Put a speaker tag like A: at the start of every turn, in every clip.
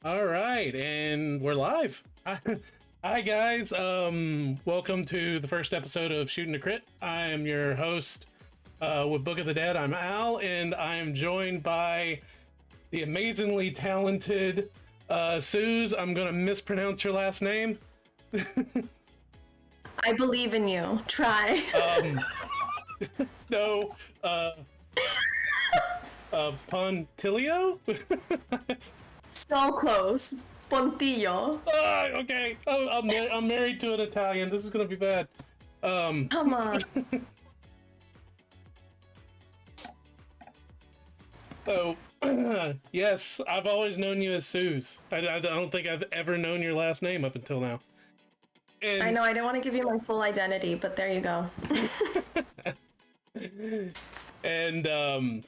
A: All right, and we're live. Hi guys. Welcome to the first episode of Shooting the Crit. I am your host with Book of the Dead. I'm Al, and I am joined by the amazingly talented Suze. I'm gonna mispronounce your last name.
B: I believe in you. Try.
A: No, Pontilio.
B: So close. Pontillo.
A: Okay. Oh, I'm married to an Italian. This is gonna be bad.
B: Come on.
A: So, yes, I've always known you as Suze. I don't think I've ever known your last name up until now. And,
B: I know I didn't want to give you my full identity, but there you go.
A: and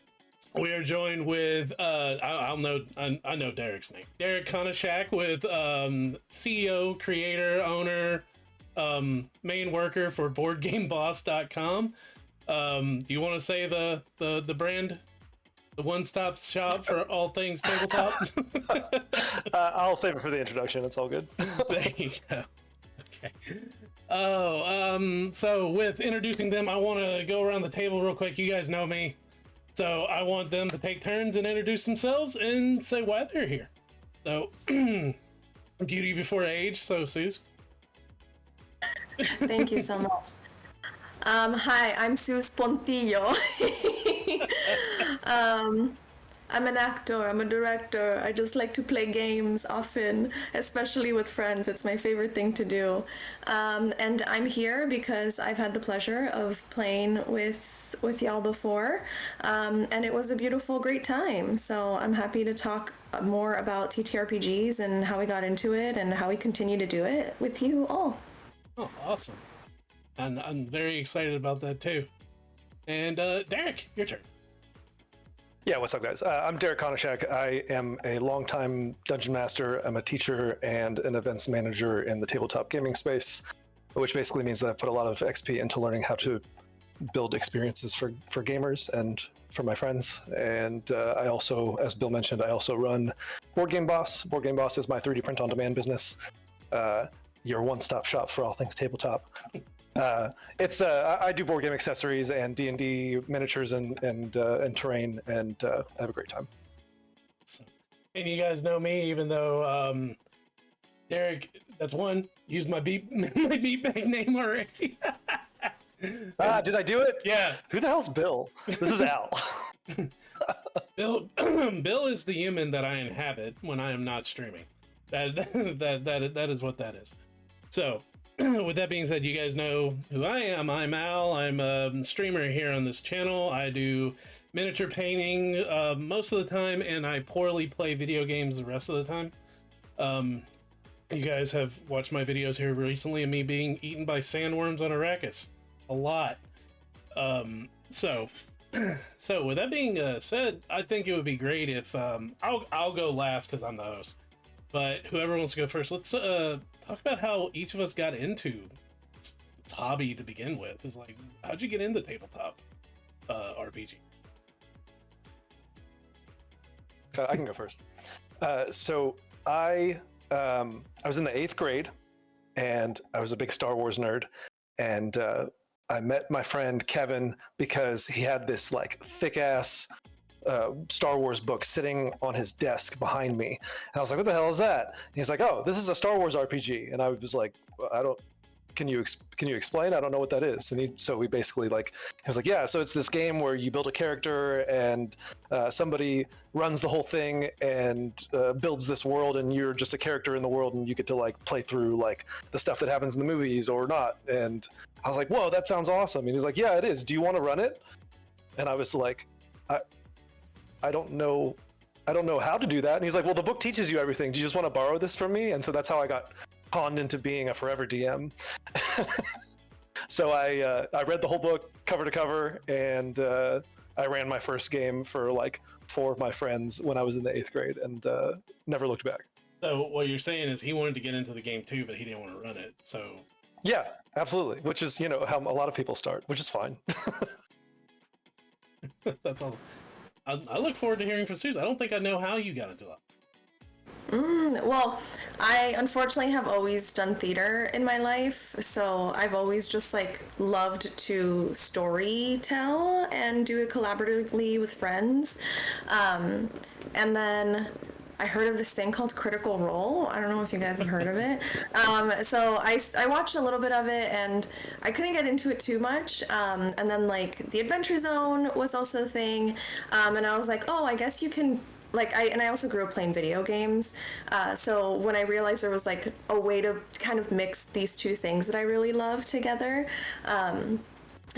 A: we are joined with I know Derek's name. Derek Konishak with CEO, creator, owner, main worker for BoardGameBoss.com. Do you want to say the brand? The one-stop shop for all things tabletop?
C: I'll save it for the introduction. It's all good.
A: There you go. Okay. Oh, so with introducing them, I want to go around the table real quick. You guys know me. So I want them to take turns and introduce themselves and say why they're here. So, beauty before age. So, Suze.
B: Thank you so much. Hi, I'm Suze Pontillo. I'm an actor, I'm a director. I just like to play games often, especially with friends. It's my favorite thing to do. And I'm here because I've had the pleasure of playing with y'all before, and it was a beautiful, great time. So I'm happy to talk more about TTRPGs and how we got into it and how we continue to do it with you all.
A: Oh, awesome. And I'm very excited about that too. And Derek, your turn.
C: Yeah, what's up, guys? I'm Derek Konishak. I am a longtime dungeon master. I'm a teacher and an events manager in the tabletop gaming space, which basically means that I put a lot of XP into learning how to build experiences for gamers and for my friends. And I also, as Bill mentioned, I also run Board Game Boss. Board Game Boss is my 3D print on demand business. Your one-stop shop for all things tabletop. I do board game accessories and D&D miniatures and terrain, and I have a great time.
A: And you guys know me, even though Derek, that's one, used my beatbag name already.
C: Did I do it?
A: Yeah.
C: Who the hell's Bill? This is Al.
A: Bill is the human that I inhabit when I am not streaming. That is what that is. So, with that being said, you guys know who I am. I'm Al. I'm a streamer here on this channel. I do miniature painting most of the time, and I poorly play video games the rest of the time. You guys have watched my videos here recently of me being eaten by sandworms on Arrakis. A lot. So with that being said, I think it would be great if I'll go last because I'm the host. But whoever wants to go first, let's talk about how each of us got into this hobby to begin with. It's like, how'd you get into tabletop RPG?
C: I can go first. So I was in the 8th grade, and I was a big Star Wars nerd, and I met my friend Kevin because he had this like thick ass Star Wars book sitting on his desk behind me, and I was like, "What the hell is that?" And he's like, "Oh, this is a Star Wars RPG," and I was like, "I don't. Can you explain? I don't know what that is." And so we basically he was like, "Yeah, so it's this game where you build a character and somebody runs the whole thing and builds this world, and you're just a character in the world, and you get to like play through like the stuff that happens in the movies or not." And I was like, "Whoa, that sounds awesome!" And he's like, "Yeah, it is. Do you want to run it?" And I was like, I don't know how to do that. And he's like, "Well, the book teaches you everything. Do you just want to borrow this from me?" And so that's how I got conned into being a forever DM. So I read the whole book cover to cover, and I ran my first game for like 4 of my friends when I was in the 8th grade, and never looked back.
A: So what you're saying is he wanted to get into the game too, but he didn't want to run it. So
C: yeah, absolutely. Which is how a lot of people start, which is fine.
A: that's all. I look forward to hearing from Suze. I don't think I know how you got into that.
B: Well, I unfortunately have always done theater in my life, so I've always just like loved to story tell and do it collaboratively with friends. Um, and then I heard of this thing called Critical Role. I don't know if you guys have heard of it. So I watched a little bit of it and I couldn't get into it too much. And then like the Adventure Zone was also a thing. And I was like, oh, I guess you can like I also grew up playing video games, so when I realized there was like a way to kind of mix these two things that I really love together,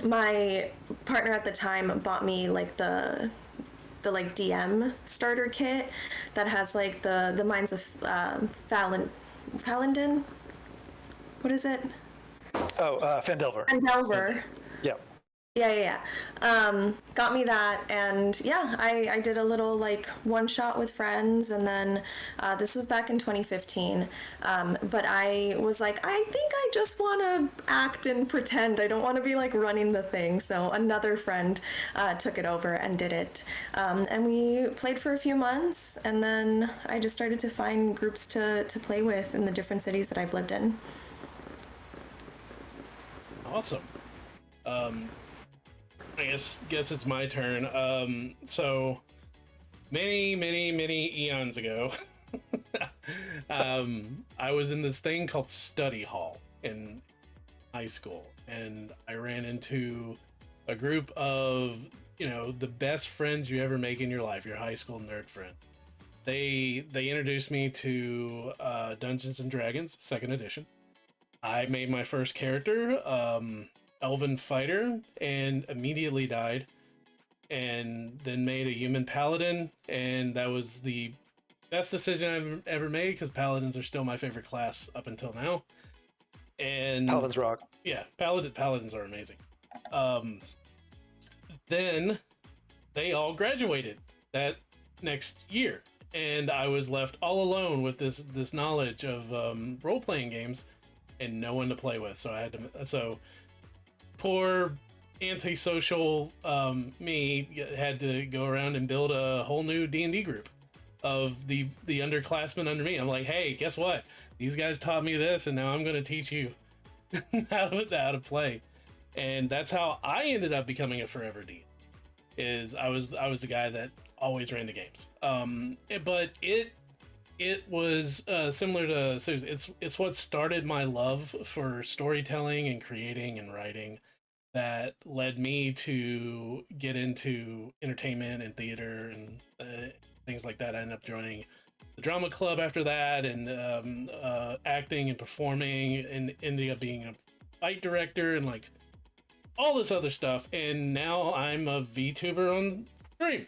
B: my partner at the time bought me like the like DM starter kit that has like the Minds of Falendin. What is it?
C: Oh, Fandelver.
B: Fandelver.
C: Yeah.
B: Yeah. Got me that, and yeah, I did a little like one shot with friends, and then this was back in 2015. But I was like, I think I just want to act and pretend. I don't want to be like running the thing. So another friend took it over and did it, and we played for a few months, and then I just started to find groups to play with in the different cities that I've lived in.
A: Awesome. I guess it's my turn. So many eons ago, I was in this thing called study hall in high school, and I ran into a group of, the best friends you ever make in your life, your high school nerd friend. They introduced me to Dungeons and Dragons second edition. I made my first character, elven fighter, and immediately died, and then made a human paladin, and that was the best decision I've ever made because paladins are still my favorite class up until now. And
C: Paladins rock.
A: Yeah, paladins are amazing. Then they all graduated that next year, and I was left all alone with this knowledge of role-playing games and no one to play with. So poor antisocial me had to go around and build a whole new D&D group of the underclassmen under me. I'm like, hey, guess what? These guys taught me this, and now I'm going to teach you how to play. And that's how I ended up becoming a forever D. Is I was the guy that always ran the games. But it was similar to Sue's. It's what started my love for storytelling and creating and writing that led me to get into entertainment and theater and things like that. I ended up joining the drama club after that, and acting and performing, and ended up being a fight director and like all this other stuff. And now I'm a VTuber on stream.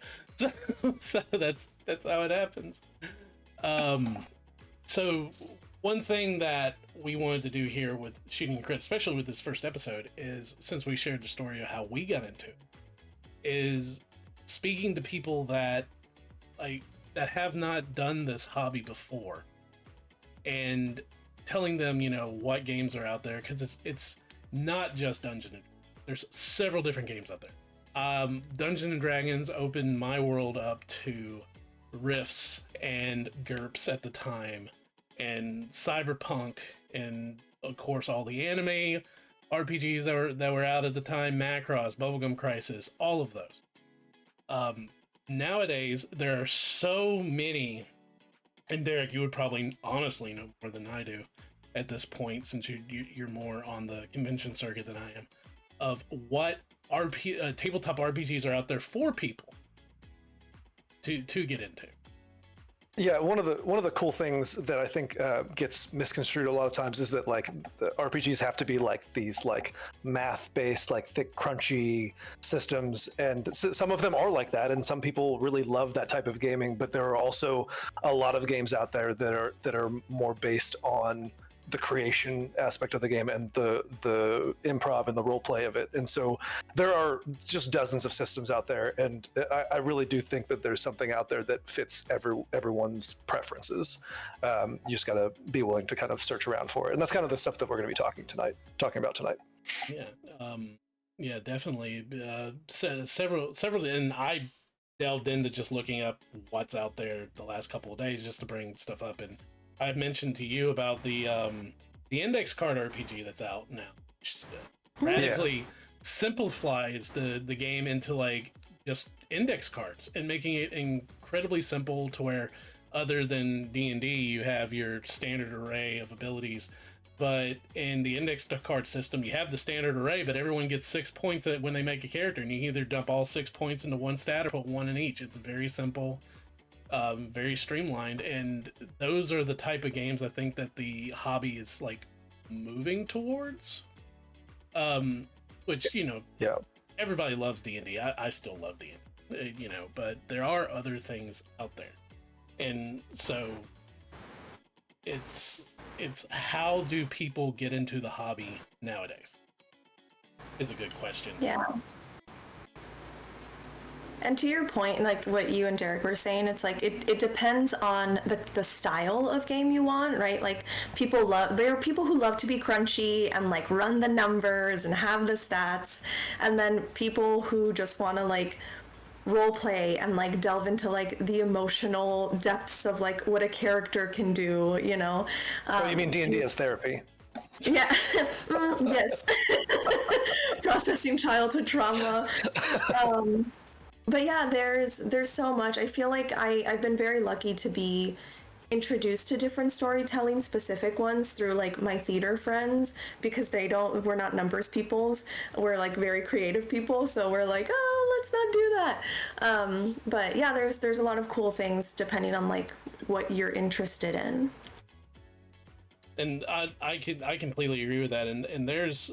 A: So that's how it happens. So one thing that we wanted to do here with Shooting Crit, especially with this first episode, is since we shared the story of how we got into it, is speaking to people that have not done this hobby before, and telling them, what games are out there, because it's not just Dungeon and there's several different games out there. Dungeons and Dragons opened my world up to riffs and GURPS at the time, and cyberpunk, and of course all the anime RPGs that were out at the time, Macross, Bubblegum Crisis, all of those. Nowadays there are so many, and Derek, you would probably honestly know more than I do at this point, since you're more on the convention circuit than I am, of what tabletop RPGs are out there for people to get into.
C: Yeah, one of the cool things that I think gets misconstrued a lot of times is that like the RPGs have to be like these like math-based, like thick, crunchy systems, and some of them are like that, and some people really love that type of gaming. But there are also a lot of games out there that are more based on the creation aspect of the game and the improv and the role play of it. And so there are just dozens of systems out there, and I really do think that there's something out there that fits everyone's preferences. You just got to be willing to kind of search around for it, and that's kind of the stuff that we're going to be talking about tonight.
A: Yeah, yeah, definitely. Several, and I delved into just looking up what's out there the last couple of days just to bring stuff up. And I've mentioned to you about the index card RPG that's out now, which is radically simplifies the game into like just index cards and making it incredibly simple to where, other than D&D, you have your standard array of abilities. But in the index card system, you have the standard array, but everyone gets 6 points when they make a character, and you can either dump all 6 points into one stat or put one in each. It's very simple, very streamlined, and those are the type of games I think that the hobby is like moving towards. Which, you know, everybody loves D&D. I still love D&D, you know, but there are other things out there. And so it's how do people get into the hobby nowadays is a good question.
B: Yeah. And to your point, like what you and Derek were saying, it's like it depends on the style of game you want, right? Like there are people who love to be crunchy and like run the numbers and have the stats, and then people who just want to like role play and like delve into like the emotional depths of like what a character can do, you know.
C: Oh, you mean D&D as therapy?
B: Yeah. Yes. Processing childhood trauma. But yeah, there's so much. I feel like I've been very lucky to be introduced to different storytelling, specific ones, through like my theater friends, because we're not numbers peoples. We're like very creative people, so we're like, oh, let's not do that. But yeah, there's a lot of cool things depending on like what you're interested in.
A: And I completely agree with that. And there's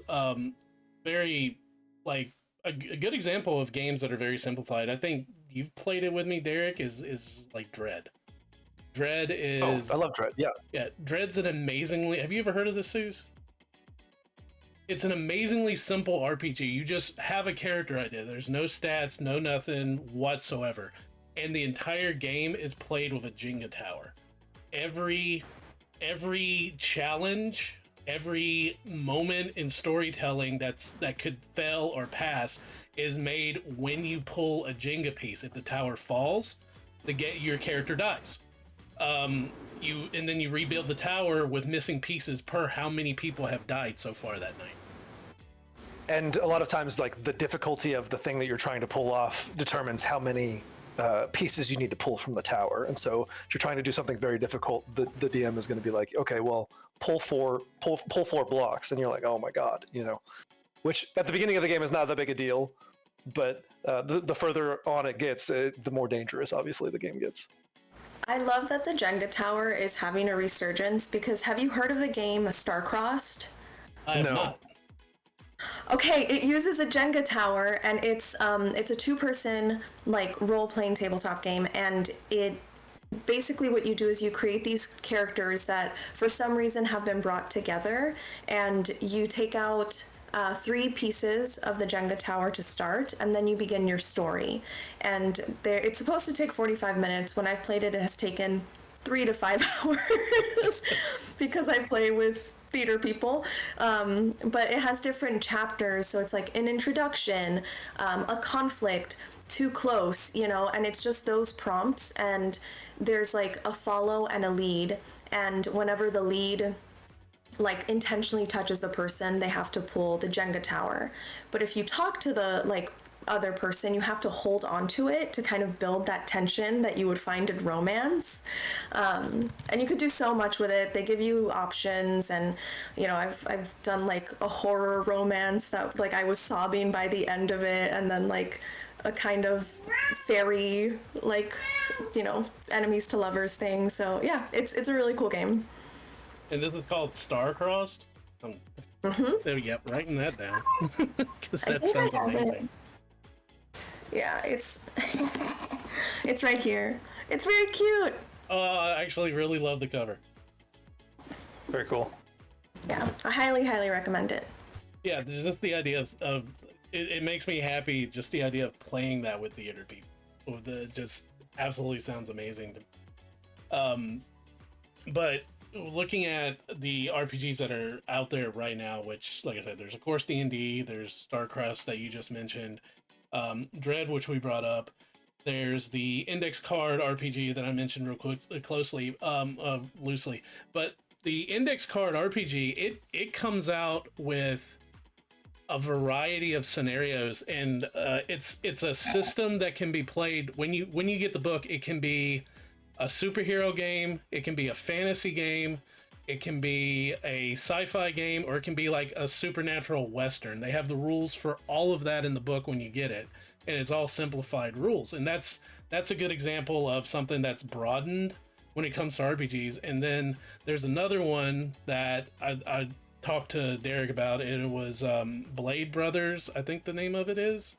A: very like a good example of games that are very simplified. I think you've played it with me, Derek, is like Dread. Dread is...
C: Oh, I love Dread, yeah.
A: Yeah, Dread's an amazingly... Have you ever heard of this, Suze? It's an amazingly simple RPG. You just have a character idea. There's no stats, no nothing whatsoever. And the entire game is played with a Jenga tower. Every challenge, every moment in storytelling that could fail or pass is made when you pull a Jenga piece. If the tower falls, your character dies. And then you rebuild the tower with missing pieces per how many people have died so far that night.
C: And a lot of times, like, the difficulty of the thing that you're trying to pull off determines how many pieces you need to pull from the tower. And so if you're trying to do something very difficult, the DM is going to be like, okay, well, pull four blocks, and you're like, oh my god, you know, which at the beginning of the game is not that big a deal, but the further on it gets, the more dangerous obviously the game gets.
B: I love that the Jenga tower is having a resurgence, because have you heard of the game Starcrossed?
A: I have not.
B: Okay, it uses a Jenga tower, and it's a two-person like role-playing tabletop game, and it basically what you do is you create these characters that for some reason have been brought together, and you take out 3 pieces of the Jenga tower to start, and then you begin your story. And it's supposed to take 45 minutes. When I've played it, it has taken 3 to 5 hours because I play with theater people. But it has different chapters, so it's like an introduction, a conflict, too close, you know, and it's just those prompts, and there's like a follow and a lead, and whenever the lead like intentionally touches the person, they have to pull the Jenga tower. But if you talk to the like other person, you have to hold on to it to kind of build that tension that you would find in romance. And you could do so much with it. They give you options, and you know, I've done like a horror romance that like I was sobbing by the end of it, and then like a kind of fairy, like, you know, enemies to lovers thing. So yeah, it's a really cool game.
A: And this is called Starcrossed? There we go, writing that down. Because that sounds amazing.
B: Yeah, it's it's right here. It's very cute.
A: Oh, I actually really love the cover.
C: Very cool.
B: Yeah, I highly, highly recommend it.
A: Yeah, just the idea of it makes me happy, just the idea of playing that with theater people. Just absolutely sounds amazing. But looking at the RPGs that are out there right now, which, like I said, there's of course D&D, there's StarCrossed that you just mentioned, Dread, which we brought up. There's the index card RPG that I mentioned real quick, loosely, but the index card RPG, it comes out with a variety of scenarios, and it's a system that can be played when you get the book. It can be a superhero game, it can be a fantasy game, it can be a sci-fi game, or it can be like a supernatural western. They have the rules for all of that in the book when you get it, and it's all simplified rules. And that's a good example of something that's broadened when it comes to RPGs. And then there's another one that I talked to Derek about, and it was Blade Brothers, I think the name of it is.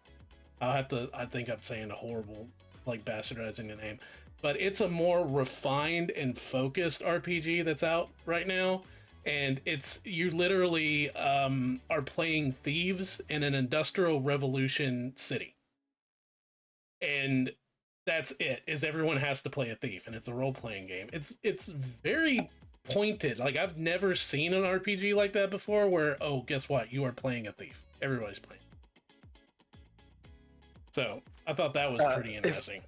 A: I think I'm saying a horrible, like, bastardizing the name, but it's a more refined and focused RPG that's out right now. And you literally are playing thieves in an industrial revolution city, and that's it. Is everyone has to play a thief, and it's a role-playing game. It's very pointed. Like, I've never seen an RPG like that before, where, oh, guess what, you are playing a thief, everybody's playing. So I thought that was pretty interesting.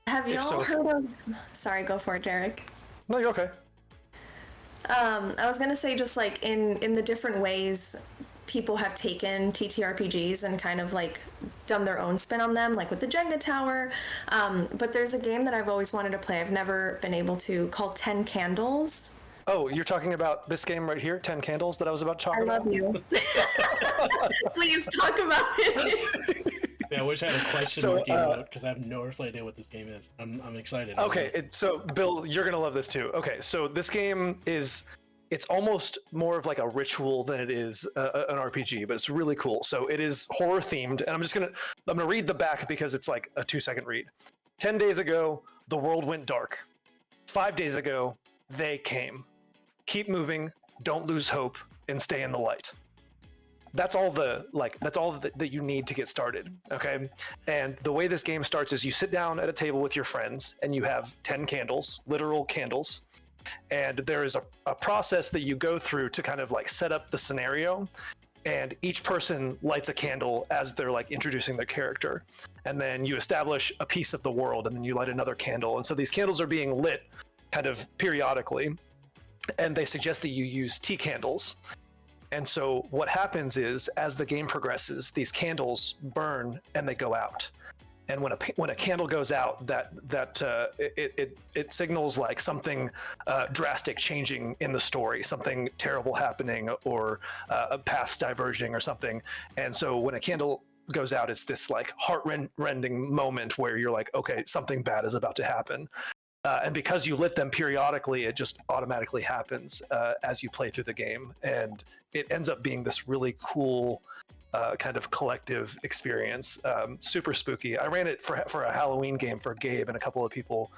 B: Have y'all heard of... Sorry, go for it, Derek.
C: No, you're okay.
B: I was gonna say, just like in the different ways people have taken TTRPGs and kind of like done their own spin on them, like with the Jenga Tower. But there's a game that I've always wanted to play, I've never been able to, called 10 Candles.
C: Oh, you're talking about this game right here, 10 Candles, that I was about to talk about?
B: I love you. Please talk about it.
A: Yeah, I wish I had a question mark emote, because I have no earthly idea what this game is. I'm excited.
C: Okay, so Bill, you're gonna love this too. Okay, so this game it's almost more of like a ritual than it is an RPG, but it's really cool. So it is horror themed, and I'm gonna read the back because it's like a 2-second read. 10 days ago, the world went dark. 5 days ago, they came. Keep moving, don't lose hope, and stay in the light. That's all that you need to get started, okay? And the way this game starts is you sit down at a table with your friends, and you have 10 candles, literal candles, and there is a process that you go through to kind of like set up the scenario, and each person lights a candle as they're like introducing their character, and then you establish a piece of the world, and then you light another candle, and so these candles are being lit kind of periodically, and they suggest that you use tea candles. And so what happens is, as the game progresses, these candles burn and they go out. And when a candle goes out, it signals like something drastic changing in the story, something terrible happening, or paths diverging or something. And so when a candle goes out, it's this like heart-rending moment where you're like, okay, something bad is about to happen. And because you lit them periodically, it just automatically happens as you play through the game. And it ends up being this really cool kind of collective experience. Super spooky. I ran it for a Halloween game for Gabe and a couple of people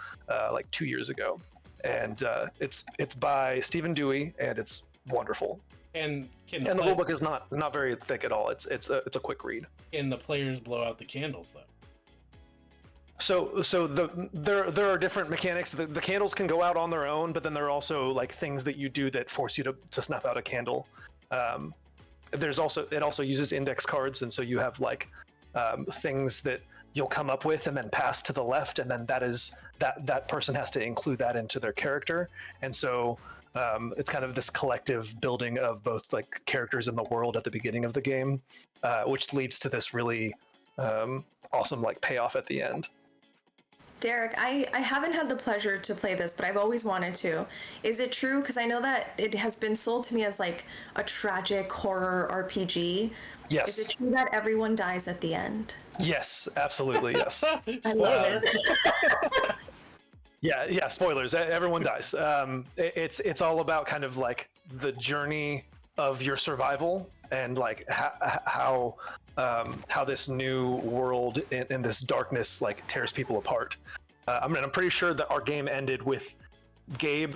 C: like 2 years ago. And it's by Stephen Dewey, and it's wonderful. And the rulebook is not very thick at all. It's a quick read.
A: And the players blow out the candles, though.
C: So there are different mechanics. The candles can go out on their own, but then there are also like things that you do that force you to snuff out a candle. It also uses index cards, and so you have like things that you'll come up with and then pass to the left, and then that person has to include that into their character. And so it's kind of this collective building of both like characters in the world at the beginning of the game, which leads to this really awesome like payoff at the end.
B: Derek, I haven't had the pleasure to play this, but I've always wanted to. Is it true? Because I know that it has been sold to me as like a tragic horror RPG.
C: Yes. Is
B: it true that everyone dies at the end?
C: Yes, absolutely, yes.
B: I love it.
C: Yeah, spoilers. Everyone dies. It's all about kind of like the journey of your survival, and like how this new world in this darkness like tears people apart. I'm pretty sure that our game ended with Gabe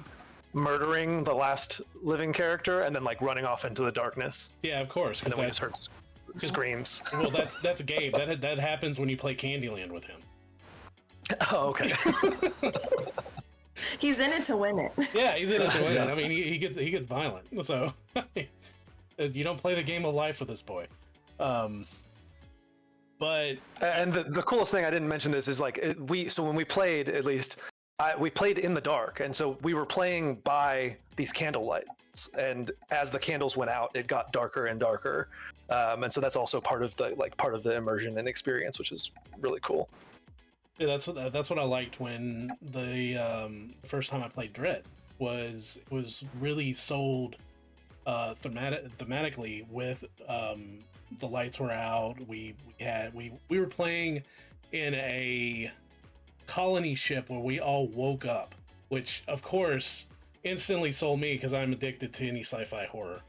C: murdering the last living character and then like running off into the darkness.
A: Yeah, of course.
C: And then we just heard screams.
A: Well, that's Gabe. That happens when you play Candyland with him.
C: Oh, okay.
B: He's in it to win it.
A: Yeah, he's in it to win it. I mean, he gets violent. So you don't play the game of life with this boy. But
C: And the coolest thing I didn't mention this is like when we played, at least we played in the dark, and so we were playing by these candle lights, and as the candles went out, it got darker and darker, and so that's also part of the immersion and experience, which is really cool.
A: yeah, that's what I liked when the first time I played Dread was really sold thematically with the lights were out. We were playing in a colony ship where we all woke up, which of course instantly sold me because I'm addicted to any sci-fi horror.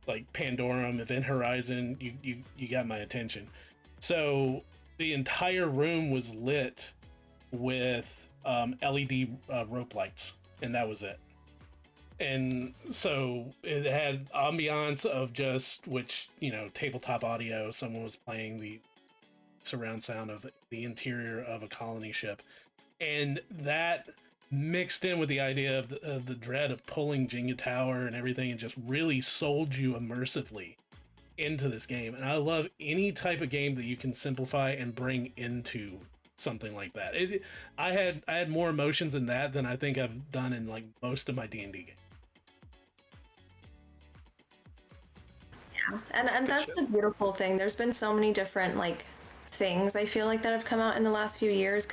A: Like Pandorum, Event Horizon, you got my attention. So the entire room was lit with LED rope lights, and that was it. And so it had ambiance of just, which, tabletop audio, someone was playing the surround sound of the interior of a colony ship, and that mixed in with the idea of the dread of pulling Jenga Tower and everything, and just really sold you immersively into this game. And I love any type of game that you can simplify and bring into something like that. I had more emotions in that than I think I've done in like most of my D&D games.
B: Yeah, and that's the beautiful thing. There's been so many different like things I feel like that have come out in the last few years,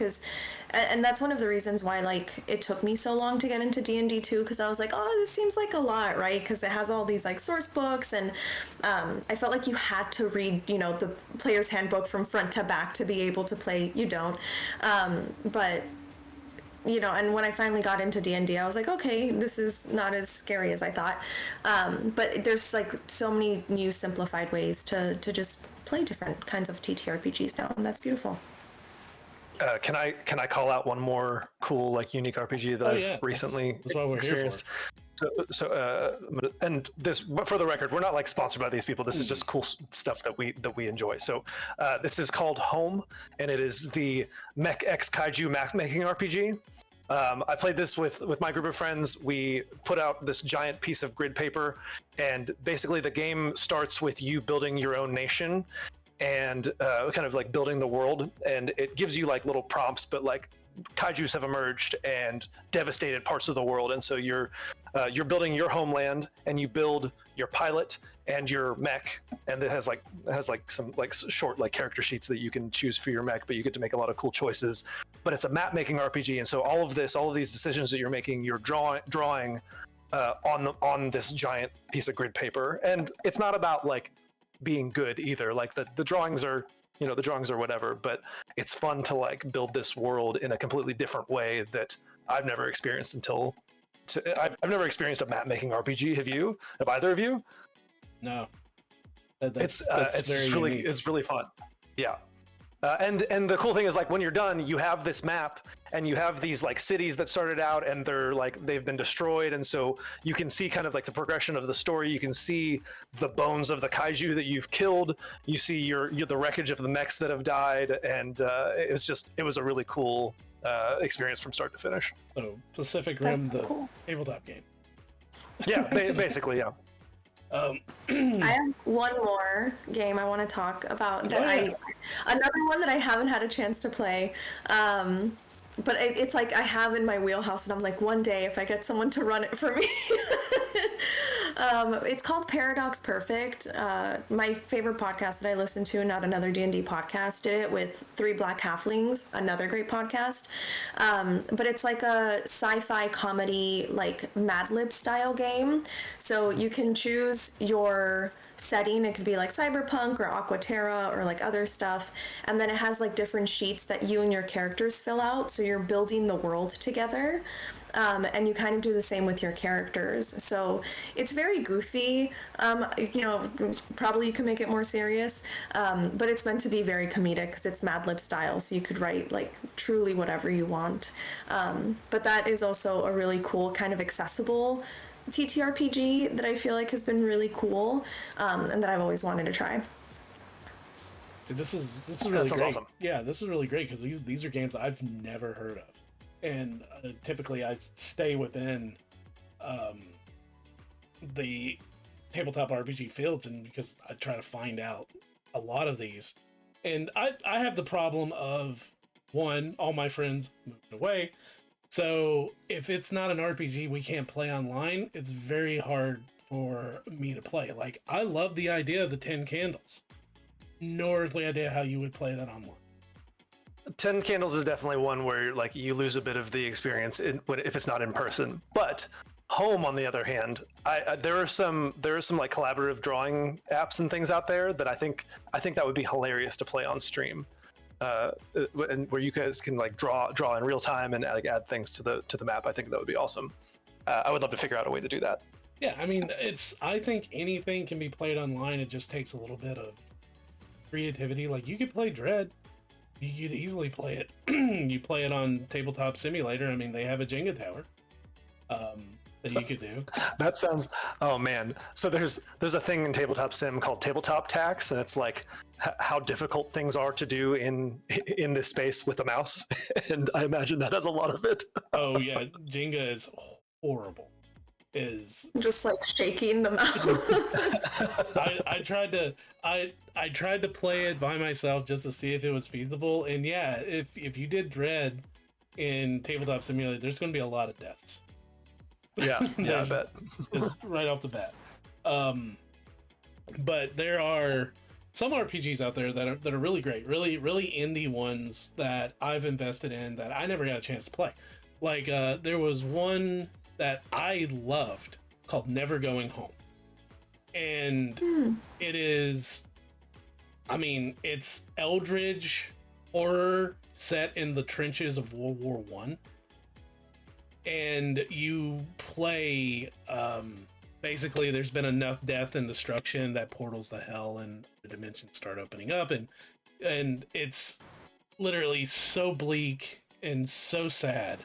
B: and that's one of the reasons why like it took me so long to get into D&D too, because I was like, oh, this seems like a lot, right? Because it has all these like source books, and I felt like you had to read the player's handbook from front to back to be able to play. You don't, but and when I finally got into D&D, I was like, okay, this is not as scary as I thought. But there's like so many new simplified ways to just play different kinds of TTRPGs now, and that's beautiful.
C: Can I call out one more cool like unique RPG that I've recently
A: that's what we're
C: experienced? And this, but for the record, we're not like sponsored by these people. This is just cool stuff that we enjoy. So this is called Home, and it is the Mech X Kaiju map making RPG. I played this with my group of friends. We put out this giant piece of grid paper, and basically the game starts with you building your own nation and kind of like building the world, and it gives you like little prompts, but like kaijus have emerged and devastated parts of the world, and so you're building your homeland, and you build your pilot and your mech, and it has some like short like character sheets that you can choose for your mech, but you get to make a lot of cool choices. But it's a map making RPG, and so all of these decisions that you're making, you're drawing on this giant piece of grid paper, and it's not about like being good either. Like the drawings are the drawings are whatever, but it's fun to like build this world in a completely different way that I've never experienced I've never experienced a map making RPG. Have either of you?
A: No.
C: It's really fun. Yeah. And the cool thing is, like, when you're done, you have this map, and you have these like cities that started out, and they've been destroyed, and so you can see kind of like the progression of the story. You can see the bones of the kaiju that you've killed. You see the wreckage of the mechs that have died, and it was a really cool experience from start to finish.
A: So Pacific Rim, the tabletop game.
C: Yeah, basically, yeah.
B: I have one more game I want to talk about another one that I haven't had a chance to play. But it's like I have in my wheelhouse, and I'm like, one day if I get someone to run it for me. It's called Paradox Perfect. My favorite podcast that I listen to, Not Another D&D Podcast, did it with Three Black Halflings, another great podcast. But it's like a sci-fi comedy, like Mad Lib style game. So you can choose your setting. It could be like cyberpunk or aquaterra or like other stuff, and then it has like different sheets that you and your characters fill out, so you're building the world together. And you kind of do the same with your characters. So it's very goofy. Probably you can make it more serious, but it's meant to be very comedic because it's Mad Lib style, so you could write like truly whatever you want. But that is also a really cool kind of accessible TTRPG that I feel like has been really cool, and that I've always wanted to try.
A: So this is really great.
C: Awesome.
A: Yeah, this is really great because these are games I've never heard of, and typically I stay within the tabletop RPG fields, and because I try to find out a lot of these. And I have the problem of, one, all my friends moved away. So if it's not an RPG we can't play online, it's very hard for me to play. Like, I love the idea of the 10 candles. No earthly idea how you would play that online.
C: 10 Candles is definitely one where like you lose a bit of the experience if it's not in person. But Home, on the other hand, there are some like collaborative drawing apps and things out there that I think that would be hilarious to play on stream, and where you guys can like draw in real time and like add things to the map. I think that would be awesome. I would love to figure out a way to do that.
A: Yeah, I mean, I think anything can be played online. It just takes a little bit of creativity. Like, you could play Dread. You could easily play it. You play it on Tabletop Simulator. I mean, they have a Jenga tower that you could do.
C: That sounds. Oh man! So there's a thing in Tabletop Sim called Tabletop Tax, and it's like how difficult things are to do in this space with a mouse, and I imagine that has a lot of it.
A: Oh yeah, Jenga is horrible. Is
B: just like shaking the mouse.
A: I tried to play it by myself just to see if it was feasible, and yeah, if you did Dread in Tabletop Simulator, there's going to be a lot of deaths.
C: Yeah, I bet.
A: It's right off the bat. But there are some RPGs out there that are really great, really indie ones that I've invested in that I never got a chance to play. Like there was one that I loved called Never Going Home. And it is, I mean, it's Eldritch horror set in the trenches of World War One. And you play, basically there's been enough death and destruction that portals to hell and the dimensions start opening up. And it's literally so bleak and so sad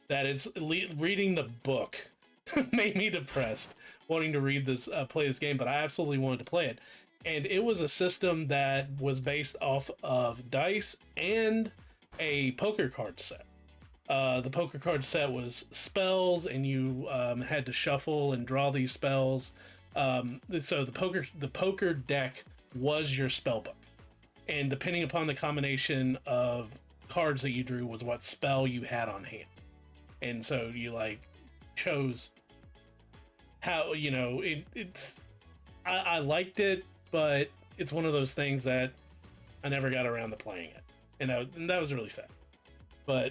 A: that it's reading the book made me depressed, wanting to read this, play this game, but I absolutely wanted to play it. And it was a system that was based off of dice and a poker card set. The poker card set was spells, and you had to shuffle and draw these spells. So the poker deck was your spell book, and depending upon the combination of cards that you drew was what spell you had on hand. And so you like chose how, you know, it's I liked it, but it's one of those things that I never got around to playing it, and that was really sad. But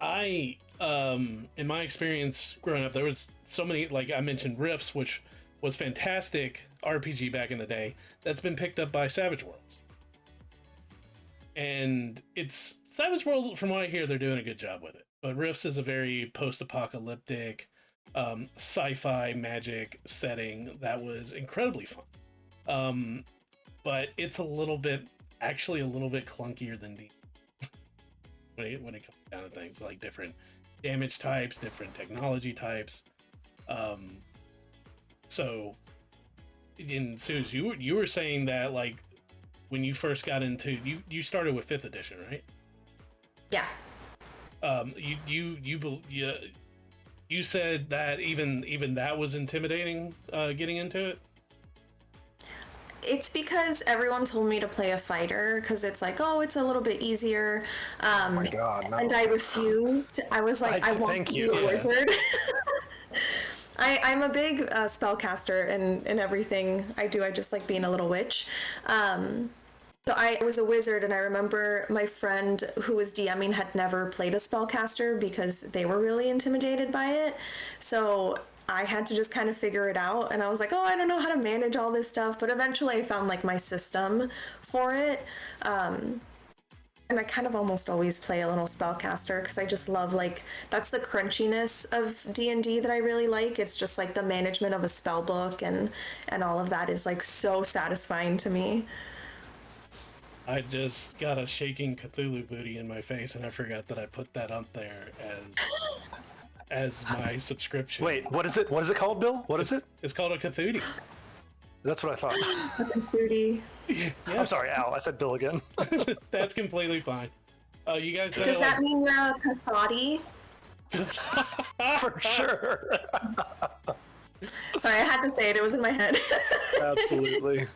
A: I in my experience growing up, there was so many, like I mentioned, Rifts, which was fantastic RPG back in the day, that's been picked up by Savage Worlds. And it's Savage Worlds, from what I hear, they're doing a good job with it. But Rifts is a very post-apocalyptic, sci-fi magic setting that was incredibly fun. But it's actually a little bit clunkier than D. when it comes down to things like different damage types, different technology types. So, in Suze, you were saying that like when you first got into you started with 5th edition, right?
B: Yeah.
A: You said that even that was intimidating, getting into it.
B: It's because everyone told me to play a fighter because it's like, oh, it's a little bit easier.
C: Oh my God, no.
B: And I refused. I was like, I want to be a wizard. I'm a big spellcaster in everything I do. I just like being a little witch. So I was a wizard, and I remember my friend who was DMing had never played a spellcaster because they were really intimidated by it. So I had to just kind of figure it out, and I was like, oh, I don't know how to manage all this stuff, but eventually I found like my system for it. And I kind of almost always play a little spellcaster because I just love, like, that's the crunchiness of D&D that I really like. It's just like the management of a spell book and all of that is like so satisfying to me.
A: I just got a shaking Cthulhu booty in my face, and I forgot that I put that up there as my subscription.
C: Wait, what is it? What is it called, Bill? What is it?
A: It's called a Cthulhu.
C: That's what I thought.
B: A Cthulhu.
A: Yeah.
C: I'm sorry, Al. I said Bill again.
A: That's completely fine. You guys.
B: Does that mean you're a Cathati?
C: For sure.
B: Sorry, I had to say it. It was in my head.
C: Absolutely.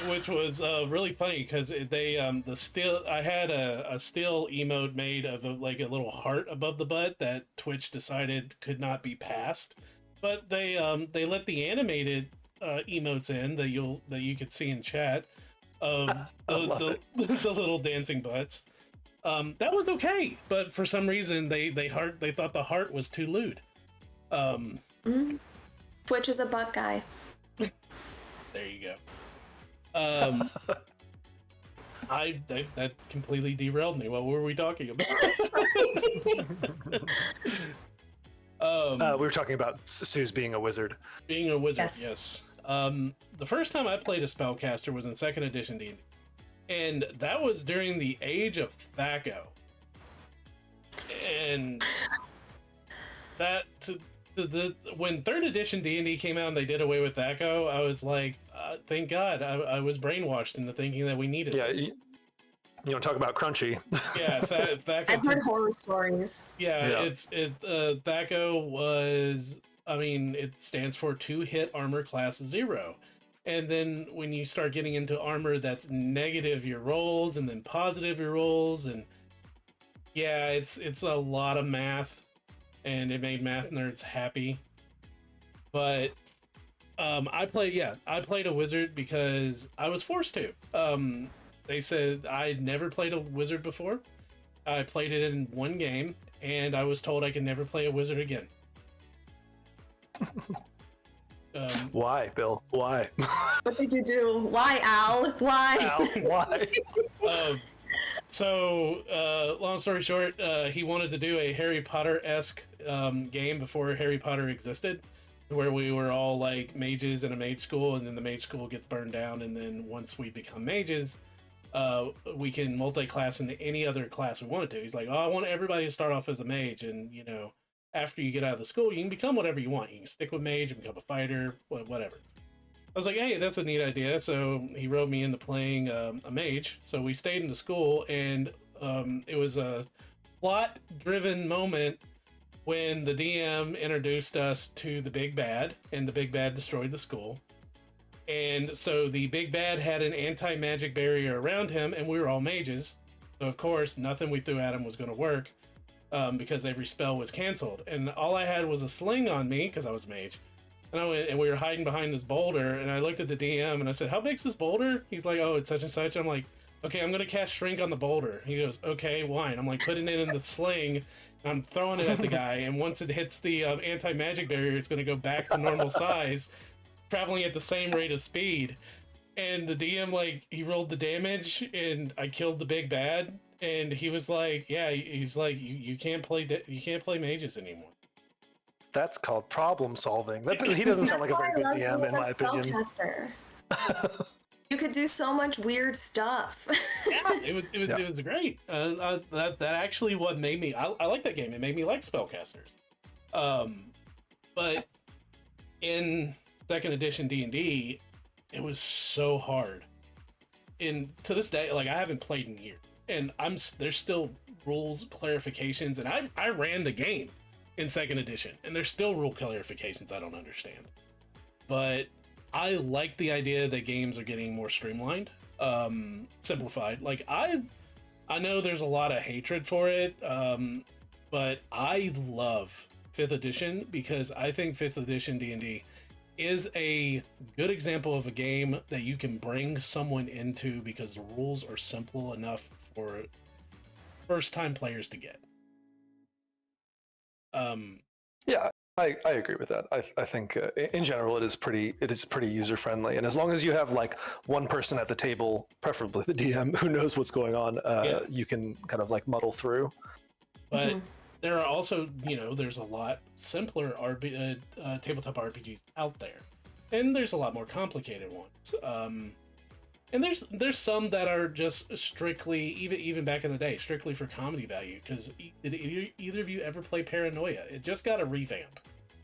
A: which was really funny because I had a still emote made of like a little heart above the butt that Twitch decided could not be passed, but they let the animated emotes in that you could see in chat of
C: I love
A: the
C: it.
A: the little dancing butts. That was okay, but for some reason they thought the heart was too lewd.
B: Twitch is a butt guy.
A: There you go. That completely derailed me. What were we talking about?
C: We were talking about Sue's being a wizard.
A: Being a wizard,
B: Yes.
A: yes. The first time I played a spellcaster was in second edition D&D, and that was during the age of Thaco. And that when third edition D&D came out and they did away with Thaco, I was like, thank God, I was brainwashed into thinking that we needed
C: Yeah,
A: this.
C: you don't talk about crunchy.
A: Yeah, Thaco.
B: I've heard horror stories.
A: Yeah, Thaco was, I mean, it stands for 2-hit armor class 0. And then when you start getting into armor that's negative your rolls and then positive your rolls, and yeah, it's a lot of math, and it made math nerds happy. But I played a wizard because I was forced to. They said I'd never played a wizard before. I played it in one game, and I was told I could never play a wizard again.
C: Why, Bill? Why?
B: What did you do? Why, Al? Why?
C: Al, why?
A: Long story short, he wanted to do a Harry Potter-esque game before Harry Potter existed, where we were all like mages in a mage school, and then the mage school gets burned down, and then once we become mages, we can multi-class into any other class we wanted to. He's like, oh, I want everybody to start off as a mage, and after you get out of the school, you can become whatever you want. You can stick with mage and become a fighter, whatever. I was like, hey, that's a neat idea. So he wrote me into playing a mage. So we stayed in the school, and it was a plot-driven moment when the DM introduced us to the big bad, and the big bad destroyed the school. And so the big bad had an anti-magic barrier around him, and we were all mages. So of course, nothing we threw at him was going to work, because every spell was canceled. And all I had was a sling on me, because I was a mage. And I went, and we were hiding behind this boulder, and I looked at the DM, and I said, how big's this boulder? He's like, oh, it's such and such. I'm like, okay, I'm going to cast Shrink on the boulder. He goes, okay, why? And I'm like, putting it in the sling, and I'm throwing it at the guy, and once it hits the anti-magic barrier, it's going to go back to normal size, traveling at the same rate of speed. And the DM, like, he rolled the damage, and I killed the big bad, and he was like, yeah, he's like, you can't play mages anymore.
C: That's called problem solving. He doesn't sound like a very good DM, in my opinion.
B: Spellcaster. You could do so much weird stuff.
A: Yeah, it was great. That actually what made me. I like that game. It made me like spellcasters. But in second edition D&D, it was so hard. And to this day, like, I haven't played in years, and there's still rules clarifications, and I ran the game in second edition, and there's still rule clarifications I don't understand. But I like the idea that games are getting more streamlined, simplified. Like, I know there's a lot of hatred for it, but I love 5th edition because I think 5th edition D&D is a good example of a game that you can bring someone into because the rules are simple enough for first-time players to get.
C: Yeah, I agree with that. I think in general it is pretty user friendly, and as long as you have like one person at the table, preferably the DM, who knows what's going on, you can kind of like muddle through.
A: But there are also, there's a lot simpler tabletop RPGs out there, and there's a lot more complicated ones. And there's some that are just strictly, even back in the day, strictly for comedy value. Because did either of you ever play Paranoia? It just got a revamp.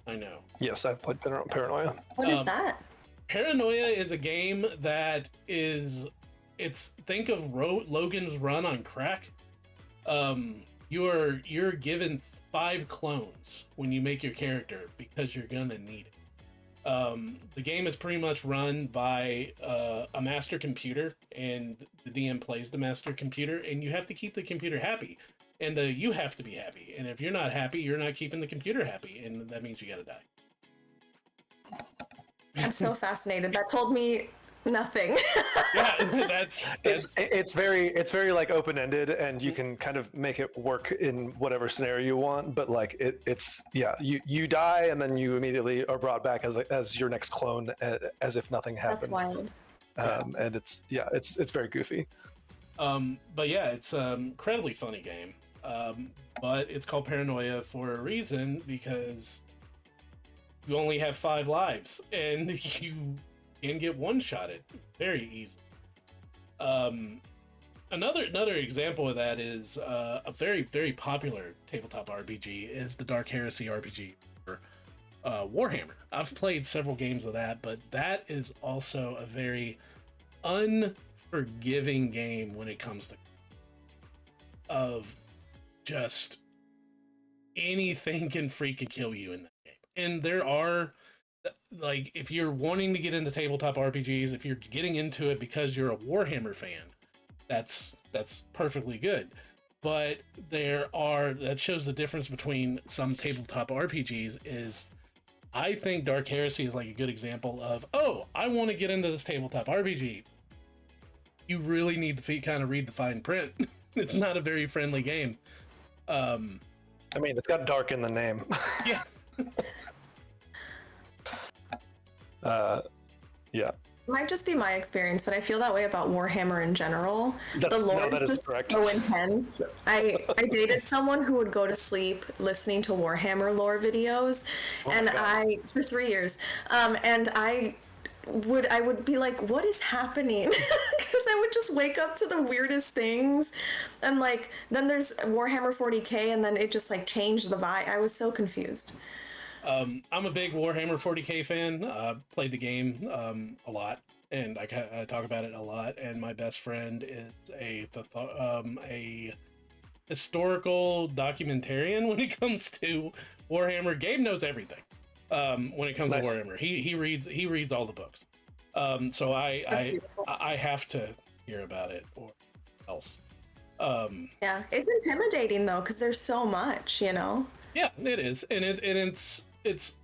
A: I know.
C: Yes, I've played Paranoia.
B: What is that?
A: Paranoia is a game that think of Logan's Run on crack. You're given 5 clones when you make your character because you're gonna need it. The game is pretty much run by a master computer, and the DM plays the master computer, and you have to keep the computer happy, and you have to be happy. And if you're not happy, you're not keeping the computer happy, and that means you gotta die.
B: I'm so fascinated. That told me nothing.
A: Yeah, that's
C: It's very like open ended, and you can kind of make it work in whatever scenario you want. But like it's yeah, you die and then you immediately are brought back as your next clone, as if nothing
B: That's
C: happened.
B: wild.
C: And it's very goofy.
A: But yeah, it's an incredibly funny game. But it's called Paranoia for a reason, because you only have 5 lives and you can get one-shotted very easy. Another example of that is a very, very popular tabletop RPG is the Dark Heresy RPG for Warhammer. I've played several games of that, but that is also a very unforgiving game when it comes to of just anything can freaking kill you in that game. And there are, like, if you're wanting to get into tabletop RPGs, if you're getting into it because you're a Warhammer fan, that's perfectly good. But that shows the difference between some tabletop RPGs is, I think Dark Heresy is like a good example of, oh, I want to get into this tabletop RPG. You really need to kind of read the fine print. It's not a very friendly game.
C: I mean, it's got dark in the name.
A: Yeah.
C: Yeah.
B: Might just be my experience, but I feel that way about Warhammer in general. The lore
C: that
B: is
C: is
B: just
C: correct.
B: so intense. I dated someone who would go to sleep listening to Warhammer lore videos, and for 3 years, and I would be like, what is happening? Because I would just wake up to the weirdest things, and like then there's Warhammer 40K, and then it just like changed the vibe. I was so confused.
A: I'm a big Warhammer 40K fan. Played the game a lot, and I talk about it a lot. And my best friend is a historical documentarian when it comes to Warhammer. Gabe knows everything when it comes to Warhammer. He reads all the books. So I have to hear about it or else.
B: Yeah, it's intimidating though, because there's so much, you know.
A: Yeah, it is, and it's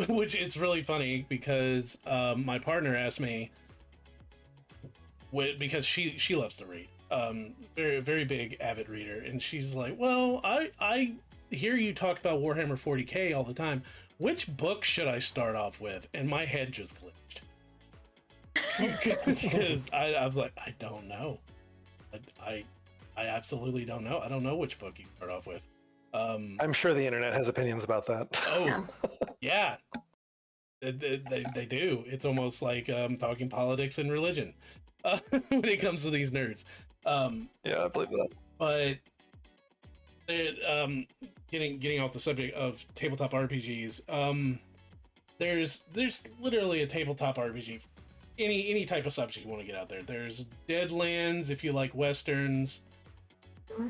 A: which it's really funny because my partner asked me, because she loves to read, very very big avid reader, and she's like, well, I hear you talk about Warhammer 40K all the time. Which book should I start off with? And my head just glitched because I was like, I don't know, I absolutely don't know. I don't know which book you start off with.
C: I'm sure the internet has opinions about that.
A: Oh, yeah. They do. It's almost like talking politics and religion when it comes to these nerds.
C: Yeah, I believe that.
A: But getting off the subject of tabletop RPGs, there's literally a tabletop RPG. Any type of subject you want to get out there. There's Deadlands if you like westerns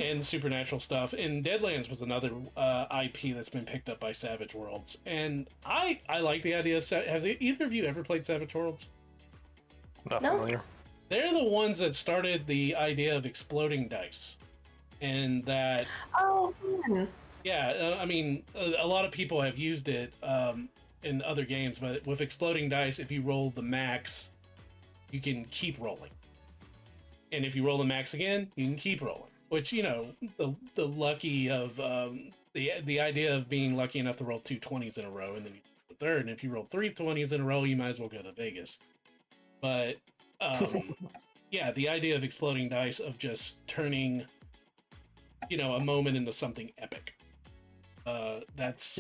A: and supernatural stuff, and Deadlands was another IP that's been picked up by Savage Worlds, and I like the idea of have either of you ever played Savage Worlds?
C: Not familiar.
A: They're the ones that started the idea of exploding dice, and that
B: Fun.
A: yeah, I mean a lot of people have used it in other games, but with exploding dice, if you roll the max, you can keep rolling, and if you roll the max again, you can keep rolling. Which, you know, the lucky of the idea of being lucky enough to roll 2 20s in a row, and then you roll the third, and if you roll 3 20s in a row, you might as well go to Vegas. But yeah, the idea of exploding dice, of just turning, you know, a moment into something epic. That's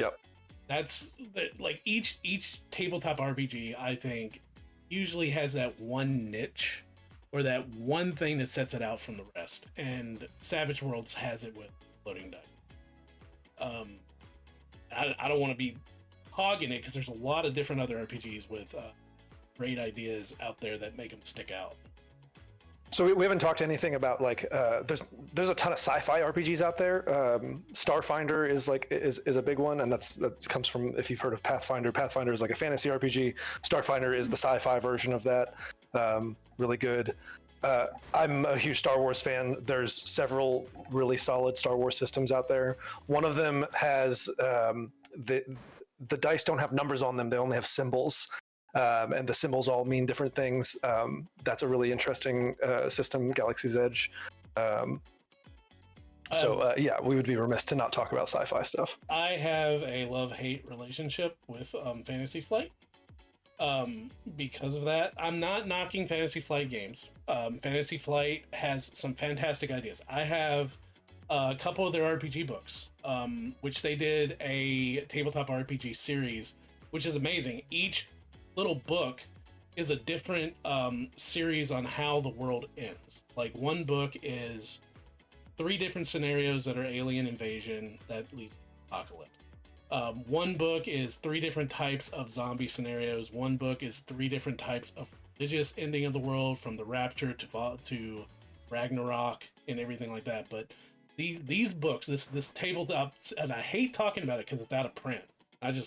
A: like each tabletop RPG, I think, usually has that one niche or that one thing that sets it out from the rest, and Savage Worlds has it with floating dice. I don't want to be hogging it because there's a lot of different other RPGs with great ideas out there that make them stick out.
C: So we haven't talked anything about like there's a ton of sci-fi RPGs out there. Starfinder is a big one, and that comes from, if you've heard of Pathfinder. Pathfinder is like a fantasy RPG. Starfinder is the sci-fi version of that. Really good. I'm a huge Star Wars fan. There's several really solid Star Wars systems out there. One of them has the dice don't have numbers on them; they only have symbols. And the symbols all mean different things. That's a really interesting system, Galaxy's Edge. Yeah, we would be remiss to not talk about sci-fi stuff.
A: I have a love-hate relationship with Fantasy Flight. Because of that, I'm not knocking Fantasy Flight games. Fantasy Flight has some fantastic ideas. I have a couple of their RPG books, which they did a tabletop RPG series, which is amazing. Each little book is a different series on how the world ends. Like, one book is 3 different scenarios that are alien invasion that leads to apocalypse. One book is 3 different types of zombie scenarios. One book is 3 different types of religious ending of the world, from the Rapture to Ragnarok and everything like that. But these books, this tabletop, and I hate talking about it because it's out of print.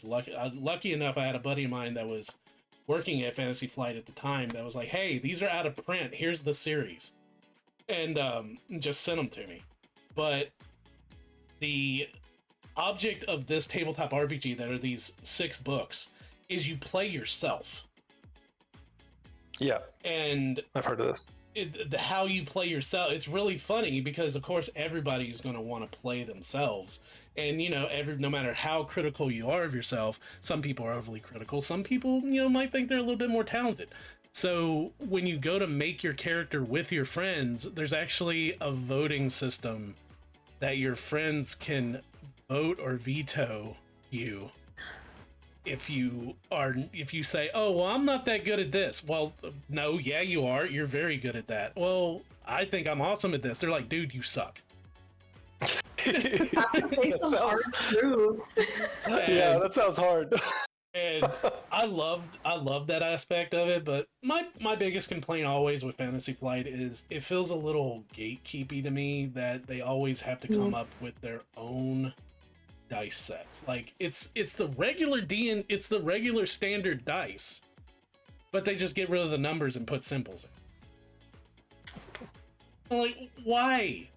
A: Lucky enough, I had a buddy of mine that was working at Fantasy Flight at the time that was like, hey, these are out of print, here's the series, and just sent them to me. But the object of this tabletop RPG, that are these 6 books, is you play yourself.
C: Yeah,
A: and
C: I've heard of this.
A: How you play yourself, it's really funny because of course everybody's going to want to play themselves, and no matter how critical you are of yourself, some people are overly critical, some people might think they're a little bit more talented. So when you go to make your character with your friends, there's actually a voting system that your friends can vote or veto you if you say, oh, well, I'm not that good at this. Well, no, yeah, you are. You're very good at that. Well, I think I'm awesome at this. They're like, dude, you suck.
B: Have to face some hard truths.
C: Yeah, that sounds hard.
A: And I love that aspect of it, but my biggest complaint always with Fantasy Flight is it feels a little gatekeepy to me that they always have to come up with their own dice sets. Like, it's the regular standard dice, but they just get rid of the numbers and put symbols in. I'm like, why?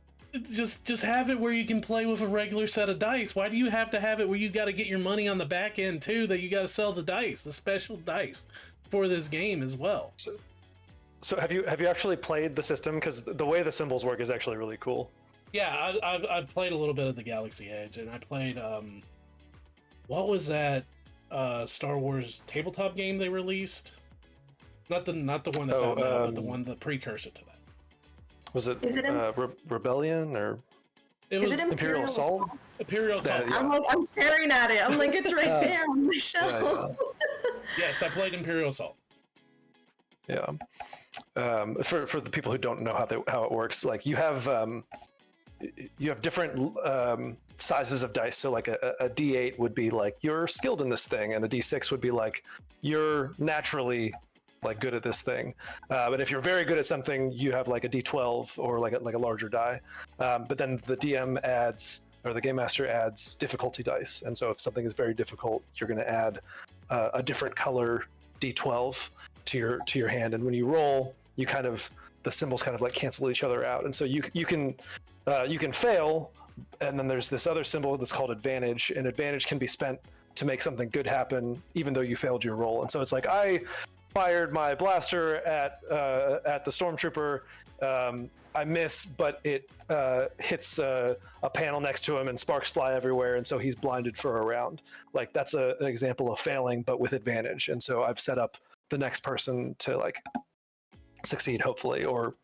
A: Just have it where you can play with a regular set of dice. Why do you have to have it where you got to get your money on the back end too, that you got to sell the dice, the special dice for this game as well?
C: So have you actually played the system? Because the way the symbols work is actually really cool.
A: Yeah, I've played a little bit of the Galaxy Edge, and I played what was that Star Wars tabletop game they released? Not the one that's out now, but the precursor to that.
C: Was it Rebellion, or
A: it was
B: Imperial Assault?
A: Imperial Assault.
C: Yeah.
B: I'm staring at it. I'm like, it's right there on my shelf.
A: Yes, I played Imperial Assault.
C: Yeah. For the people who don't know how it works, like you have different sizes of dice. So like a D8 would be like, you're skilled in this thing, and a D6 would be like, you're naturally like good at this thing. But if you're very good at something, you have like a D12 or like a larger die. But then the DM adds, or the game master adds, difficulty dice. And so if something is very difficult, you're going to add a different color D12 to your hand. And when you roll, the symbols kind of like cancel each other out. And so you can fail, and then there's this other symbol that's called advantage, and advantage can be spent to make something good happen even though you failed your roll. And so it's like, I fired my blaster at the stormtrooper, I miss, but it hits a panel next to him and sparks fly everywhere, and so he's blinded for a round. Like, that's an example of failing but with advantage. And so I've set up the next person to like succeed, hopefully. Or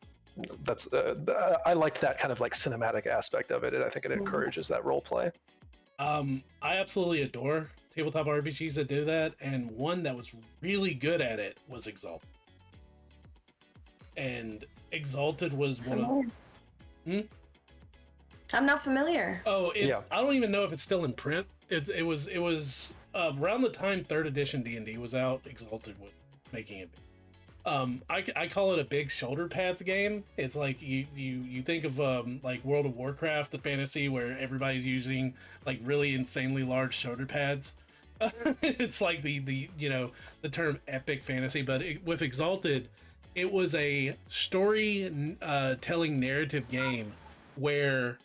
C: that's I like that kind of like cinematic aspect of it, and I think it encourages that role play.
A: I absolutely adore tabletop RPGs that do that, and one that was really good at it was Exalted. And Exalted was one of...
B: I'm not familiar.
A: Oh, I don't even know if it's still in print. It was around the time 3rd edition D&D was out, Exalted was making it. I call it a big shoulder pads game. It's like you think of like World of Warcraft, the fantasy where everybody's using like really insanely large shoulder pads. It's like the the term epic fantasy, but with Exalted, it was a story telling narrative game where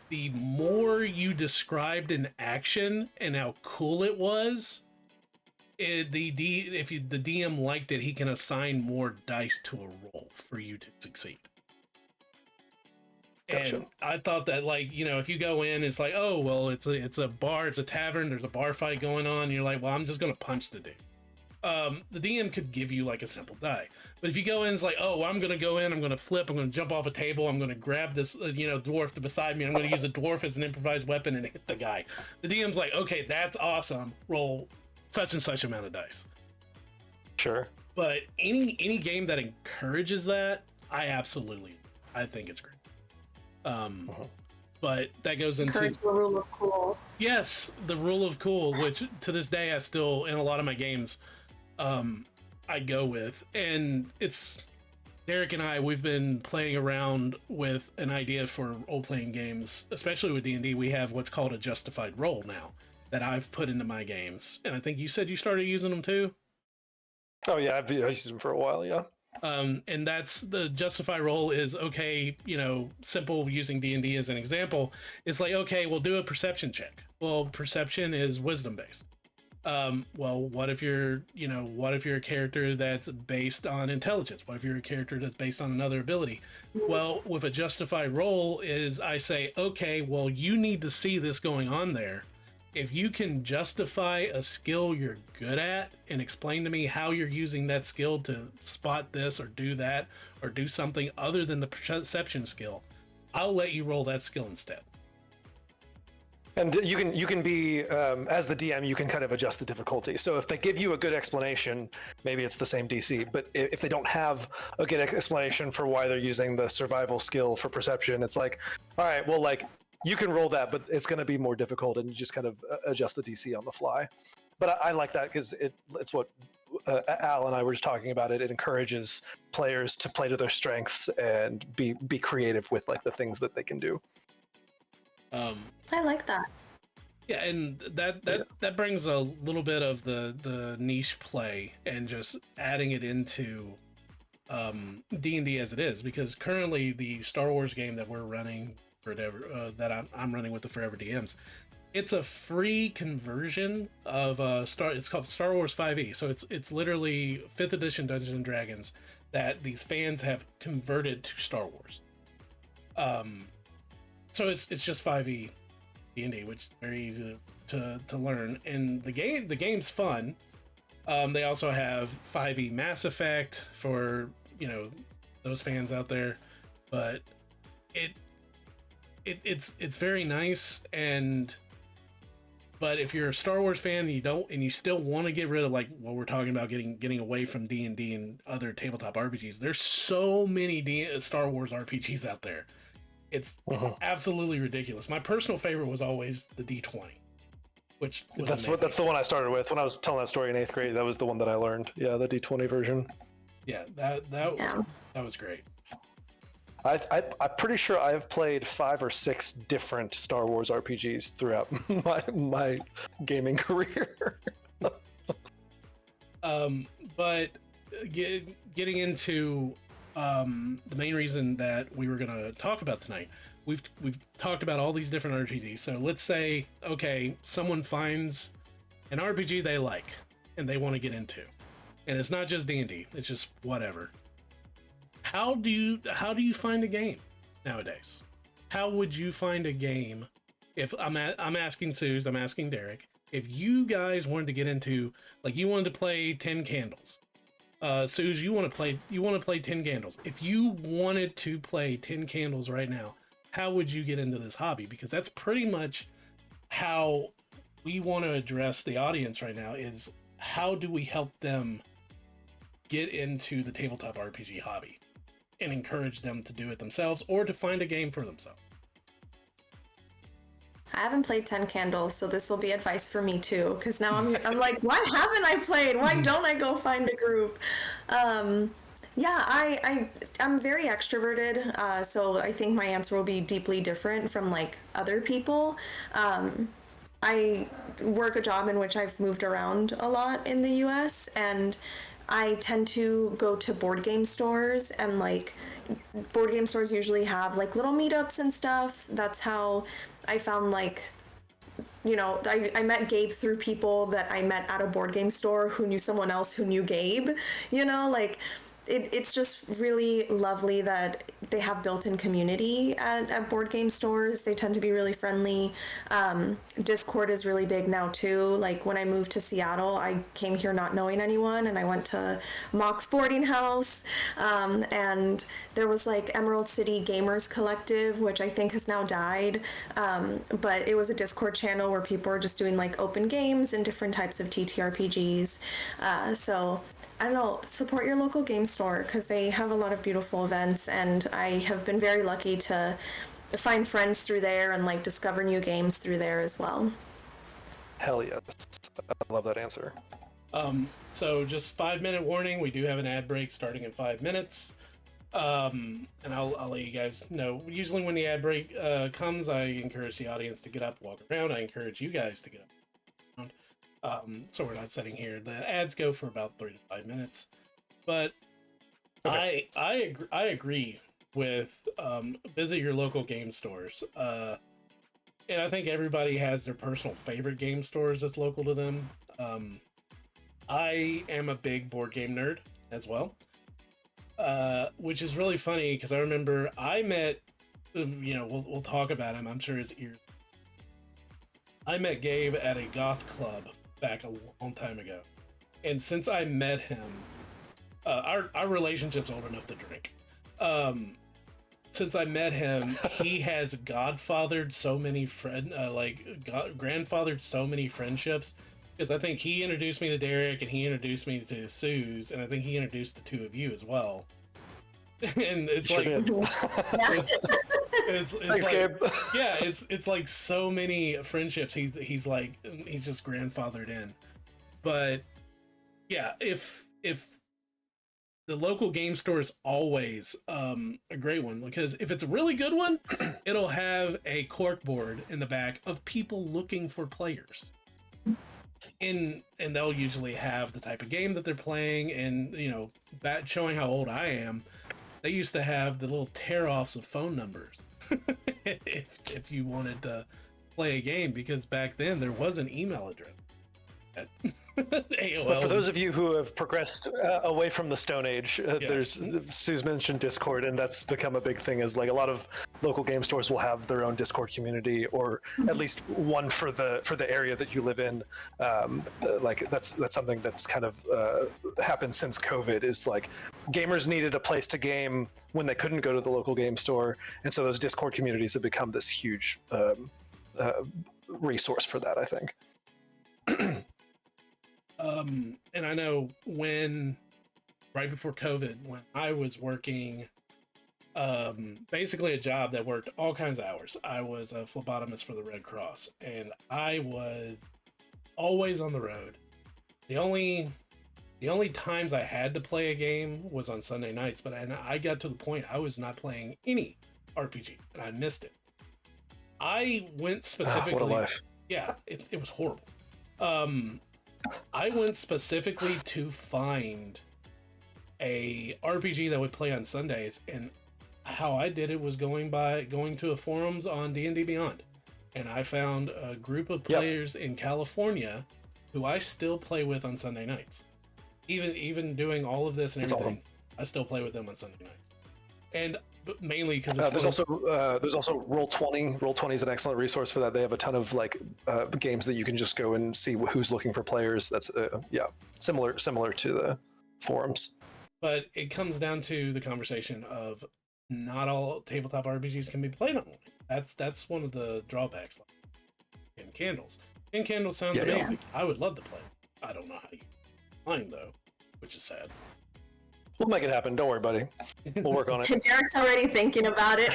A: the more you described an action and how cool it was, the DM liked it, he can assign more dice to a roll for you to succeed.
C: Gotcha.
A: And I thought that, like, if you go in, it's like, oh well, it's a bar, it's a tavern, there's a bar fight going on, and you're like, well, I'm just gonna punch the dude. The DM could give you like a simple die, but if you go in, it's like, oh, well, I'm gonna go in, I'm gonna flip, I'm gonna jump off a table, I'm gonna grab this dwarf to beside me, I'm gonna use a dwarf as an improvised weapon and hit the guy. The DM's like, okay, that's awesome, roll such and such amount of dice.
C: Sure.
A: But any game that encourages that, I think it's great. But that goes into
B: the rule of cool.
A: Yes, the rule of cool, which to this day I still, in a lot of my games, I go with. And it's Derek and we've been playing around with an idea for role-playing games, especially with D&D. We have what's called a justified role now that I've put into my games. And I think you said you started using them too?
C: Oh yeah, I've used them for a while, yeah.
A: And that's the justify role is okay, simple, using D&D as an example. It's like, okay, we'll do a perception check. Well, perception is wisdom based. Well, what if you're a character that's based on intelligence? What if you're a character that's based on another ability? Well, with a justify role is I say, okay, well, you need to see this going on there. If you can justify a skill you're good at and explain to me how you're using that skill to spot this or do that or do something other than the perception skill, I'll let you roll that skill instead.
C: And you can be as the DM, you can kind of adjust the difficulty. So if they give you a good explanation, maybe it's the same DC. But if they don't have a good explanation for why they're using the survival skill for perception, it's like, all right, well, like, you can roll that, but it's going to be more difficult, and you just kind of adjust the DC on the fly. But I like that because it's what Al and I were just talking about. It encourages players to play to their strengths and be creative with like the things that they can do.
B: I like that.
A: Yeah, and that brings a little bit of the niche play and just adding it into D&D as it is, because currently the Star Wars game that we're running that I'm running with the Forever DMs, it's a free conversion of it's called Star Wars 5e. So it's literally 5th edition Dungeons and Dragons that these fans have converted to Star Wars. So it's just 5e D&D, which is very easy to learn, and the game's fun. They also have 5e Mass Effect for those fans out there, but it's very nice. But if you're a Star Wars fan and you still want to get rid of, like, what we're talking about, getting away from D&D and other tabletop RPGs, there's so many Star Wars RPGs out there. It's absolutely ridiculous. My personal favorite was always the D20, which was
C: that's the one I started with when I was telling that story in 8th grade. That was the one that I learned. Yeah, the D20 version.
A: Yeah, that was great.
C: I'm pretty sure I've played 5 or 6 different Star Wars RPGs throughout my gaming career.
A: But getting into the main reason that we were going to talk about tonight, we've talked about all these different RPGs. So let's say, okay, someone finds an RPG they like and they want to get into, and it's not just D&D, it's just whatever. How do you find a game nowadays? How would you find a game? If I'm asking Suze, I'm asking Derek, if you guys wanted to get into, like, you wanted to play 10 Candles. Suze, you want to play 10 Candles. If you wanted to play 10 Candles right now, how would you get into this hobby? Because that's pretty much how we want to address the audience right now, is how do we help them get into the tabletop RPG hobby and encourage them to do it themselves or to find a game for themselves.
B: I haven't played 10 Candles, so this will be advice for me too, because now I'm like, why haven't I played? Why don't I go find a group? Yeah, I'm very extroverted, so I think my answer will be deeply different from like other people. I work a job in which I've moved around a lot in the US, and I tend to go to board game stores, and like board game stores usually have like little meetups and stuff. That's how I found like, I met Gabe through people that I met at a board game store who knew someone else who knew Gabe, like it's just really lovely that they have built-in community at board game stores. They tend to be really friendly. Discord is really big now too. Like when I moved to Seattle, I came here not knowing anyone, and I went to Mock's boarding house, and there was like Emerald City Gamers Collective, which I think has now died, but it was a Discord channel where people were just doing like open games and different types of TTRPGs. So I don't know, support your local game store because they have a lot of beautiful events, and I have been very lucky to find friends through there and like discover new games through there as well.
C: Hell yes. I love that answer.
A: So just 5-minute warning, we do have an ad break starting in 5 minutes. And I'll let you guys know. Usually when the ad break comes, I encourage the audience to get up, walk around. I encourage you guys to get up. So we're not sitting here. The ads go for about 3 to 5 minutes, but okay. I agree with visit your local game stores, and I think everybody has their personal favorite game stores that's local to them. I am a big board game nerd as well, which is really funny because I remember I met, we'll talk about him. I'm sure his ears. I met Gabe at a goth club back a long time ago, and since I met him, our relationship's old enough to drink. Since I met him, he has grandfathered so many friendships, because I think he introduced me to Derek, and he introduced me to Suze, and I think he introduced the two of you as well. And it's
C: sure
A: like it's
C: Thanks,
A: like,
C: Gabe.
A: yeah, it's like so many friendships he's just grandfathered in. But yeah, if the local game store is always a great one, because if it's a really good one, it'll have a cork board in the back of people looking for players, and they'll usually have the type of game that they're playing, and showing how old I am. They used to have the little tear-offs of phone numbers if you wanted to play a game, because back then there was an email address. AOL.
C: But for those of you who have progressed away from the Stone Age, there's Sue's mentioned Discord, and that's become a big thing. Is like a lot of local game stores will have their own Discord community, or at least one for the area that you live in. Like that's something that's kind of happened since COVID. Is like gamers needed a place to game when they couldn't go to the local game store, and so those Discord communities have become this huge resource for that, I think.
A: And I know right before COVID, when I was working, basically a job that worked all kinds of hours. I was a phlebotomist for the Red Cross, and I was always on the road. The only times I had to play a game was on Sunday nights, but I got to the point I was not playing any RPG, and I missed it. I went specifically.
C: What a life.
A: Yeah, it was horrible. I went specifically to find a RPG that would play on Sundays, and how I did it was going to a forums on D&D Beyond, and I found a group of players in California who I still play with on Sunday nights. Even doing all of this and everything, awesome. I still play with them on Sunday nights, and mainly because there's also Roll20. Roll20 is an excellent resource for that. They have a ton of games that you can just go and see who's looking for players. That's similar to the forums. But it comes down to the conversation of not all tabletop RPGs can be played online. That's one of the drawbacks. Like Candles. Candles sounds amazing. Yeah. I would love to play. I don't know how you find though, which is sad.
C: We'll make it happen. Don't worry, buddy. We'll work on it.
B: Derek's already thinking about it.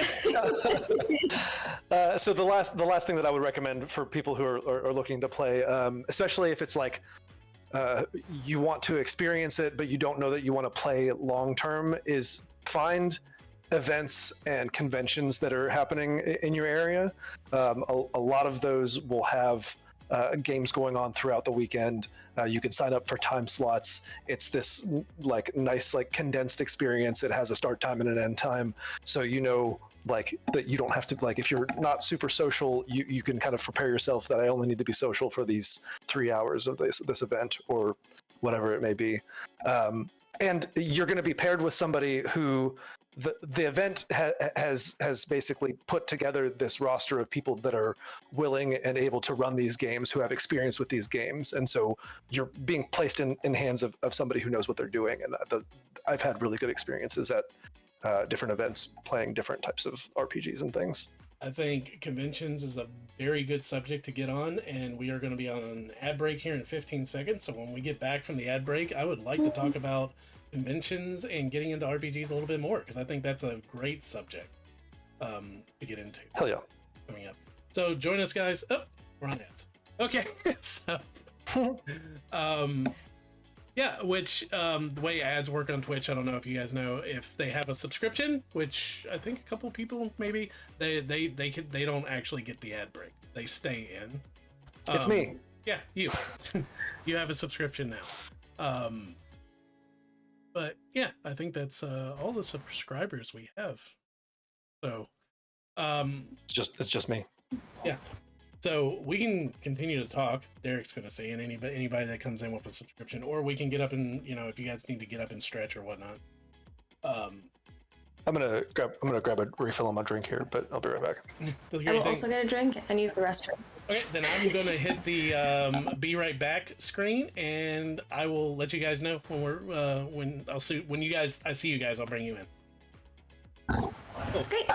C: So the last thing that I would recommend for people who are looking to play, especially if it's like you want to experience it, but you don't know that you want to play long term, is find events and conventions that are happening in your area. A lot of those will have games going on throughout the weekend. You can sign up for time slots. It's this like nice like condensed experience. It has a start time and an end time, so you know like that you don't have to like if you're not super social, you can kind of prepare yourself that I only need to be social for these 3 hours of this event or whatever it may be. And you're going to be paired with somebody who the event has basically put together this roster of people that are willing and able to run these games, who have experience with these games, and so you're being placed in hands of somebody who knows what they're doing. And I've had really good experiences at different events playing different types of RPGs and things.
A: I think conventions is a very good subject to get on, and we are going to be on an ad break here in 15 seconds. So when we get back from the ad break, I would like to talk about conventions and getting into RPGs a little bit more, because I think that's a great subject to get into.
C: Hell yeah.
A: Coming up. So join us, guys. Oh, we're on ads. Okay. So, yeah, which the way ads work on Twitch, I don't know if you guys know, if they have a subscription, which I think a couple people maybe, they don't actually get the ad break. They stay in.
C: It's me.
A: Yeah, you. You have a subscription now. But yeah, I think that's all the subscribers we have. So
C: it's just me.
A: Yeah. So we can continue to talk. Derek's going to say, and anybody that comes in with a subscription, or we can get up and, if you guys need to get up and stretch or whatnot.
C: I'm gonna grab a refill on my drink here, but I'll be right back.
B: I will also get a drink and use the restroom.
A: Okay, then I'm gonna hit the be right back screen, and I will let you guys know when I see you guys. I'll bring you in. Cool.
B: Great.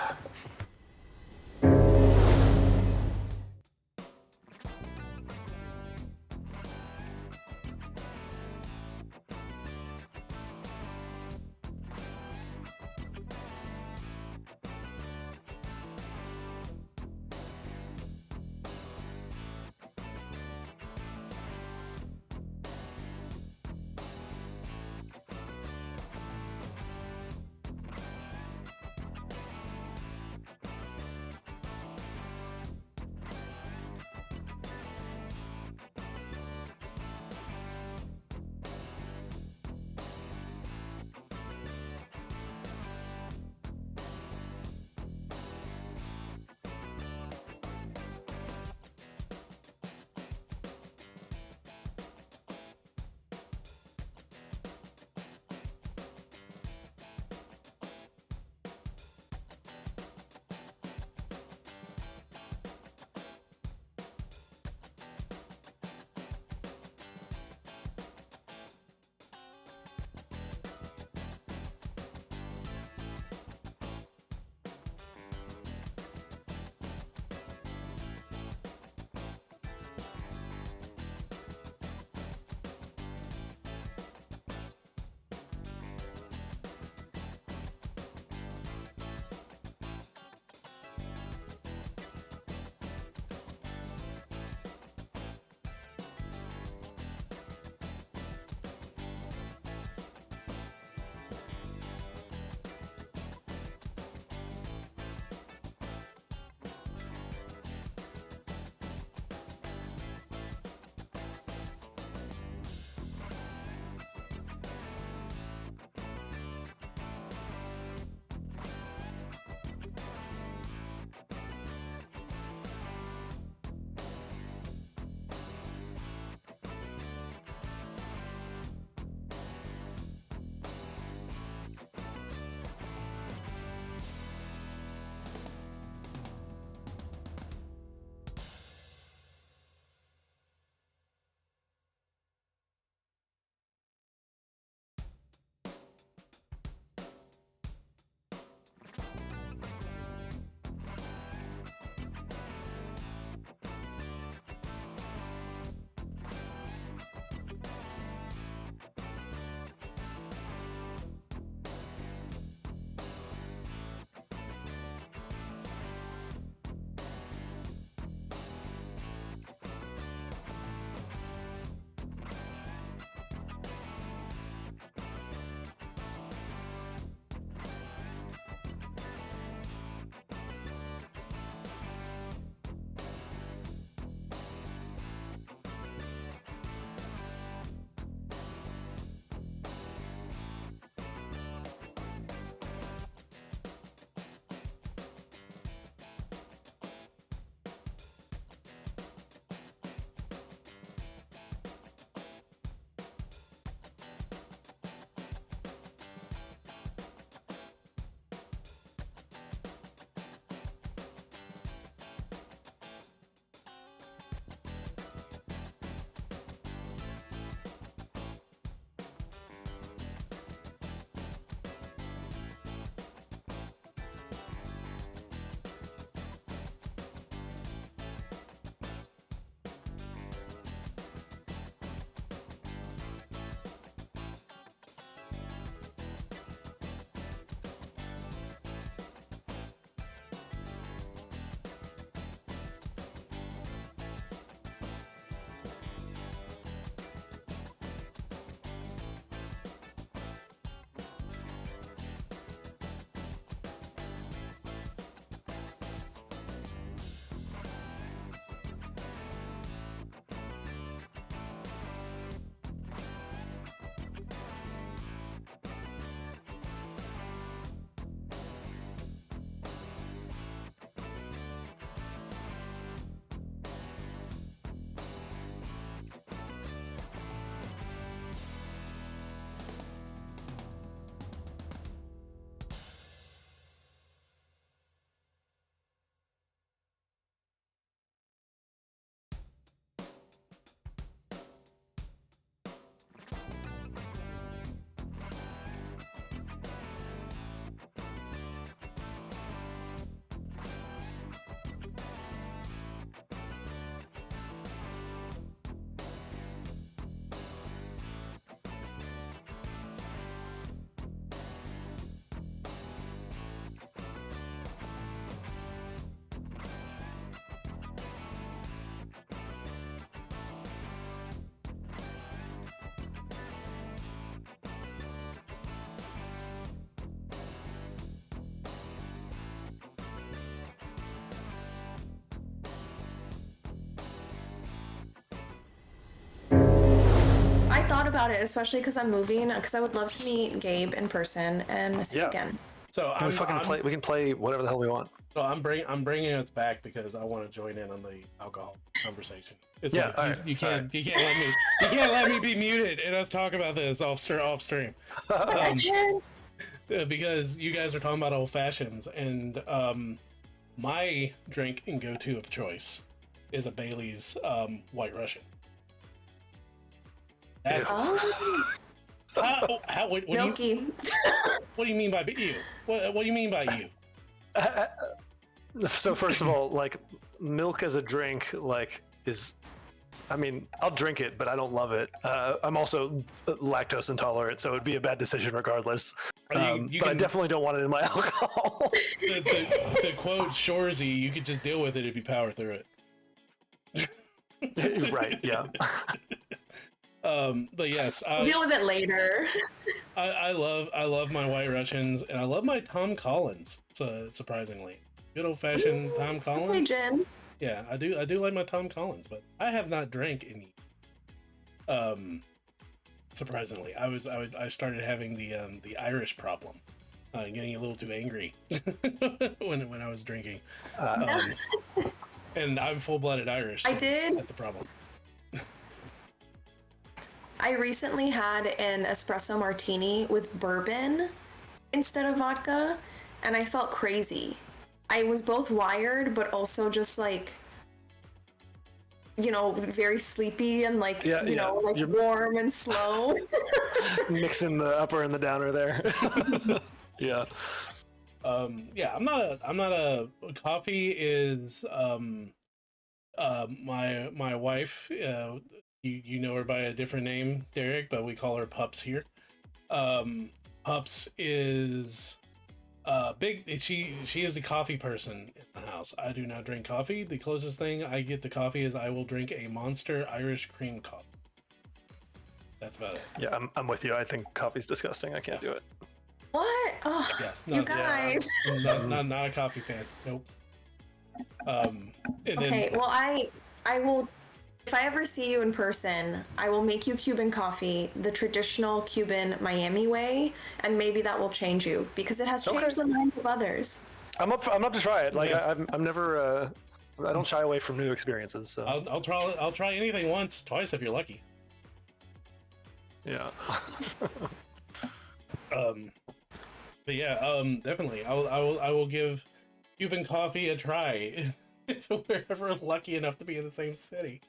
B: about it, especially because I'm moving. Because I would love to meet Gabe in person and see
C: Yeah.
B: again.
A: So
C: we can play whatever the hell we want.
A: So I'm bringing us back because I want to join in on the alcohol conversation. It's
C: Yeah,
A: like you can't let me be muted and us talk about this off stream. Because you guys are talking about old fashions, and my drink and go-to of choice is a Bailey's White Russian. That's what do you mean by you? What do you mean by you?
C: So first of all, like, milk as a drink, like, is, I mean, I'll drink it, but I don't love it. I'm also lactose intolerant, so it would be a bad decision regardless. But I definitely don't want it in my alcohol.
A: To quote Shorzy, you could just deal with it if you power through
C: it. Right, yeah.
B: But yes, deal with it later.
A: I love my White Russians, and I love my Tom Collins. So surprisingly, good old fashioned Tom Collins.
B: Hey, Jen.
A: Yeah, I do like my Tom Collins, but I have not drank any. Surprisingly, I started having the Irish problem, getting a little too angry when I was drinking. And I'm full-blooded Irish. So
B: I did.
A: That's a problem.
B: I recently had an espresso martini with bourbon instead of vodka, and I felt crazy. I was both wired, but also just like, very sleepy and like, you're warm and slow.
C: Mixing the upper and the downer there. Yeah.
A: Yeah, I'm not a coffee is my wife, you know her by a different name, Derek, but we call her Pups here. Pups is big. She is the coffee person in the house. I do not drink coffee. The closest thing I get to coffee is I will drink a Monster Irish cream coffee. That's about it.
C: Yeah, I'm with you. I think coffee's disgusting. I can't do it.
B: What? Oh, yeah, you guys.
A: Not a coffee fan. Nope.
B: Okay, well, I will. If I ever see you in person, I will make you Cuban coffee, the traditional Cuban Miami way, and maybe that will change you because it has changed the minds of others.
C: I'm up to try it. Like, yeah. I'm never. I don't shy away from new experiences. So
A: I'll try anything once, twice if you're lucky.
C: Yeah.
A: But yeah, definitely. I will give Cuban coffee a try if we're ever lucky enough to be in the same city.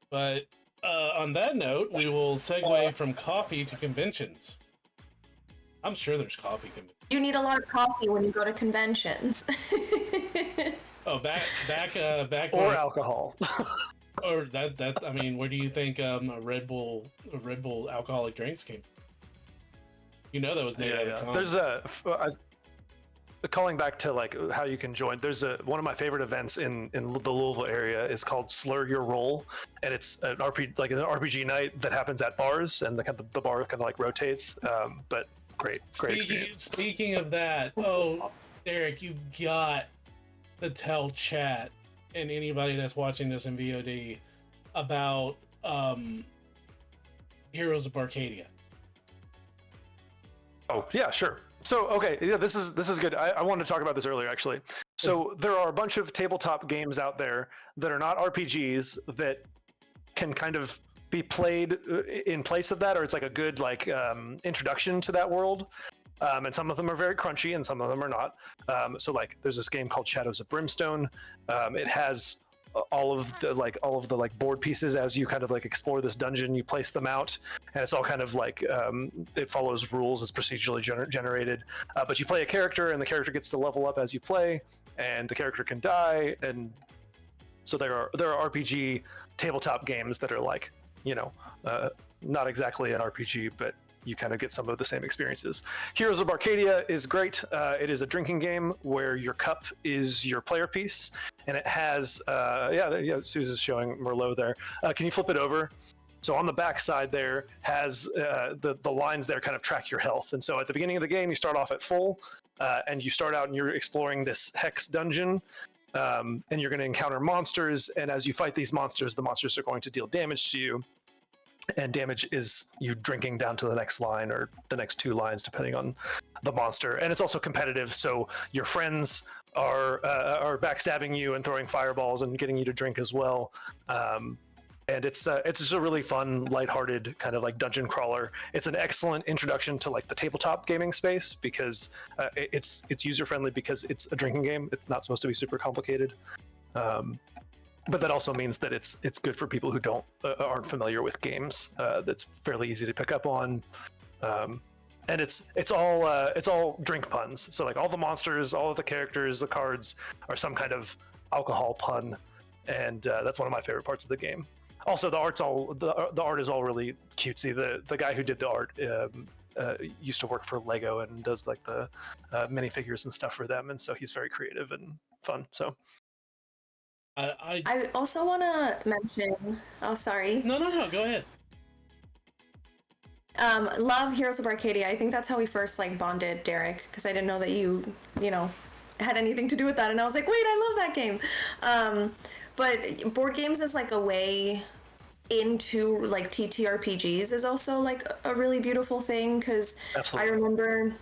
A: But on that note, we will segue from coffee to conventions. I'm sure there's coffee conventions.
B: You need a lot of coffee when you go to conventions.
A: Oh, back
C: or alcohol.
A: Or that I mean, where do you think a Red Bull alcoholic drinks came from? You know that was made out of corn.
C: There's calling back to like how you can join. There's one of my favorite events in the Louisville area is called Slur Your Roll, and it's an RPG night that happens at bars, and the bar kind of like rotates. But great experience.
A: Speaking of that, Derek, you've got to tell chat and anybody that's watching this in VOD about Heroes of Arcadia.
C: Oh yeah, sure. So okay, yeah, this is good. I wanted to talk about this earlier actually. So there are a bunch of tabletop games out there that are not RPGs that can kind of be played in place of that, or it's like a good introduction to that world. And some of them are very crunchy, and some of them are not. So like, there's this game called Shadows of Brimstone. It has all of the board pieces as you kind of like explore this dungeon. You place them out, and it's all kind of like it follows rules. It's procedurally generated, but you play a character, and the character gets to level up as you play, and the character can die. And so there are RPG tabletop games that are like, not exactly an RPG, but you kind of get some of the same experiences. Heroes of Arcadia is great. It is a drinking game where your cup is your player piece, and it has, Susan's showing Merlot there. Can you flip it over? So on the back side there has the lines there kind of track your health. And so at the beginning of the game, you start off at full, and you start out and you're exploring this hex dungeon. and you're going to encounter monsters. And as you fight these monsters, the monsters are going to deal damage to you. And damage is you drinking down to the next line or the next 2 lines, depending on the monster. And it's also competitive, so your friends are backstabbing you and throwing fireballs and getting you to drink as well. And it's just a really fun, lighthearted kind of like dungeon crawler. It's an excellent introduction to like the tabletop gaming space because it's user friendly because it's a drinking game. It's not supposed to be super complicated. But that also means that it's good for people who aren't familiar with games. That's fairly easy to pick up on, and it's all drink puns. So like all the monsters, all of the characters, the cards are some kind of alcohol pun, and that's one of my favorite parts of the game. Also, the art is all really cutesy. The guy who did the art used to work for Lego and does like the minifigures and stuff for them, and so he's very creative and fun. So.
B: I also want to mention. Oh, sorry.
A: No, go ahead.
B: Love Heroes of Arcadia. I think that's how we first like bonded, Derek, because I didn't know that you had anything to do with that, and I was like, wait, I love that game. But board games is like a way into like TTRPGs is also like a really beautiful thing because I remember.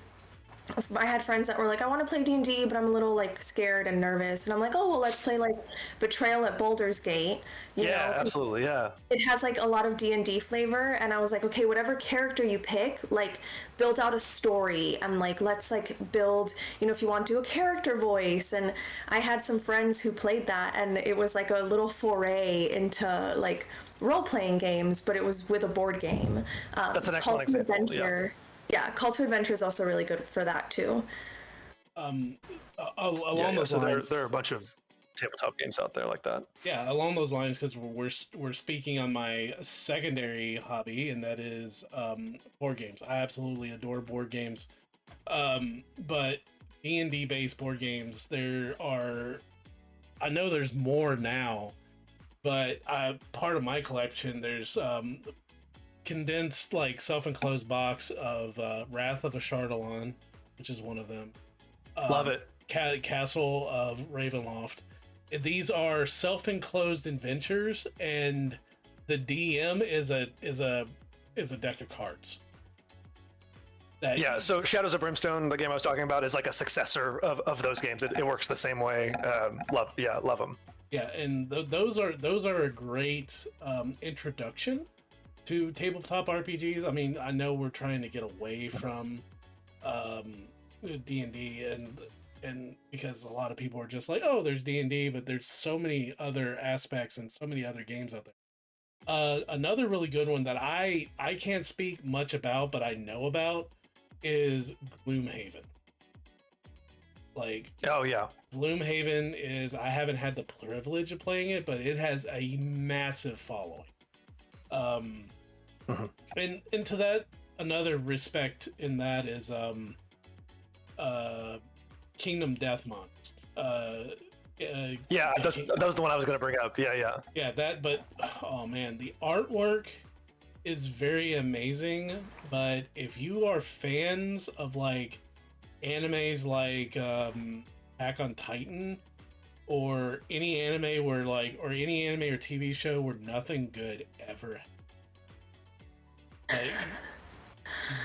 B: I had friends that were like, I want to play D&D, but I'm a little like scared and nervous. And I'm like, oh, well, let's play like Betrayal at Baldur's Gate. You know,
C: absolutely, yeah.
B: It has like a lot of D&D flavor. And I was like, okay, whatever character you pick, like build out a story and like, let's like build, if you want to do a character voice. And I had some friends who played that and it was like a little foray into like role-playing games, but it was with a board game.
C: That's an excellent example.
B: Adventure. Yeah, Call to Adventure is also really good for that too.
A: Along those lines,
C: there are a bunch of tabletop games out there like that.
A: Yeah, along those lines, because we're speaking on my secondary hobby, and that is board games. I absolutely adore board games, but D&D based board games. I know there's more now, but part of my collection there's condensed like self-enclosed box of Wrath of Ashardalon, which is one of them.
C: Love it.
A: Castle of Ravenloft. These are self-enclosed adventures, and the DM is a deck of cards.
C: So Shadows of Brimstone, the game I was talking about, is like a successor of those games. It works the same way. Love them. Yeah,
A: and those are a great introduction to tabletop RPGs. I mean, I know we're trying to get away from D&D and because a lot of people are just like, oh, there's D&D, but there's so many other aspects and so many other games out there. Another really good one that I can't speak much about, but I know about is Gloomhaven. Like,
C: oh yeah,
A: Gloomhaven is, I haven't had the privilege of playing it, but it has a massive following. And to that, another respect in that is Kingdom Deathmonks.
C: That was the one I was going to bring up. Yeah,
A: but oh man, the artwork is very amazing. But if you are fans of like animes like Attack on Titan, or any anime or TV show where nothing good ever,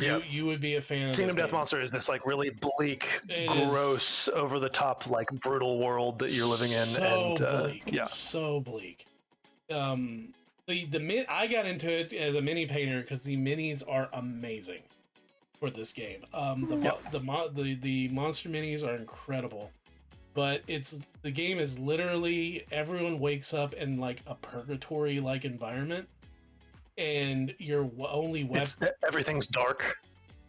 A: you would be a fan of
C: Kingdom Death Monster is this like really bleak, gross, over the top, like brutal world that you're living in,
A: so bleak. I got into it as a mini painter because the minis are amazing for this game. The monster minis are incredible, but the game is literally everyone wakes up in like a purgatory like environment. And your only weapon,
C: everything's dark,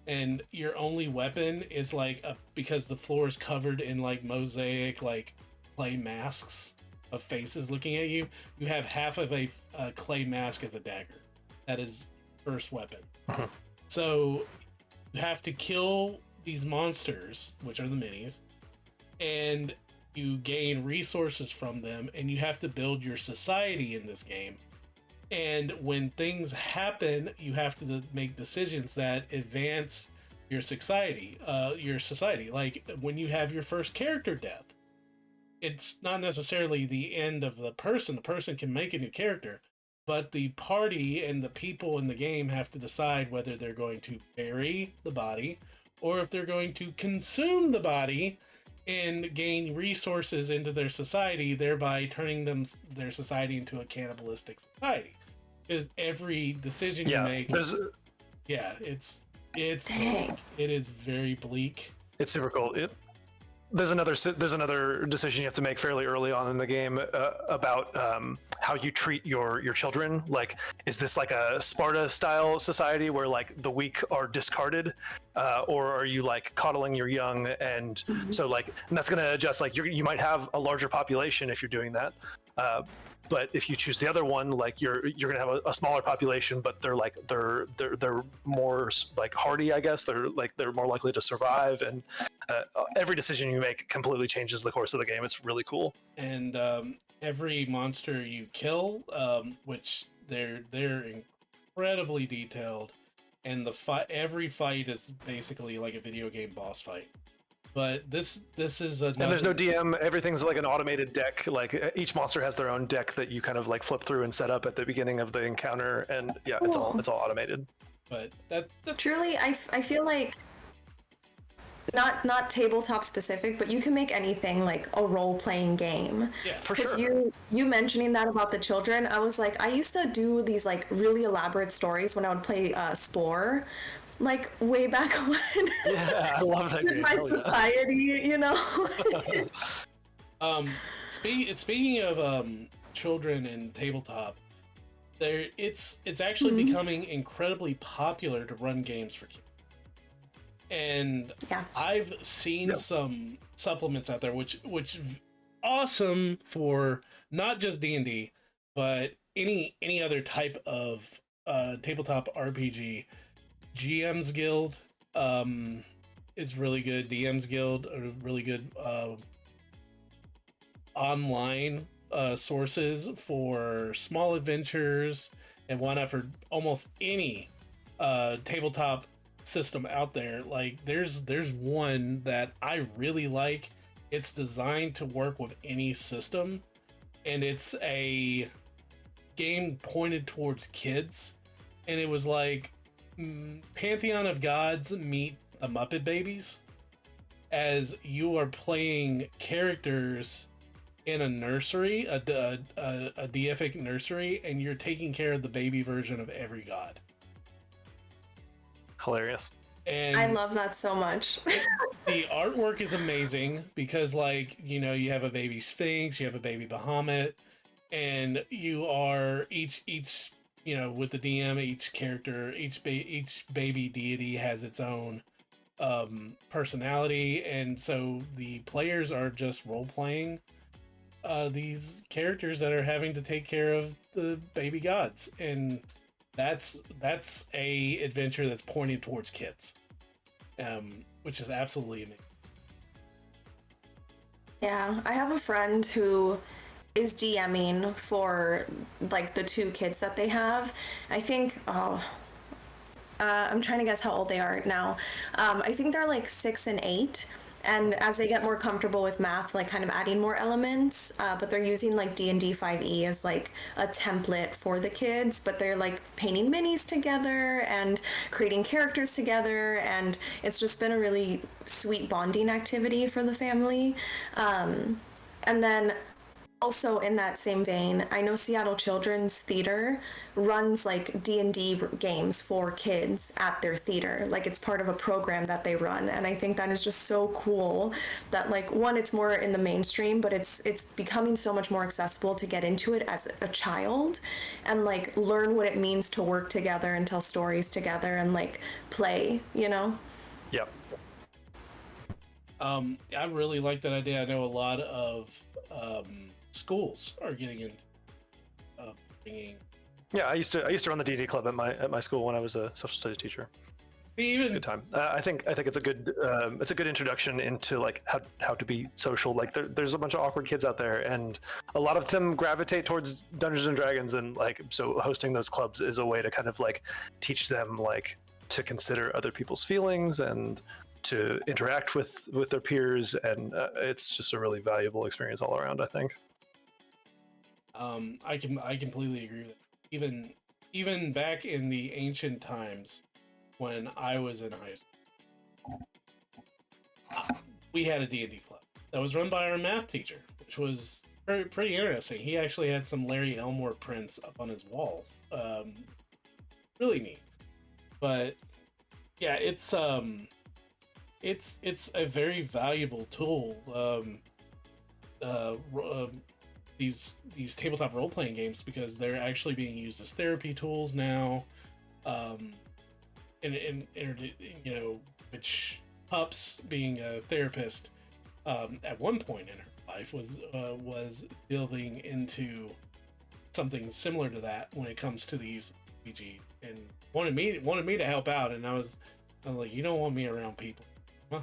A: and your only weapon is like because the floor is covered in like mosaic like clay masks of faces looking at you. You have half of a clay mask as a dagger. That is first weapon. So you have to kill these monsters, which are the minis, and you gain resources from them, and you have to build your society in this game. And when things happen, you have to make decisions that advance your society. Like when you have your first character death, it's not necessarily the end of the person. The person can make a new character, but the party and the people in the game have to decide whether they're going to bury the body or if they're going to consume the body and gain resources into their society, thereby turning their society into a cannibalistic society. Because every decision you make, it's
B: Dang.
A: it is very bleak.
C: It's super cool. There's another decision you have to make fairly early on in the game about how you treat your children. Like, is this like a Sparta style society where like the weak are discarded, or are you like coddling your young? And so like, and that's going to adjust. Like, you might have a larger population if you're doing that. But if you choose the other one, like you're gonna have a smaller population, but they're more like hardy, I guess. They're more likely to survive, and every decision you make completely changes the course of the game. It's really cool.
A: And every monster you kill, which they're incredibly detailed, and every fight is basically like a video game boss fight. But this is another...
C: And there's no DM. Everything's like an automated deck. Like each monster has their own deck that you kind of like flip through and set up at the beginning of the encounter. And yeah,
B: Cool.
C: it's all automated.
A: But that
B: Truly, I feel like not tabletop specific, but you can make anything like a role-playing game.
A: Yeah,
C: For
B: Because
C: sure.
B: you mentioning that about the children, I was like, I used to do these like really elaborate stories when I would play Spore, like way back when.
C: Yeah, I love that
B: With
C: game.
B: my
C: Hell yeah.
B: society, you know.
A: Speaking of children and tabletop, it's actually becoming incredibly popular to run games for kids. And
B: Yeah.
A: I've seen some supplements out there which awesome for not just D&D, but any other type of tabletop RPG. GM's Guild is really good. DM's Guild are really good online sources for small adventures and whatnot for almost any tabletop system out there. Like there's one that I really like. It's designed to work with any system, and it's a game pointed towards kids, and it was like Pantheon of Gods meet the Muppet Babies, as you are playing characters in a nursery, a deific nursery, and you're taking care of the baby version of every god.
C: Hilarious.
A: And
B: I love that so much.
A: the artwork is amazing because, like, you know, you have a baby Sphinx, you have a baby Bahamut, and you are each you know, with the DM, each character, each baby deity has its own personality, and so the players are just role playing these characters that are having to take care of the baby gods, and that's a adventure that's pointed towards kids, which is absolutely amazing.
B: Yeah, I have a friend who is DMing for like the two kids that they have. I think, I'm trying to guess how old they are now. I think they're like 6 and 8. And as they get more comfortable with math, like kind of adding more elements, but they're using like D&D 5e as like a template for the kids, but they're like painting minis together and creating characters together, and it's just been a really sweet bonding activity for the family. And then also in that same vein, I know Seattle Children's Theater runs like D&D games for kids at their theater. Like it's part of a program that they run, and I think that is just so cool that like one, it's more in the mainstream, but it's becoming so much more accessible to get into it as a child and like learn what it means to work together and tell stories together and like play, you know?
C: Yep.
A: I really like that idea. I know a lot of schools are getting into bringing.
C: Yeah, I used to run the D&D club at my school when I was a social studies teacher.
A: Even
C: It's a good time. I think it's a good introduction into like how to be social. Like there's a bunch of awkward kids out there, and a lot of them gravitate towards Dungeons and Dragons, and like so hosting those clubs is a way to kind of like teach them like to consider other people's feelings and to interact with their peers, and it's just a really valuable experience all around, I think.
A: I completely agree with that. Even back in the ancient times when I was in high school, we had a D&D club that was run by our math teacher, which was pretty interesting. He actually had some Larry Elmore prints up on his walls. Really neat. But yeah, it's a very valuable tool. These tabletop role playing games, because they're actually being used as therapy tools now. And you know, which Pups, being a therapist, at one point in her life was delving into something similar to that when it comes to the use of RPG, and wanted me to help out, and I'm like, you don't want me around people, huh?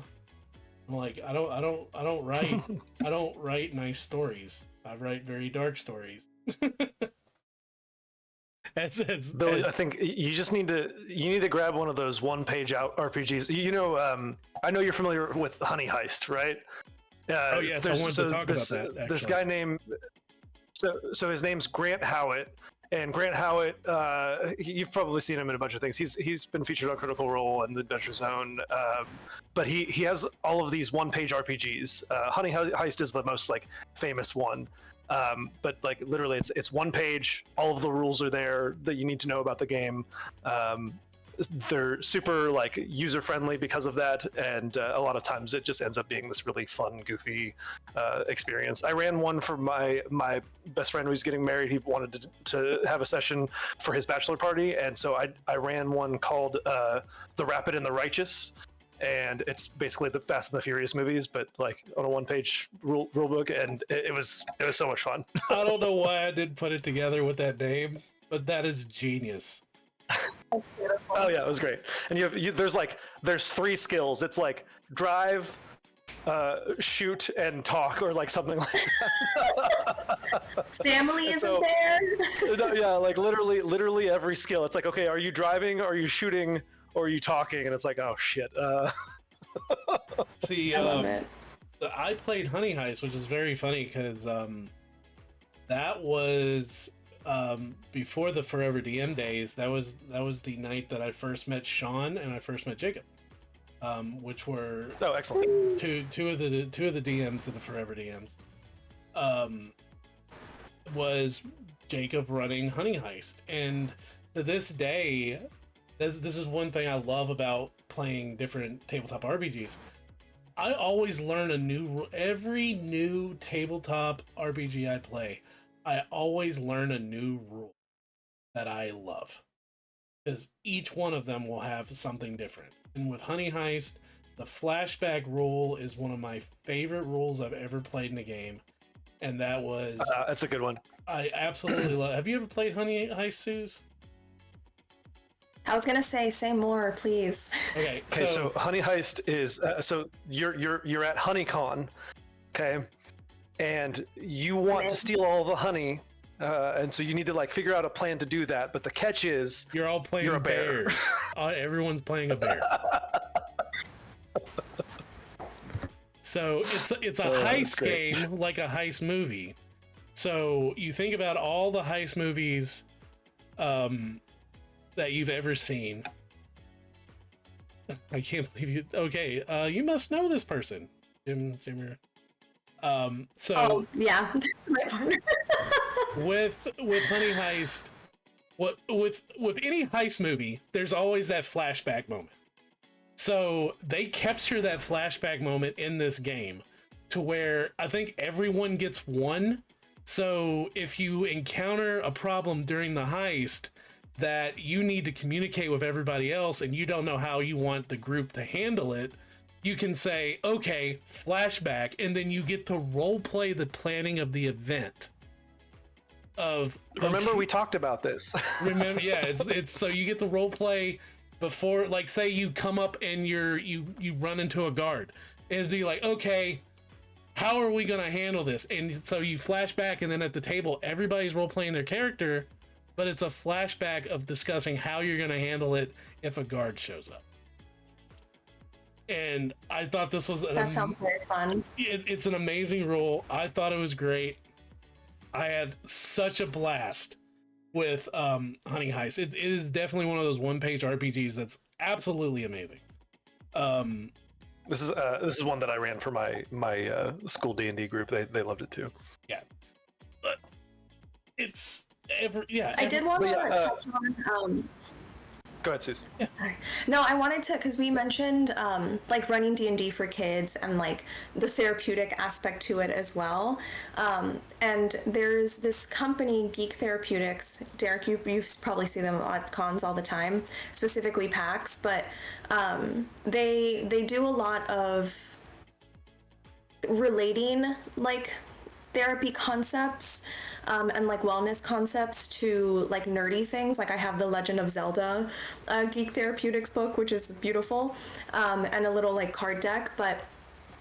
A: I'm like, I don't write I don't write nice stories. I write very dark stories.
C: Billy, I think you need to grab one of those one-page out RPGs. You know, I know you're familiar with Honey Heist, right?
A: Oh yes, I wanted to talk about that. Actually.
C: This guy named so his name's Grant Howitt, and Grant Howitt, you've probably seen him in a bunch of things. He's been featured on Critical Role and the Adventure Zone, but he has all of these one-page RPGs. Honey Heist is the most like famous one. But like literally it's one page, all of the rules are there that you need to know about the game. They're super like user friendly because of that, and a lot of times it just ends up being this really fun, goofy experience. I ran one for my best friend who's getting married. He wanted to have a session for his bachelor party, and so I ran one called The Rapid and the Righteous, and it's basically the Fast and the Furious movies, but like on a one-page rule book, and it was so much fun.
A: I don't know why I didn't put it together with that name, but that is genius.
C: Oh yeah, it was great. And there's 3 skills. It's like drive, shoot, and talk, or like something like that.
B: Family isn't there.
C: Yeah, like literally every skill. It's like, okay, are you driving? Are you shooting? Or are you talking? And it's like, oh shit.
A: See, I played Honey Heist, which is very funny because that was before the Forever DM days. That was the night that I first met Sean and I first met Jacob, which were
C: excellent.
A: two of the DMs in the Forever DMs. Was Jacob running Honey Heist, and to this day, this is one thing I love about playing different tabletop RPGs. I always learn every new tabletop RPG I play, I always learn a new rule that I love, because each one of them will have something different. And with Honey Heist, the flashback rule is one of my favorite rules I've ever played in a game, and that was
C: that's a good one.
A: I absolutely love. Have you ever played Honey Heist, Suze?
B: I was gonna say more, please.
A: Okay.
C: So Honey Heist is so you're at HoneyCon, okay, and you want to steal all the honey, and so you need to like figure out a plan to do that. But the catch is
A: you're all playing
C: a bear.
A: bears. Everyone's playing a bear. So it's a heist game, like a heist movie. So you think about all the heist movies that you've ever seen. I can't believe you. Okay, you must know this person, Jim.
B: Oh yeah, that's my partner.
A: with Honey Heist, with any heist movie, there's always that flashback moment. So they capture that flashback moment in this game, to where I think everyone gets one. So if you encounter a problem during the heist that you need to communicate with everybody else and you don't know how you want the group to handle it, you can say, okay, flashback, and then you get to role play the planning of the event.
C: Remember, we talked about this.
A: Remember, yeah, it's so you get the role play before, like, say you come up and you run into a guard, and it'd be like, okay, how are we gonna handle this? And so you flash back, and then at the table, everybody's role playing their character, but it's a flashback of discussing how you're gonna handle it if a guard shows up. And I thought this was
B: That sounds very fun.
A: it's an amazing rule. I thought it was great. I had such a blast with Honey Heist. It is definitely one of those one-page RPGs that's absolutely amazing.
C: This is one that I ran for my school D&D group. They loved it too.
A: Yeah, but it's
B: I did want to touch on.
C: Go ahead, Suze.
B: Yeah. Sorry. No, I wanted to, because we mentioned like running D&D for kids and like the therapeutic aspect to it as well. And there's this company, Geek Therapeutics. Derek, you probably see them at cons all the time, specifically PAX, but they do a lot of relating like therapy concepts and like wellness concepts to like nerdy things. Like I have the Legend of Zelda Geek Therapeutics book, which is beautiful, and a little like card deck. But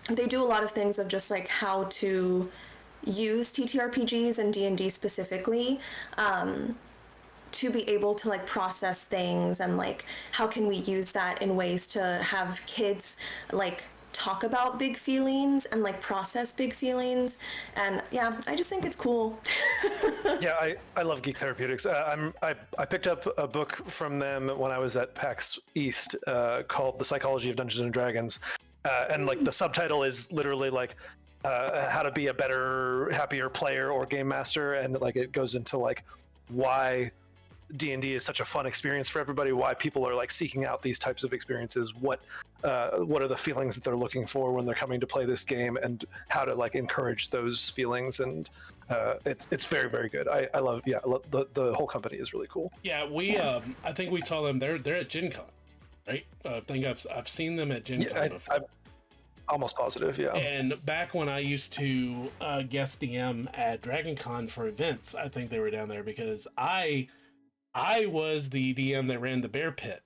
B: they do a lot of things of just like how to use TTRPGs and D&D specifically to be able to like process things, and like how can we use that in ways to have kids like talk about big feelings and like process big feelings. And yeah, I just think it's cool.
C: Yeah, I love Geek Therapeutics. I picked up a book from them when I was at PAX East called The Psychology of Dungeons and Dragons, and like the subtitle is literally like how to be a better, happier player or game master, and like it goes into like why D&D is such a fun experience for everybody, why people are like seeking out these types of experiences, what are the feelings that they're looking for when they're coming to play this game, and how to like encourage those feelings. And it's very, very good. I love the whole company is really cool.
A: Yeah, I think we saw them. They're at Gen Con, right? I think I've seen them at Gen Con before.
C: I'm almost positive, yeah.
A: And back when I used to guest DM at Dragon Con for events, I think they were down there because I was the DM that ran the Bear Pit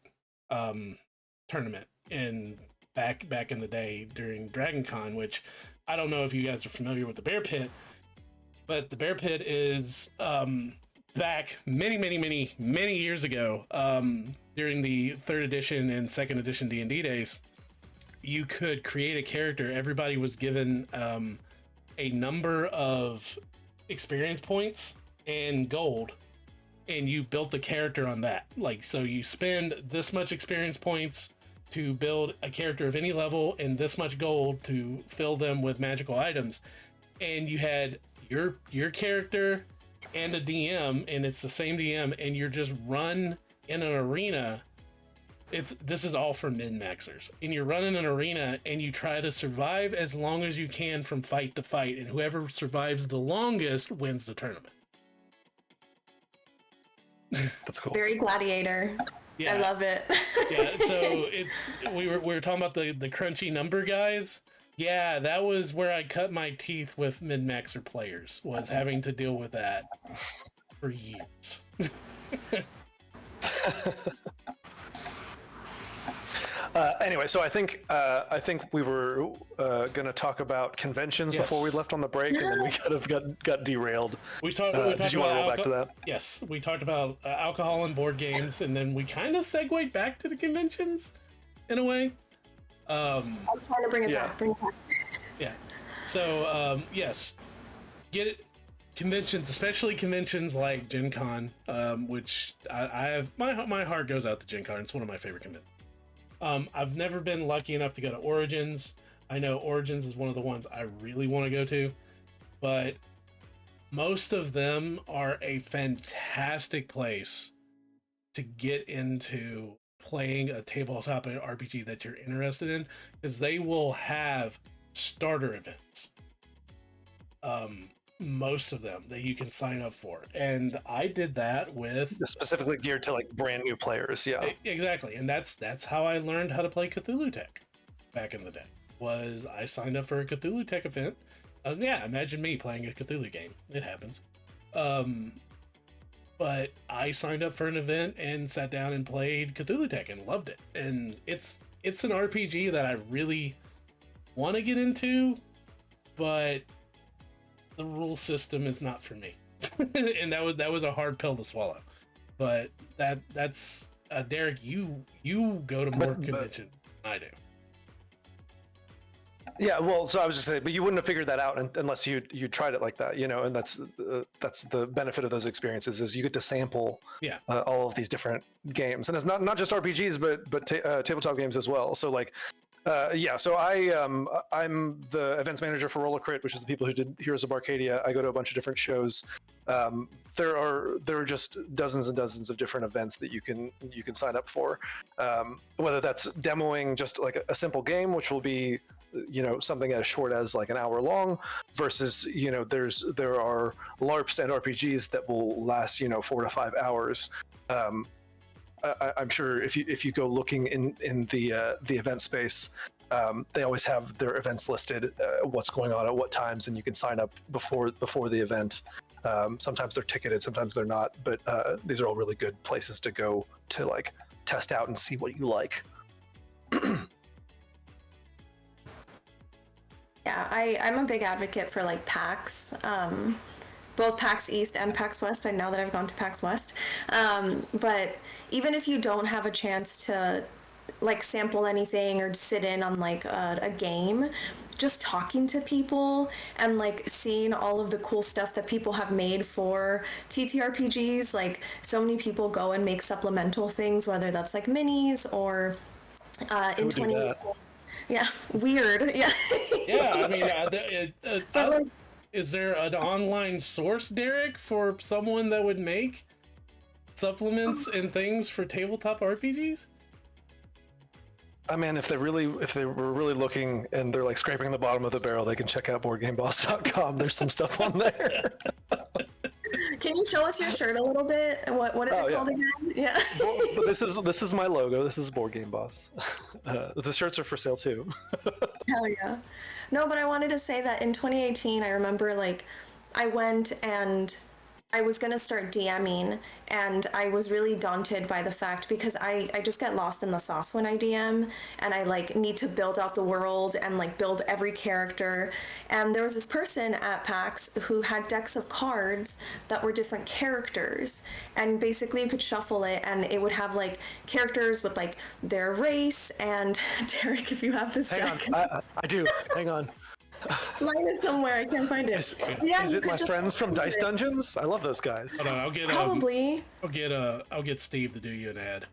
A: tournament back in the day during Dragon Con, which I don't know if you guys are familiar with the Bear Pit, but the Bear Pit is back many years ago, during the 3rd edition and 2nd edition D&D days. You could create a character. Everybody was given a number of experience points and gold, and you built the character on that. Like, so you spend this much experience points to build a character of any level and this much gold to fill them with magical items. And you had your character and a DM, and it's the same DM, and you're just run in an arena. This is all for min-maxers. And you run in an arena and you try to survive as long as you can from fight to fight, and whoever survives the longest wins the tournament.
C: That's cool.
B: Very gladiator. Yeah. I love it.
A: Yeah, so we were talking about the crunchy number guys. Yeah, that was where I cut my teeth with min-maxer players, was having to deal with that for years.
C: Anyway, so I think we were going to talk about conventions before we left on the break, and then we kind of got derailed.
A: Did you want to roll back to that? Yes, we talked about alcohol and board games, and then we kind of segued back to the conventions in a way.
B: I was trying to bring it back.
A: Yeah. So yes, get it. Conventions, especially conventions like Gen Con, which I have my heart goes out to Gen Con. It's one of my favorite conventions. I've never been lucky enough to go to Origins. I know Origins is one of the ones I really want to go to, but most of them are a fantastic place to get into playing a tabletop RPG that you're interested in, because they will have starter events. Most of them that you can sign up for, and I did that with
C: specifically geared to like brand new players. Yeah,
A: exactly. And that's how I learned how to play Cthulhu Tech back in the day. Was I signed up for a Cthulhu Tech event? Yeah, imagine me playing a Cthulhu game. It happens. But I signed up for an event and sat down and played Cthulhu Tech and loved it. And it's an RPG that I really want to get into, but the rule system is not for me. And that was a hard pill to swallow. But that's Derek, you go to more convention than I do.
C: Yeah, well, so I was just saying, but you wouldn't have figured that out unless you tried it like that, and that's the benefit of those experiences is you get to sample
A: Yeah.
C: all of these different games, and it's not just RPGs, but tabletop games as well. So like, yeah, so I'm the events manager for Roller Crit, which is the people who did Heroes of Arcadia. I go to a bunch of different shows. There are just dozens and dozens of different events that you can sign up for, whether that's demoing just like a simple game, which will be something as short as like an hour long, versus there are LARPs and RPGs that will last 4 to 5 hours. I'm sure if you go looking in the event space, they always have their events listed, what's going on at what times, and you can sign up before the event. Sometimes they're ticketed, sometimes they're not, but these are all really good places to go to like test out and see what you like.
B: Yeah, I'm a big advocate for like PAX, both PAX East and PAX West. I now that I've gone to PAX West, but even if you don't have a chance to like sample anything or sit in on like a game, just talking to people and like seeing all of the cool stuff that people have made for TTRPGs. Like so many people go and make supplemental things, whether that's like minis or in 2018. Yeah, weird. Yeah.
A: Yeah, I mean,
B: But like,
A: is there an online source, Derek, for someone that would make supplements and things for tabletop RPGs?
C: I mean, if they were really looking and they're like scraping the bottom of the barrel, they can check out BoardGameBoss.com. There's some stuff on there.
B: can you show us your shirt a little bit? What is it called again? Yeah.
C: But this is my logo. This is Board Game Boss. The shirts are for sale too.
B: Hell yeah. No, but I wanted to say that in 2018, I remember like I went and I was going to start DMing, and I was really daunted by the fact because I just get lost in the sauce when I DM, and I like need to build out the world and like build every character. And there was this person at PAX who had decks of cards that were different characters, and basically you could shuffle it and it would have like characters with like their race. And Derek, if you have this deck.
C: I do. Hang on.
B: Mine is somewhere. I can't find it.
C: Is it my friends from Dice Dungeons? I love those guys.
A: Hold on, I'll get
B: Probably.
A: I'll get Steve to do you an ad.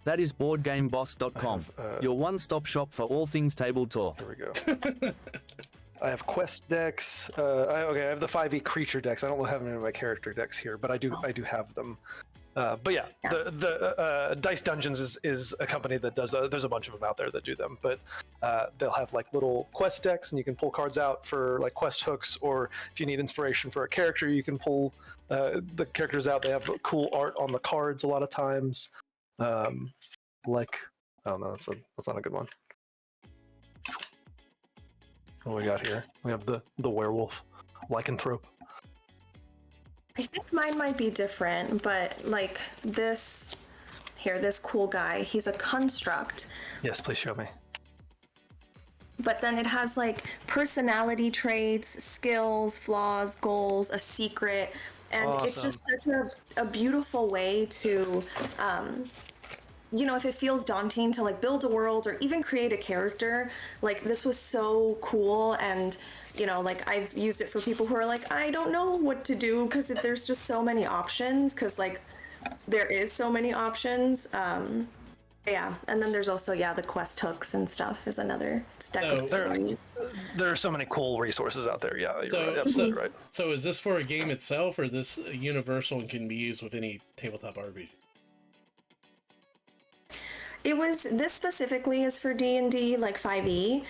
D: That is BoardGameBoss.com, your one-stop shop for all things tabletop.
C: Here we go. I have quest decks. I have the 5e creature decks. I don't have any of my character decks here, but I do have them. But yeah, the Dice Dungeons is a company that does. There's a bunch of them out there that do them, but they'll have like little quest decks, and you can pull cards out for like quest hooks, or if you need inspiration for a character, you can pull the characters out. They have cool art on the cards a lot of times. Like, oh no, that's not a good one. What do we got here? We have the werewolf, lycanthrope.
B: I think mine might be different, but like this cool guy, he's a construct.
C: Yes, please show me.
B: But then it has like personality traits, skills, flaws, goals, a secret, and
C: Awesome.
B: It's just such a beautiful way to, if it feels daunting to like build a world or even create a character, like this was so cool. And like I've used it for people who are like, I don't know what to do because there's just so many options, because like there is so many options. Yeah, and then there's also the quest hooks and stuff is another stack of stories.
C: There are so many cool resources out there. Yeah, you're right.
A: Absolutely
C: right.
A: So is this for a game itself, or this universal and can be used with any tabletop RPG?
B: This specifically is for D&D, like 5e.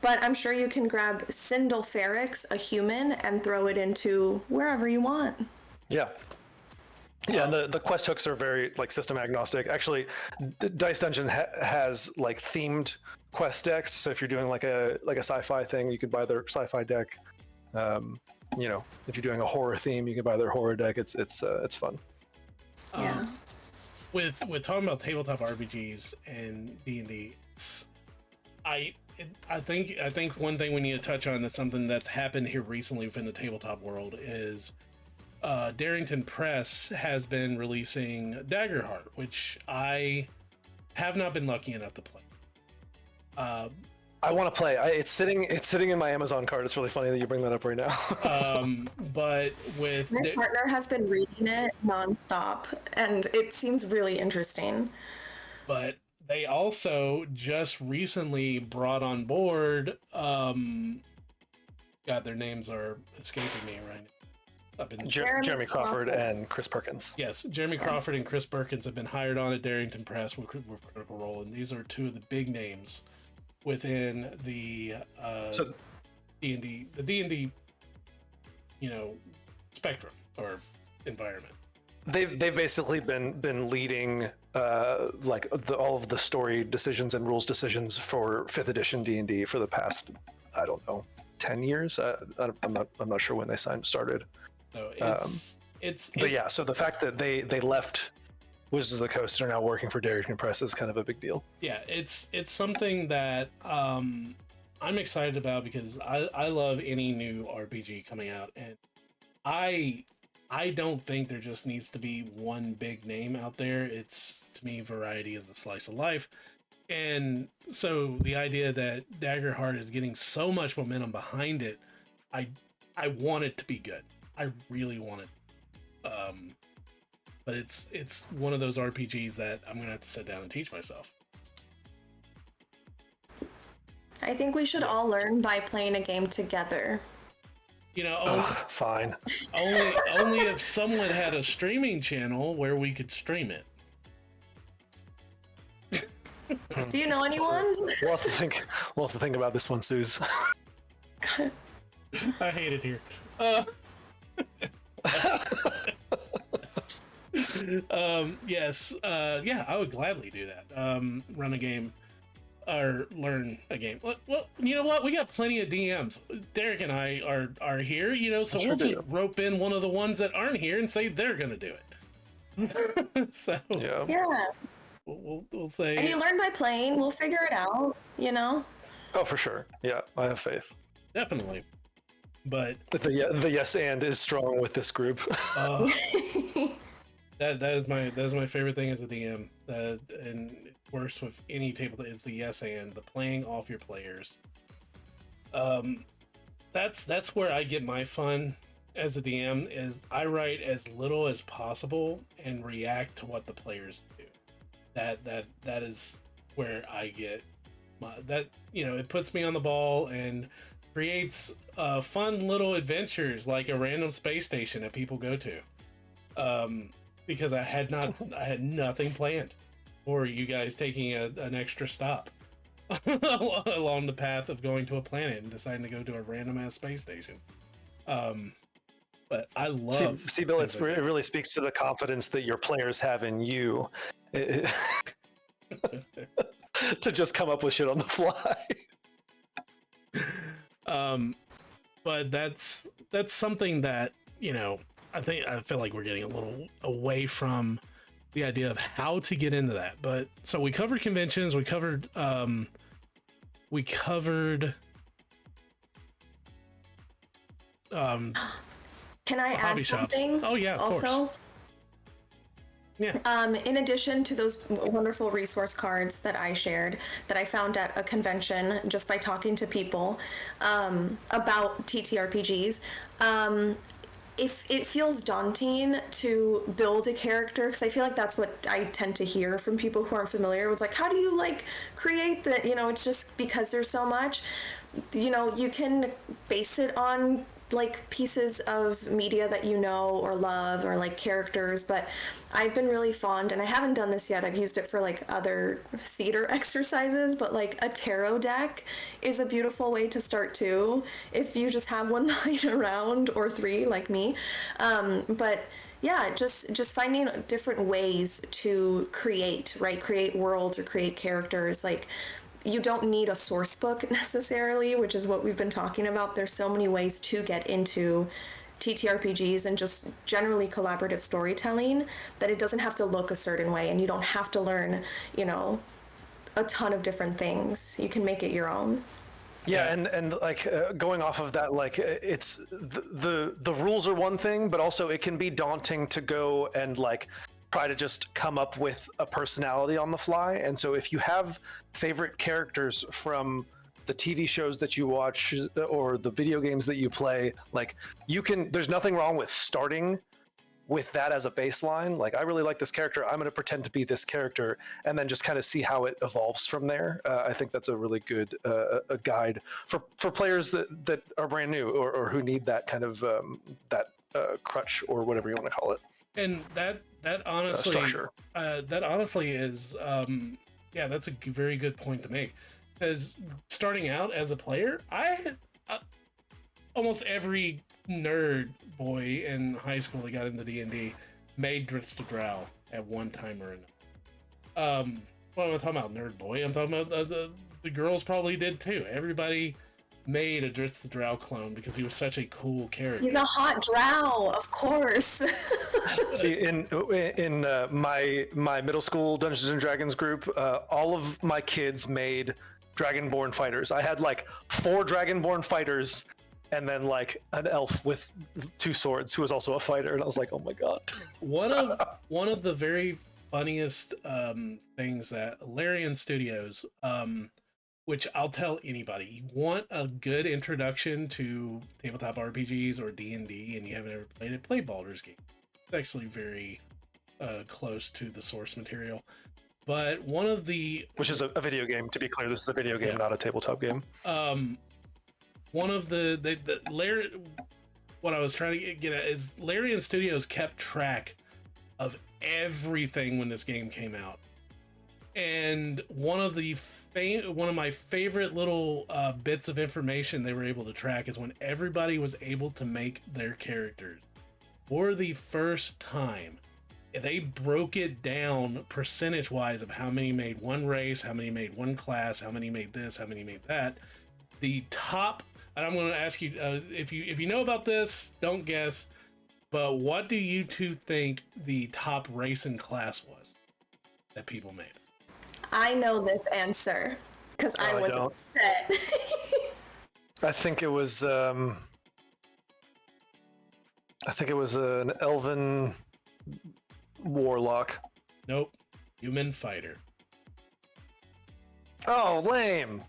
B: But I'm sure you can grab Sindleferix, a human, and throw it into wherever you want.
C: Yeah. Yeah, and the quest hooks are very like system agnostic. Actually, Dice Dungeon has like themed quest decks. So if you're doing like a sci-fi thing, you could buy their sci-fi deck. If you're doing a horror theme, you can buy their horror deck. It's fun.
B: Yeah.
A: With talking about tabletop RPGs and D&D, I think one thing we need to touch on is something that's happened here recently within the tabletop world is Darrington Press has been releasing Daggerheart, which I have not been lucky enough to play.
C: I want to play. It's sitting in my Amazon cart. It's really funny that you bring that up right now.
A: But with
B: My partner has been reading it nonstop, and it seems really interesting.
A: But they also just recently brought on board. God, their names are escaping me right now.
C: Jeremy Crawford and Chris Perkins.
A: Yes, Jeremy Crawford and Chris Perkins have been hired on at Darrington Press with Critical Role, and these are two of the big names within the D&D, the D&D, spectrum or environment.
C: They've basically been leading all of the story decisions and rules decisions for 5th edition D&D for the past, I don't know, 10 years. I'm not sure when they started.
A: So
C: so the fact that they left Wizards of the Coast and are now working for Darrington Press is kind of a big deal.
A: Yeah, it's something that I'm excited about because I love any new RPG coming out, and I don't think there just needs to be one big name out there. It's, to me, variety is a slice of life. And so the idea that Daggerheart is getting so much momentum behind it, I want it to be good. I really want it. But it's one of those RPGs that I'm gonna have to sit down and teach myself.
B: I think we should all learn by playing a game together.
C: Fine.
A: Only if someone had a streaming channel where we could stream it.
B: Do you know anyone?
C: We'll have to think about this one, Suze.
A: I hate it here. Yes. Yeah, I would gladly do that. Run a game or learn a game. Well, you know what? We got plenty of DMs. Derek and I are here, so we'll just rope in one of the ones that aren't here and say they're gonna do it. So
B: yeah.
A: We'll say.
B: And you learn by playing. We'll figure it out.
C: Oh, for sure. Yeah, I have faith.
A: Definitely. But
C: the yes and is strong with this group.
A: That is my favorite thing as a DM. And it works with any table. Is the yes and the playing off your players. That's where I get my fun as a DM. Is I write as little as possible and react to what the players do. That is where I get it puts me on the ball and creates fun little adventures like a random space station that people go to. Because I had nothing planned, or you guys taking an extra stop along the path of going to a planet and deciding to go to a random ass space station. But I love.
C: See, Bill, it really speaks to the confidence that your players have in you to just come up with shit on the fly.
A: But that's something that I feel like we're getting a little away from the idea of how to get into that. But so we covered conventions, we covered
B: Can I add something?
A: Oh yeah, of
B: also
A: course. Yeah.
B: In addition to those wonderful resource cards that I shared, that I found at a convention just by talking to people about TTRPGs, if it feels daunting to build a character, because I feel like that's what I tend to hear from people who aren't familiar with, like, how do you create the, it's just because there's so much, you can base it on pieces of media that or love, or characters. But I've been really fond, and I haven't done this yet, I've used it for other theater exercises, but a tarot deck is a beautiful way to start too, if you just have one lying around, or 3 like me. But yeah, just finding different ways to create worlds or create characters. You don't need a source book necessarily, which is what we've been talking about. There's so many ways to get into TTRPGs and just generally collaborative storytelling that it doesn't have to look a certain way, and you don't have to learn, a ton of different things. You can make it your own.
C: Yeah, and going off of that, it's the rules are one thing, but also it can be daunting to go and try to just come up with a personality on the fly. And so if you have favorite characters from the TV shows that you watch or the video games that you play, like there's nothing wrong with starting with that as a baseline. Like, I really like this character, I'm going to pretend to be this character, and then just kind of see how it evolves from there. I think that's a really good a guide for players that are brand new or who need that kind of that crutch or whatever you want to call it.
A: And that honestly,
C: structure.
A: That honestly is, yeah, that's a very good point to make. Because starting out as a player, almost every nerd boy in high school that got into D&D made Drizzt the Drow at one time or another. Well, I'm not talking about nerd boy. I'm talking about the girls probably did too. Everybody made a Drizzt the Drow clone because he was such a cool character.
B: He's a hot drow, of course.
C: See, in my middle school Dungeons and Dragons group, all of my kids made Dragonborn fighters. I had like 4 Dragonborn fighters, and then like an elf with 2 swords who was also a fighter, and I was like, oh my god.
A: One of the very funniest things that Larian Studios, which I'll tell anybody, you want a good introduction to tabletop RPGs or D&D, and you haven't ever played it, play Baldur's Gate. It's actually very close to the source material. But one of the...
C: Which is a video game, to be clear. This is a video game, not a tabletop game.
A: One of what I was trying to get at is Larian Studios kept track of everything when this game came out. And one of my favorite little bits of information they were able to track is when everybody was able to make their characters for the first time. They broke it down percentage-wise of how many made one race, how many made one class, how many made this, how many made that. The top, and I'm going to ask you, if you know about this, don't guess, but what do you two think the top race and class was that people made?
B: I know this answer because I was upset.
C: I think it was an elven warlock.
A: Nope. Human fighter.
C: Oh, lame.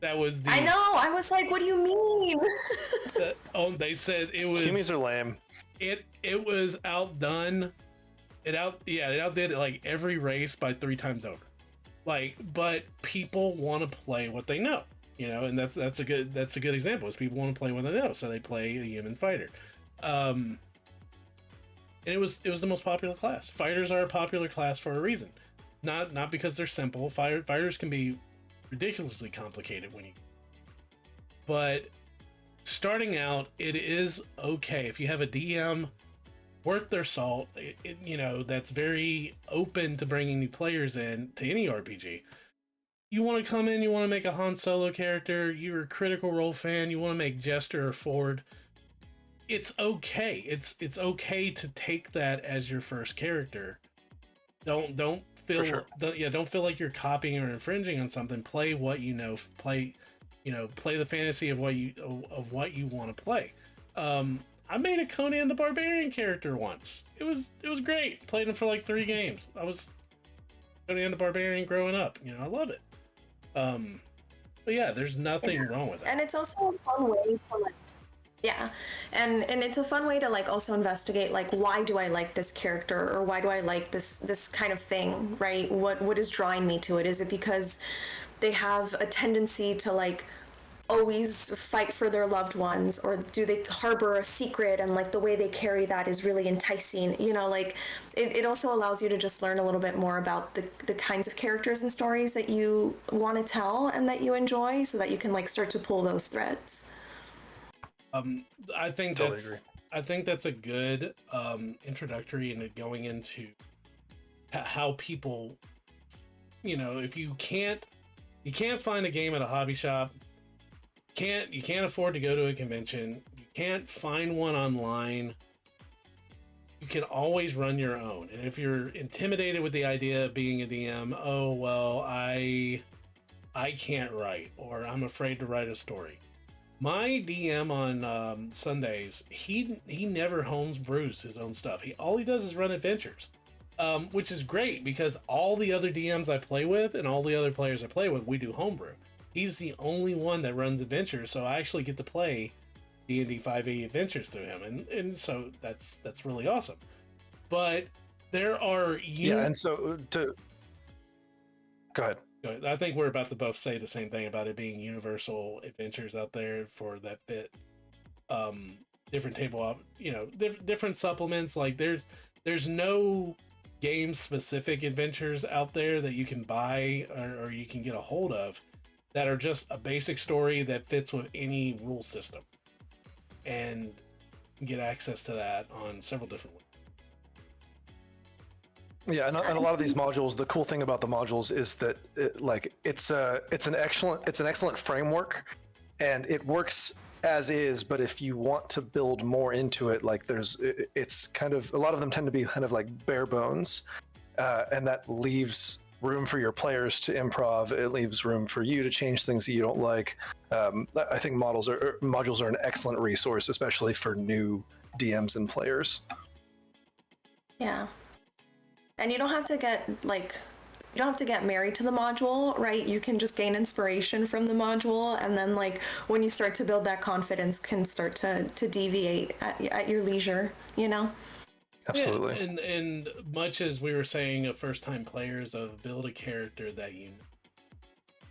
A: That was the...
B: I know. I was like, what do you mean?
A: They said it was...
C: Humans are lame.
A: It was outdone. It outdid like every race by 3 times over. Like, but people want to play what they know, you know, and that's a good example. Is people want to play what they know, so they play a human fighter. And it was the most popular class. Fighters are a popular class for a reason, not because they're simple. Fighters can be ridiculously complicated but starting out, it is okay if you have a DM worth their salt, you know, that's very open to bringing new players in to any RPG. You want to come in, you want to make a Han Solo character, you're a Critical Role fan, you want to make Jester or Ford. It's okay. It's okay to take that as your first character. Don't feel don't feel like you're copying or infringing on something. Play what you know. Play the fantasy of what you want to play. I made a Conan the Barbarian character once. It was great. Played him for like 3 games. I was Conan the Barbarian growing up. You know, I love it. But yeah, there's nothing wrong with it.
B: And it's also a fun way to like, yeah, and it's a fun way to like also investigate like, why do I like this character, or why do I like this kind of thing, right? What is drawing me to it? Is it because they have a tendency to like always fight for their loved ones, or do they harbor a secret and like the way they carry that is really enticing, you know? Like it also allows you to just learn a little bit more about the kinds of characters and stories that you want to tell and that you enjoy, so that you can like start to pull those threads.
A: I think that's a good introductory into going into how people, you know, if you can't find a game at a hobby shop, you can't afford to go to a convention, you can't find one online, you can always run your own. And if you're intimidated with the idea of being a DM, oh well, I can't write, or I'm afraid to write a story. My DM on Sundays, he never homes brews his own stuff. All he does is run adventures. which is great because all the other DMs I play with and all the other players I play with, we do homebrew. He's the only one that runs adventures, so I actually get to play D&D 5e adventures through him, and so that's really awesome. But there are
C: and so to go ahead.
A: I think we're about to both say the same thing about it being universal adventures out there for that fit different table different supplements. Like there's no game specific adventures out there that you can buy or you can get a hold of that are just a basic story that fits with any rule system, and get access to that on several different ways.
C: Yeah, and a lot of these modules, the cool thing about the modules is that it's an excellent framework, and it works as is. But if you want to build more into it, like it's kind of, a lot of them tend to be kind of like bare bones, and that leaves room for your players to improv. It leaves room for you to change things that you don't like. I think modules are an excellent resource, especially for new DMs and players.
B: Yeah. And you don't have to get married to the module, right? You can just gain inspiration from the module, and then when you start to build that confidence, can start to deviate at your leisure,
C: Absolutely.
A: Yeah, and much as we were saying of first-time players, of build a character that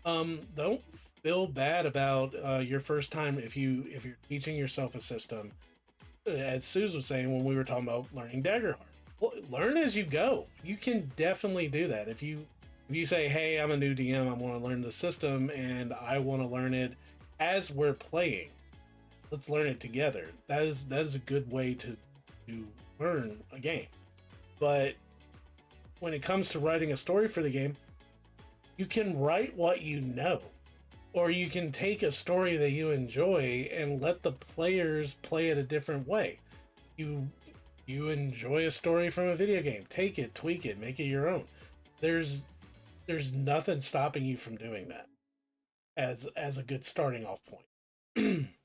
A: don't feel bad about your first time if you're teaching yourself a system. As Suze was saying when we were talking about learning Daggerheart. Learn as you go. You can definitely do that. If you say, hey, I'm a new DM, I want to learn the system and I want to learn it as we're playing, let's learn it together. That is a good way to learn a game. But when it comes to writing a story for the game, you can write what you know, or you can take a story that you enjoy and let the players play it a different way. You enjoy a story from a video game, take it, tweak it, make it your own. There's nothing stopping you from doing that as a good starting off point.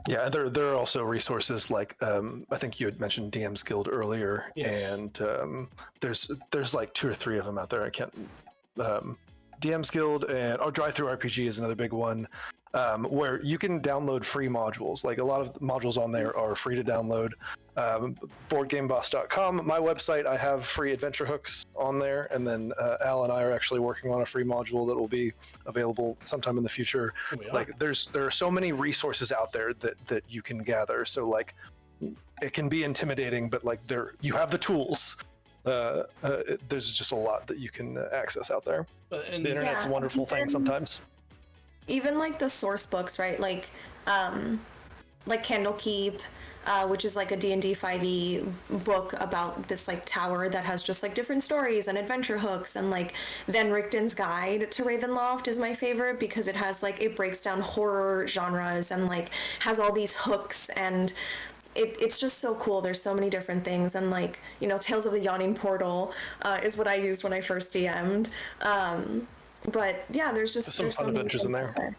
C: Yeah, there are also resources like I think you had mentioned DM's Guild earlier,
A: yes.
C: And there's like 2 or 3 of them out there. I can't. DM's Guild and Drive-Thru RPG is another big one, where you can download free modules. Like a lot of modules on there are free to download. BoardGameBoss.com, my website, I have free adventure hooks on there, and then Al and I are actually working on a free module that will be available sometime in the future. There are so many resources out there that you can gather. So it can be intimidating, but you have the tools. There's just a lot that you can access out there. The internet's a wonderful thing sometimes.
B: Even the source books, right? Like Candlekeep, which is a D&D 5e book about this tower that has just different stories and adventure hooks, and Van Richten's Guide to Ravenloft is my favorite because it has it breaks down horror genres and has all these hooks, and it's just so cool. There's so many different things, and Tales of the Yawning Portal is what I used when I first DM'd. But yeah, there's
C: some fun adventures in there.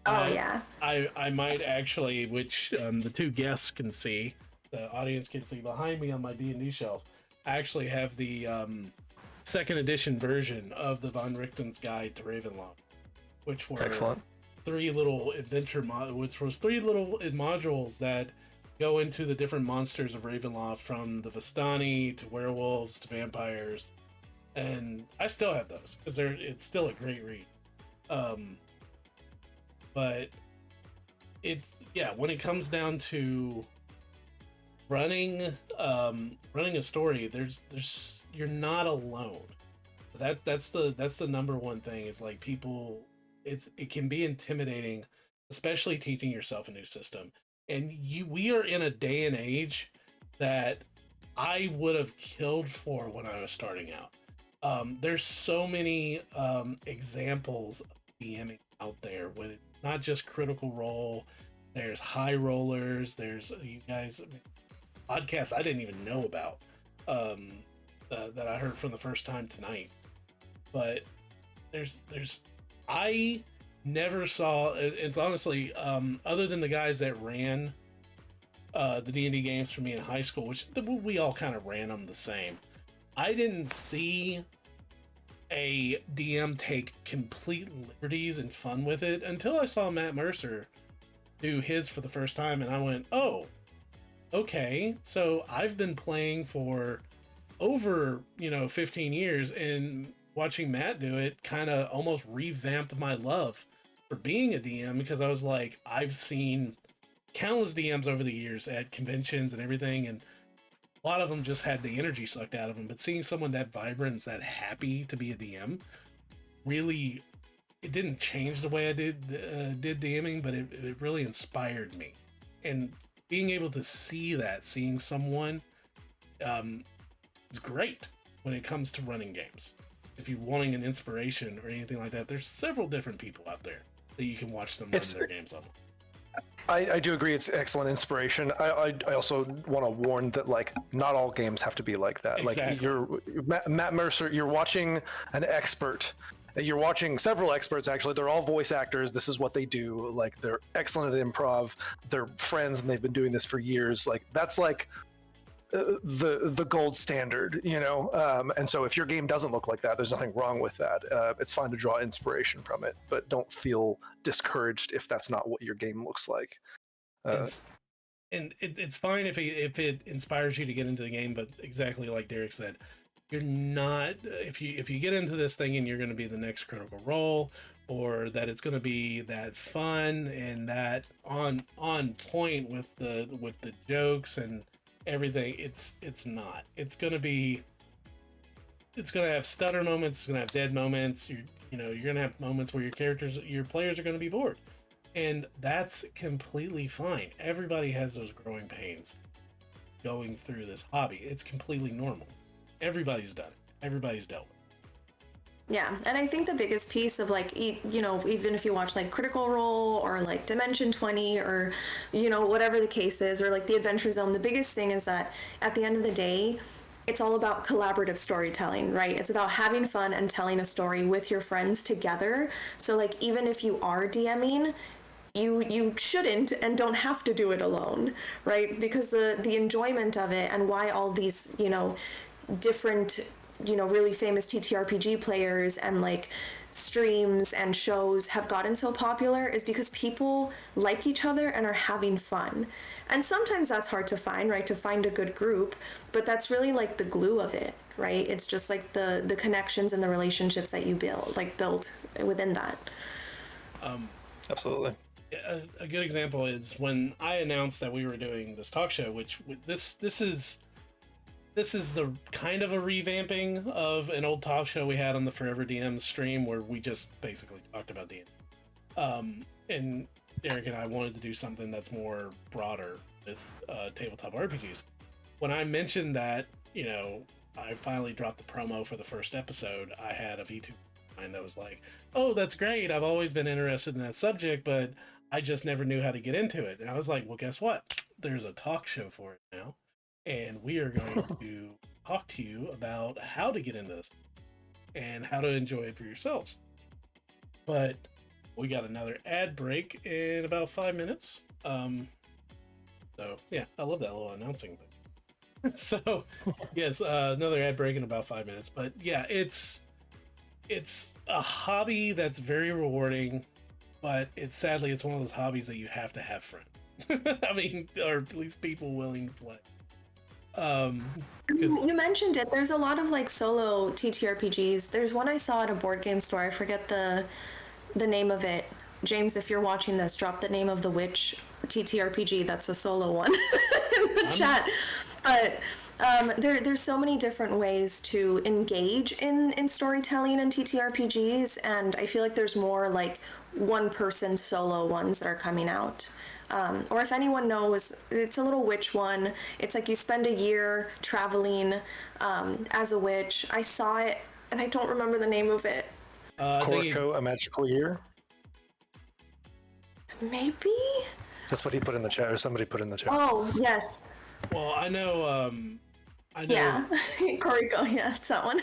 B: Oh yeah.
A: I might actually, which the 2 guests can see, the audience can see behind me on my D&D shelf, I actually have the 2nd edition version of the Von Richten's Guide to Ravenloft, which were
C: excellent.
A: 3 little which was 3 little modules that go into the different monsters of Ravenloft, from the Vistani to werewolves to vampires, and I still have those because it's still a great read. But when it comes down to running a story, there's you're not alone. That's the number one thing is people, it can be intimidating, especially teaching yourself a new system. And we are in a day and age that I would have killed for when I was starting out. There's so many examples of DMing out there with not just Critical Role. There's High Rollers. There's you guys podcasts I didn't even know about that I heard from the first time tonight. But I never saw, it's honestly other than the guys that ran the D&D games for me in high school, which we all kind of ran them the same. I didn't see a DM take complete liberties and fun with it until I saw Matt Mercer do his for the first time, and I went, oh, okay, so I've been playing for over 15 years, and watching Matt do it kind of almost revamped my love for being a DM, because I was like, I've seen countless DMs over the years at conventions and everything, and a lot of them just had the energy sucked out of them, but seeing someone that vibrant, that happy to be a DM, really, it didn't change the way I did DMing, but it really inspired me. And being able to see that, seeing someone, is great when it comes to running games. If you're wanting an inspiration or anything like that, there's several different people out there that you can watch them run their games on.
C: I do agree, it's excellent inspiration. I also want to warn that, like, not all games have to be like that.
A: Exactly.
C: Like, Matt Mercer, you're watching an expert. You're watching several experts, actually. They're all voice actors. This is what they do. Like, they're excellent at improv. They're friends, and they've been doing this for years. Like, that's like the gold standard, and so if your game doesn't look like that, there's nothing wrong with that. It's fine to draw inspiration from it, but don't feel discouraged if that's not what your game looks like.
A: It's fine if it inspires you to get into the game, but exactly like Derek said, you're not, if you get into this thing and you're going to be the next Critical Role, or that it's going to be that fun and that on point with the jokes and everything, it's not. It's gonna have stutter moments, it's gonna have dead moments, you're gonna have moments where your players are gonna be bored, and that's completely fine. Everybody has those growing pains going through this hobby. It's completely normal. Everybody's done it. Everybody's dealt with it.
B: Yeah, and I think the biggest piece of, like, even if you watch like Critical Role or like Dimension 20 or whatever the case is, or like the Adventure Zone, the biggest thing is that at the end of the day, it's all about collaborative storytelling, right? It's about having fun and telling a story with your friends together. So, like, even if you are DMing, you shouldn't and don't have to do it alone, right? Because the enjoyment of it, and why all these different really famous TTRPG players and like streams and shows have gotten so popular, is because people like each other and are having fun. And sometimes that's hard to find, right? To find a good group, but that's really like the glue of it, right? It's just like the connections and the relationships that you build within that.
C: Absolutely.
A: A good example is when I announced that we were doing this talk show, which this is a kind of a revamping of an old talk show we had on the Forever DM stream, where we just basically talked about D&D. And Derek and I wanted to do something that's more broader with tabletop RPGs. When I mentioned that, I finally dropped the promo for the first episode, I had a V2 mind that was like, oh, that's great. I've always been interested in that subject, but I just never knew how to get into it. And I was like, well, guess what? There's a talk show for it now. And we are going to talk to you about how to get into this and how to enjoy it for yourselves. But we got another ad break in about 5 minutes. So yeah, I love that little announcing thing. So yes, another ad break in about 5 minutes. But yeah, it's a hobby that's very rewarding, but sadly it's one of those hobbies that you have to have friends. I mean, or at least people willing to play.
B: You mentioned it. There's a lot of like solo TTRPGs. There's one I saw at a board game store. I forget the name of it. James, if you're watching this, drop the name of the Witch TTRPG. That's a solo one in the chat. But there's so many different ways to engage in storytelling and TTRPGs, and I feel like there's more like one-person solo ones that are coming out. Or if anyone knows, it's a little witch one. It's like you spend a year traveling as a witch. I saw it, and I don't remember the name of it.
C: Corco, A Magical Year?
B: Maybe?
C: That's what he put in the chat, or somebody put in the chat.
B: Oh, yes.
A: Well, I know.
B: Yeah, Corrico, yeah, it's that one.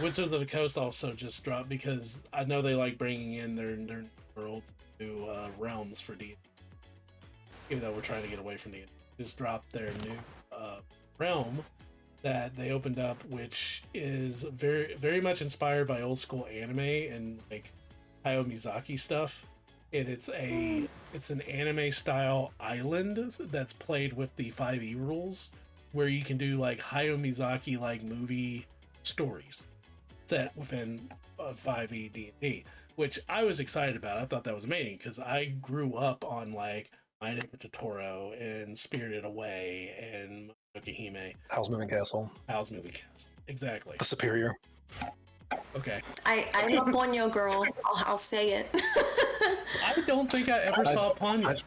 A: Wizards of the Coast also just dropped, because I know they like bringing in their world new realms for D&D. Even though we're trying to get away from D&D, just dropped their new realm that they opened up, which is very very much inspired by old school anime and like Hayao Miyazaki stuff. And it's an anime style island that's played with the 5e rules, where you can do like Hayao Miyazaki like movie stories set within 5e D&D, which I was excited about. I thought that was amazing because I grew up on like My Neighbor Totoro and Spirited Away and Mononoke
C: Howl's Moving Castle.
A: Howl's Moving Castle. Exactly.
C: The Superior.
A: Okay.
B: I'm a Ponyo girl. I'll say it.
A: I don't think I ever saw Ponyo.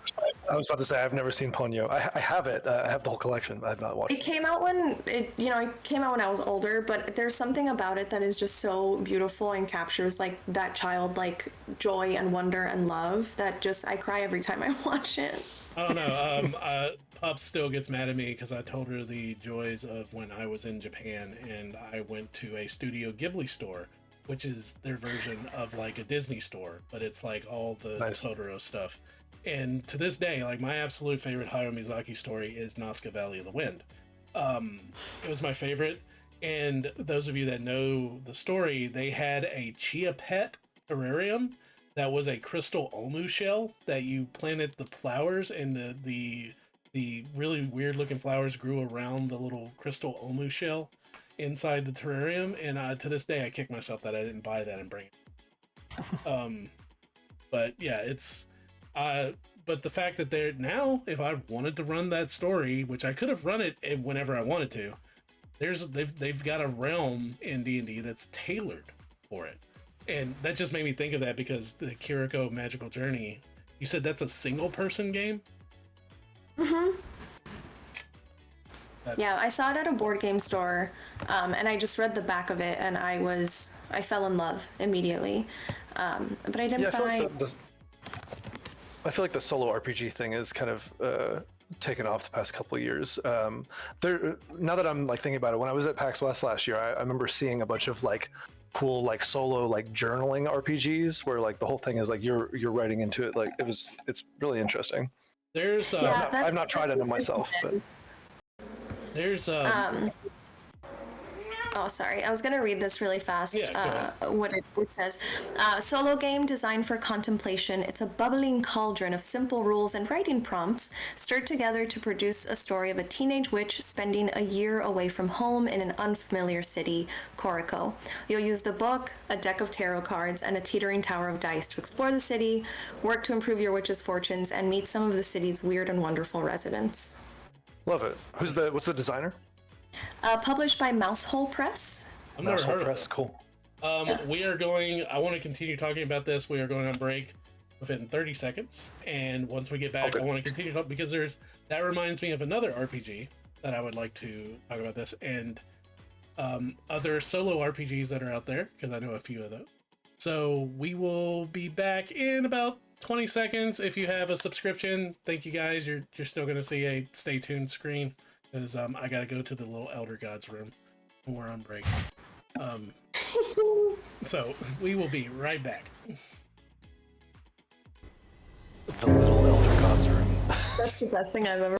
C: I was about to say I've never seen Ponyo. I have it. I have the whole collection. I've not watched
B: It came out when it came out when I was older, but there's something about it that is just so beautiful and captures like that childlike joy and wonder and love that just I cry every time I watch it.
A: I don't know. Pop still gets mad at me because I told her the joys of when I was in Japan and I went to a Studio Ghibli store, which is their version of like a Disney store, but it's like all the Totoro stuff. And to this day, like my absolute favorite Hayao Miyazaki story is Nazca Valley of the Wind. It was my favorite. And those of you that know the story, they had a Chia Pet terrarium that was a crystal omu shell that you planted the flowers, and the really weird looking flowers grew around the little crystal omu shell inside the terrarium. And to this day, I kick myself that I didn't buy that and bring it. But yeah, it's but the fact that they're now, if I wanted to run that story, which I could have run it whenever I wanted to, they've got a realm in D&D that's tailored for it. And that just made me think of that because the Kiriko Magical Journey, you said that's a single person game?
B: Mm-hmm. Yeah, I saw it at a board game store, and I just read the back of it, and I fell in love immediately. But I didn't buy.
C: I feel like the solo RPG thing is kind of taken off the past couple of years. Now that I'm like thinking about it, when I was at PAX West last year, I remember seeing a bunch of like cool like solo like journaling RPGs where like the whole thing is like you're writing into it. Like it's really interesting.
A: There's
C: I've not tried it myself, but
A: there's
B: Oh, sorry. I was going to read this really fast.
A: Yeah,
B: what it says. Solo game designed for contemplation. It's a bubbling cauldron of simple rules and writing prompts stirred together to produce a story of a teenage witch spending a year away from home in an unfamiliar city, Koriko. You'll use the book, a deck of tarot cards, and a teetering tower of dice to explore the city, work to improve your witch's fortunes, and meet some of the city's weird and wonderful residents.
C: Love it. What's the designer?
B: Published by Mousehole Press.
A: I've never heard of it.
C: Cool.
A: We are going. I want to continue talking about this. We are going on break within 30 seconds, and once we get back, I want to continue talking because that reminds me of another RPG that I would like to talk about this and other solo RPGs that are out there because I know a few of those. So we will be back in about 20 seconds. If you have a subscription, thank you guys. You're still going to see a stay tuned screen. Because I gotta go to the little Elder Gods room when we're on break. So we will be right back.
C: The little Elder Gods room.
B: That's the best thing I've ever.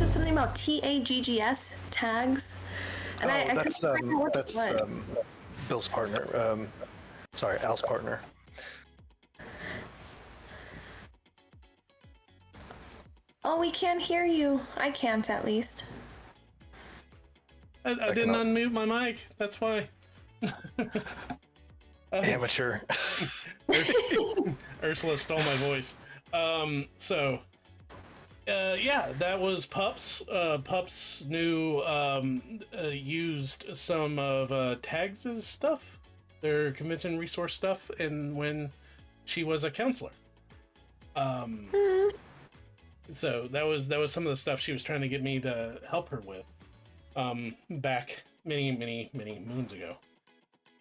B: said something about TAGGS tags, and I couldn't figure out what it was.
C: Bill's partner. Sorry, Al's partner.
B: Oh, we can't hear you. I can't, at least.
A: I didn't unmute my mic. That's why.
C: Amateur.
A: Ursula stole my voice. Yeah, that was Pups. Pups new used some of Tags' stuff, their convention resource stuff, and when she was a counselor. So that was some of the stuff she was trying to get me to help her with back many moons ago.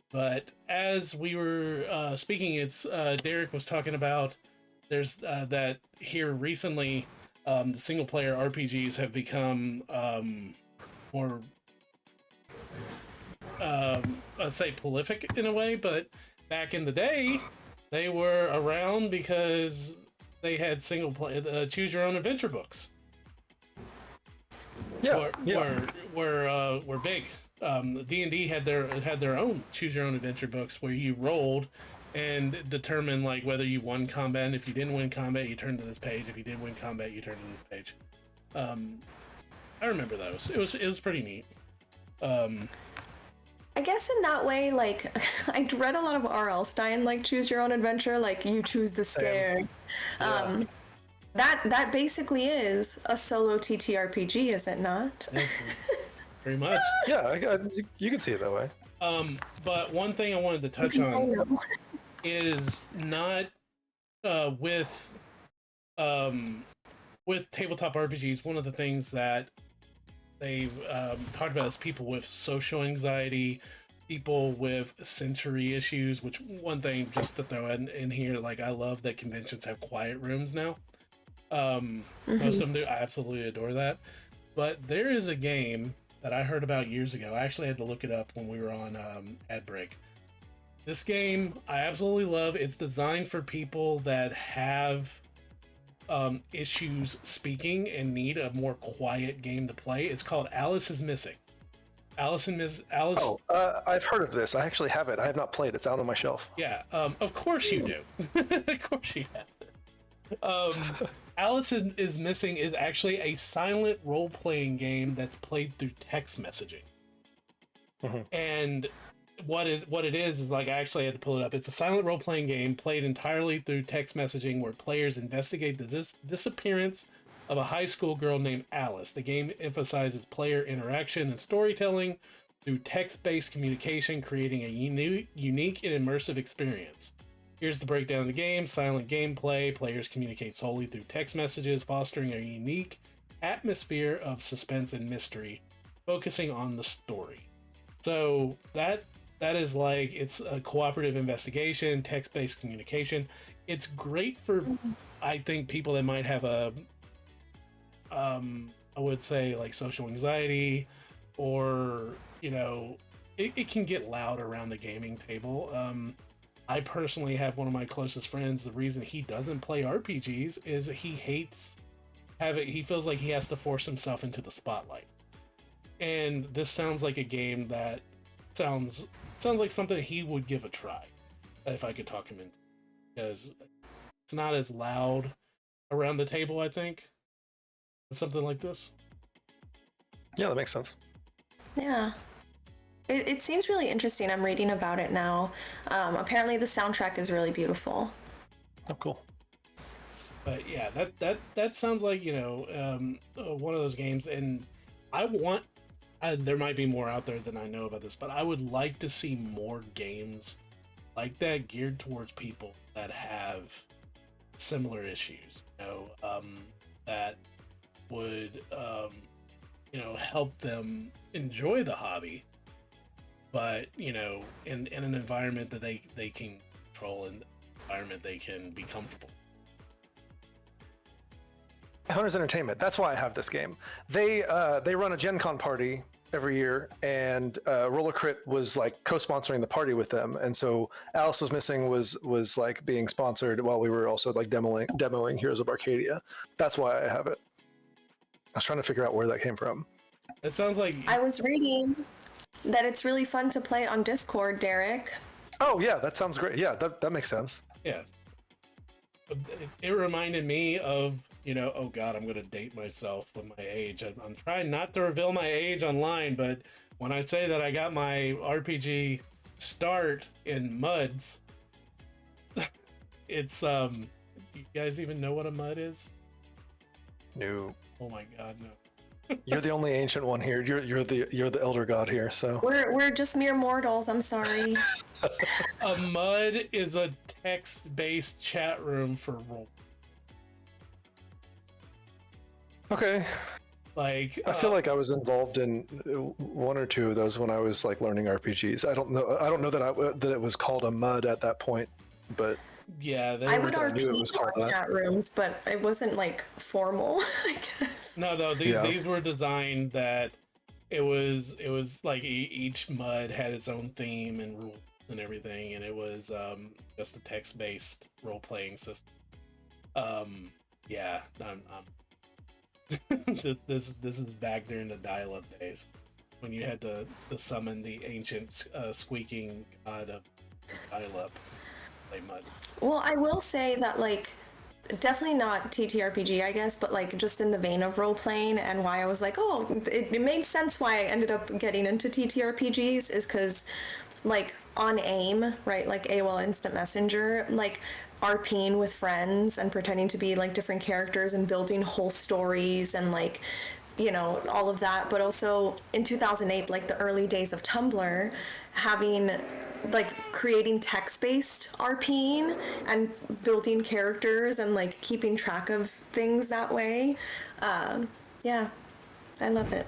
A: But as we were speaking, it's Derek was talking about there's that here recently the single player RPGs have become more I'd say prolific in a way, but back in the day they were around because they had single play choose your own adventure books. Were big. D&D had their own choose your own adventure books where you rolled and determined like whether you won combat, and if you didn't win combat you turned to this page, if you did win combat you turned to this page. I remember those. It was pretty neat.
B: I guess in that way, like, I read a lot of R.L. Stine, like, choose your own adventure, like, you choose the scare.
C: Yeah.
B: That basically is a solo TTRPG, is it not?
A: Very much.
C: Yeah, you can see it that way.
A: But one thing I wanted to touch on is not with tabletop RPGs. One of the things that they've talked about is people with social anxiety, people with sensory issues. Which one thing just to throw in here, like I love that conventions have quiet rooms now. Most of them do. I absolutely adore that. But there is a game that I heard about years ago. I actually had to look it up when we were on ad break. This game I absolutely love. It's designed for people that have issues speaking and need a more quiet game to play. It's called Alice is Missing. Alice.
C: Oh, I've heard of this. I actually have it. I have not played. It's out on my shelf.
A: Yeah, of course you do. Of course you have. Alice is Missing is actually a silent role-playing game that's played through text messaging. And what it is like, I actually had to pull it up. It's a silent role-playing game played entirely through text messaging where players investigate the disappearance of a high school girl named Alice. The game emphasizes player interaction and storytelling through text-based communication, creating a unique and immersive experience. Here's the breakdown of the game. Silent gameplay. Players communicate solely through text messages, fostering a unique atmosphere of suspense and mystery, focusing on the story. So that is like, it's a cooperative investigation, text-based communication. It's great for, I think, people that might have a, I would say like social anxiety, or, you know, it can get loud around the gaming table. I personally have one of my closest friends. The reason he doesn't play RPGs is he hates he feels like he has to force himself into the spotlight. And this sounds like a game that sounds like something he would give a try if I could talk him into, because it's not as loud around the table, I think. Something like this.
C: Yeah, that makes sense.
B: Yeah. It seems really interesting. I'm reading about it now. Apparently the soundtrack is really beautiful.
C: Oh, cool.
A: But yeah, that sounds like, you know, one of those games, and there might be more out there than I know about this, but I would like to see more games like that geared towards people that have similar issues, you know, that would, you know, help them enjoy the hobby, but, you know, in an environment that they can control, and environment they can be comfortable.
C: Hunters Entertainment. That's why I have this game. They run a Gen Con party every year, and Roller Crit was like co-sponsoring the party with them, and so Alice was Missing was like being sponsored while we were also like demoing Heroes of Arcadia. That's why I have it. was trying to figure out where that came from.
A: It sounds like
B: I was reading that it's really fun to play on Discord, Derek.
C: Oh yeah, that sounds great. Yeah, that makes sense.
A: yeah. It reminded me of, oh God, I'm gonna date myself with my age. I'm trying not to reveal my age online, but when I say that I got my RPG start in MUDs, it's you guys even know what a MUD is?
C: No.
A: Oh my God, no.
C: You're the only ancient one here. You're the elder god here. So
B: We're just mere mortals. I'm sorry.
A: A MUD is a text-based chat room for role.
C: okay.
A: Like
C: I feel like I was involved in one or two of those when I was like learning RPGs. I don't know that it was called a MUD at that point, but
A: yeah,
B: I would
C: I knew it
B: RP
C: was called
B: on
C: that.
B: chat rooms, but it wasn't like formal, I guess.
A: no, these were designed that it was like each MUD had its own theme and rules and everything, and it was just a text-based role-playing system. Yeah, I'm this is back during the dial-up days when you had to summon the ancient squeaking god of dial-up play MUD.
B: Well, I will say that like definitely not TTRPG, I guess, but like just in the vein of role playing and why I was like, oh, it made sense why I ended up getting into TTRPGs is because like on AIM, right, like AOL Instant Messenger, like RPing with friends and pretending to be like different characters and building whole stories and like all of that, but also in 2008, like the early days of Tumblr, having like creating text-based RPing and building characters and like keeping track of things that way. Yeah, I love it.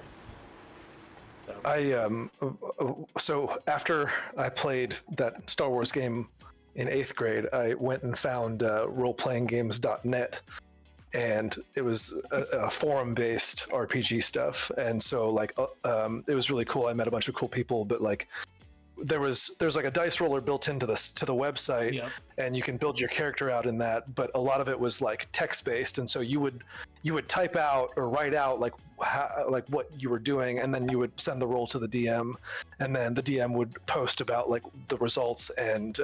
C: So after I played that Star Wars game in 8th grade, I went and found roleplayinggames.net, and it was a forum-based RPG stuff, and so like it was really cool. I met a bunch of cool people, but like there's like a dice roller built into the website.
A: Yep.
C: And you can build your character out in that, but a lot of it was like text based, and so you would type out or write out like what you were doing, and then you would send the roll to the DM, and then the DM would post about like the results, and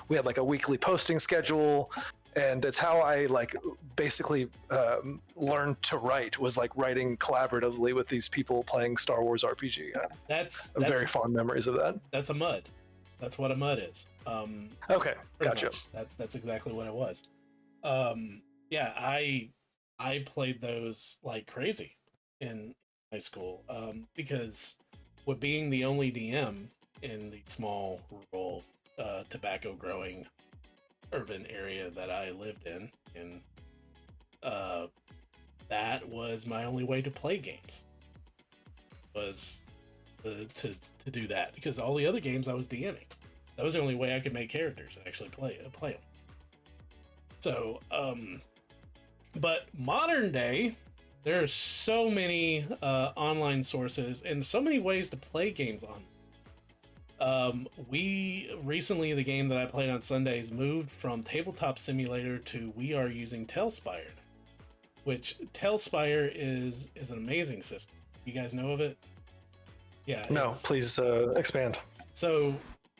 C: we had like a weekly posting schedule. And it's how I like basically learned to write, was like writing collaboratively with these people playing Star Wars RPG.
A: That's
C: Very fond memories of that.
A: That's a MUD. That's what a MUD is.
C: Okay, gotcha.
A: Much. That's exactly what it was. Yeah, I played those like crazy in high school because with being the only DM in the small rural tobacco growing urban area that I lived in, and that was my only way to play games, was to do that, because all the other games I was DMing. That was the only way I could make characters and actually play them. So but modern day, there are so many online sources and so many ways to play games on. We recently, the game that I played on Sundays, moved from Tabletop Simulator to we are using Tailspire, which Tailspire is an amazing system. You guys know of it? Yeah.
C: No, please expand.
A: So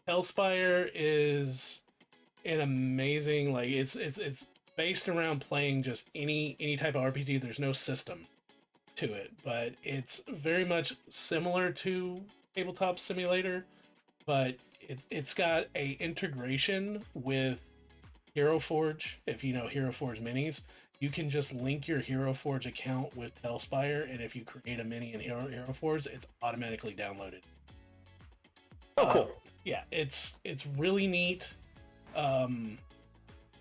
A: Tailspire is an amazing, like it's based around playing just any type of RPG. There's no system to it, but it's very much similar to Tabletop Simulator, but it's got a integration with Hero Forge. If you know Hero Forge minis, you can just link your Hero Forge account with Tailspire, and if you create a mini in Hero Forge, it's automatically downloaded.
C: Oh, cool.
A: Yeah, it's really neat.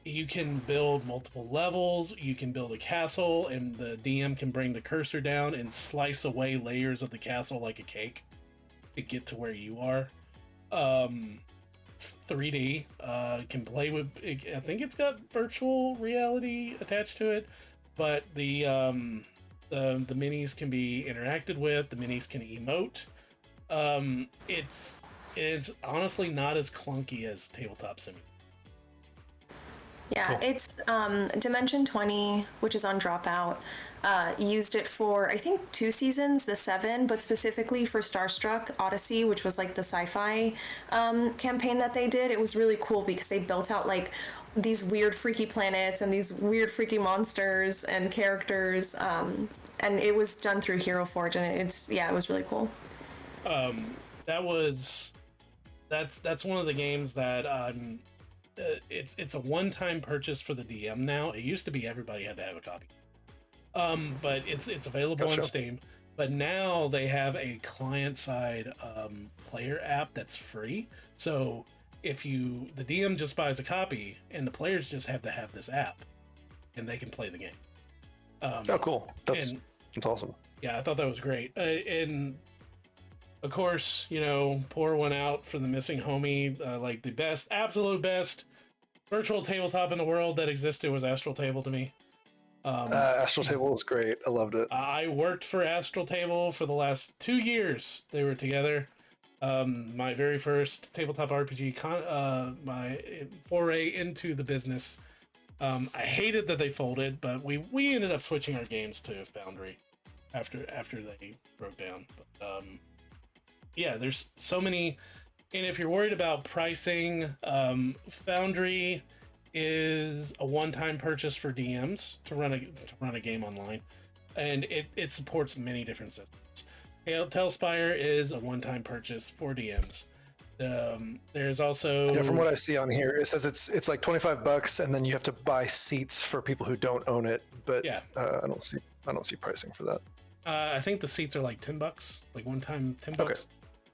A: You can build multiple levels. You can build a castle, and the DM can bring the cursor down and slice away layers of the castle like a cake to get to where you are. It's 3D. Can play with. I think it's got virtual reality attached to it, but the minis can be interacted with. The minis can emote. It's honestly not as clunky as Tabletop Simulator.
B: Yeah,
C: Cool.
B: it's Dimension 20, which is on Dropout, used it for I think 2 seasons, the 7, but specifically for Starstruck Odyssey, which was like the sci-fi campaign that they did. It was really cool because they built out like these weird freaky planets and these weird freaky monsters and characters, and it was done through Hero Forge, and it was really cool.
A: That was that's one of the games that it's a one-time purchase for the DM now. It used to be everybody had to have a copy, but it's available on Steam. But now they have a client-side player app that's free. So if the DM just buys a copy, and the players just have to have this app, and they can play the game.
C: Oh, cool! That's awesome.
A: Yeah, I thought that was great. And of course, pour one out for the missing homie. Like the best, absolute best virtual tabletop in the world that existed was Astral Table to me.
C: Astral Table was great. I loved it.
A: I worked for Astral Table for the last 2 years. They were together. My very first tabletop RPG, my foray into the business. I hated that they folded, but we ended up switching our games to Foundry after they broke down. But, yeah, there's so many, and if you're worried about pricing, Foundry is a one-time purchase for DMs to run a game online, and it supports many different systems. Tailspire is a one-time purchase for DMs. There's also
C: from what I see on here, it says it's like $25, and then you have to buy seats for people who don't own it. But
A: yeah,
C: I don't see pricing for that.
A: I think the seats are like $10, like one time $10.
C: Okay.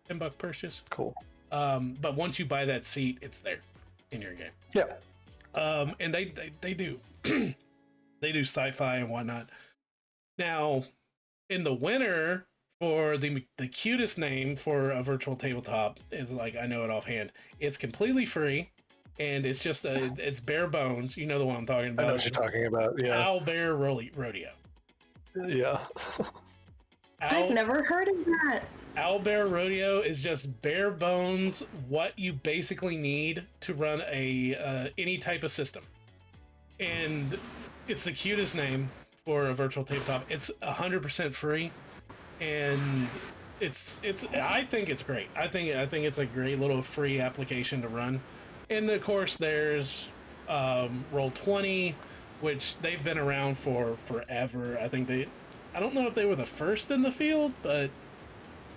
A: $10 purchase.
C: Cool.
A: But once you buy that seat, it's there in your game.
C: Yeah.
A: And they do they do sci-fi and whatnot. Now, in the winter, for the cutest name for a virtual tabletop is, like, I know it offhand. It's completely free, and it's just it's bare bones. You know the one I'm talking about.
C: I know what you're talking about. Yeah.
A: Owlbear Rodeo.
C: Yeah.
B: I've never heard of that.
A: Owlbear Rodeo is just bare bones what you basically need to run any type of system, and it's the cutest name for a virtual tabletop. It's 100% free, and it's I think it's great. I think it's a great little free application to run. And of course, there's Roll20, which they've been around for forever. I don't know if they were the first in the field, but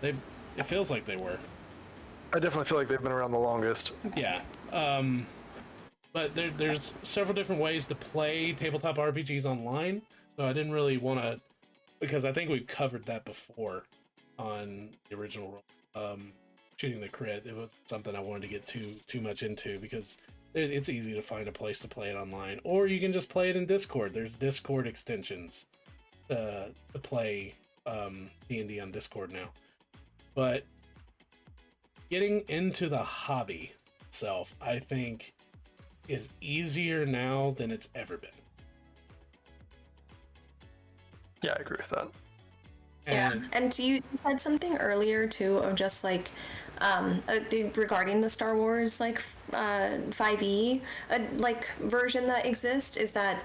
A: it feels like they were.
C: I definitely feel like they've been around the longest.
A: Yeah. But there's several different ways to play tabletop RPGs online. So I didn't really want to, because I think we've covered that before on the original Shooting the Crit. It was something I wanted to get too much into, because it's easy to find a place to play it online, or you can just play it in Discord. There's Discord extensions to play D&D on Discord now. But getting into the hobby itself, I think, is easier now than it's ever been.
C: Yeah, I agree with that.
B: And you said something earlier too of just like regarding the Star Wars 5e like version that exists, is that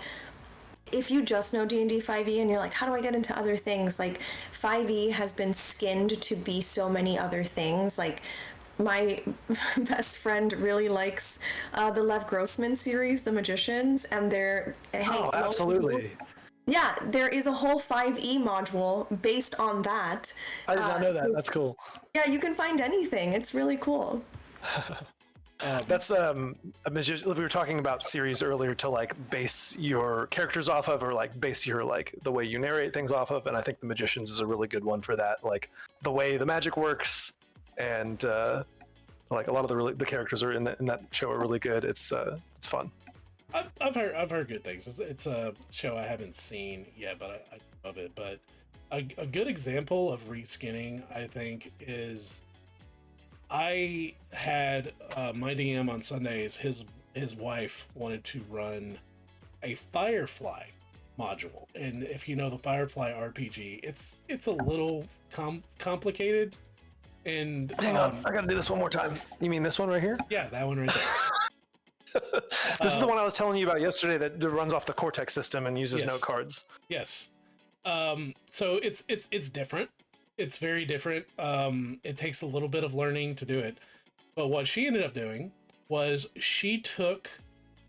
B: if you just know D&D 5e and you're like, how do I get into other things? Like, 5e has been skinned to be so many other things. Like, my best friend really likes the Lev Grossman series, The Magicians, and
C: absolutely.
B: Yeah, there is a whole 5e module based on that.
C: I did not know that. That's cool.
B: Yeah, you can find anything. It's really cool.
C: That's we were talking about series earlier to like base your characters off of, or like base your the way you narrate things off of, and I think The Magicians is a really good one for that. Like the way the magic works, and like a lot of the characters are in that show are really good. It's fun.
A: I've heard good things. It's a show I haven't seen yet, but I love it. But a good example of reskinning, I think, is I had my DM on Sundays. His wife wanted to run a Firefly module, and if you know the Firefly RPG, it's a little complicated. And
C: hang on, I gotta do this one more time. You mean this one right here?
A: Yeah, that one right there.
C: This is the one I was telling you about yesterday that runs off the Cortex system and uses
A: Yes.
C: note cards.
A: Yes. So it's different. It's very different. It takes a little bit of learning to do it. But what she ended up doing was she took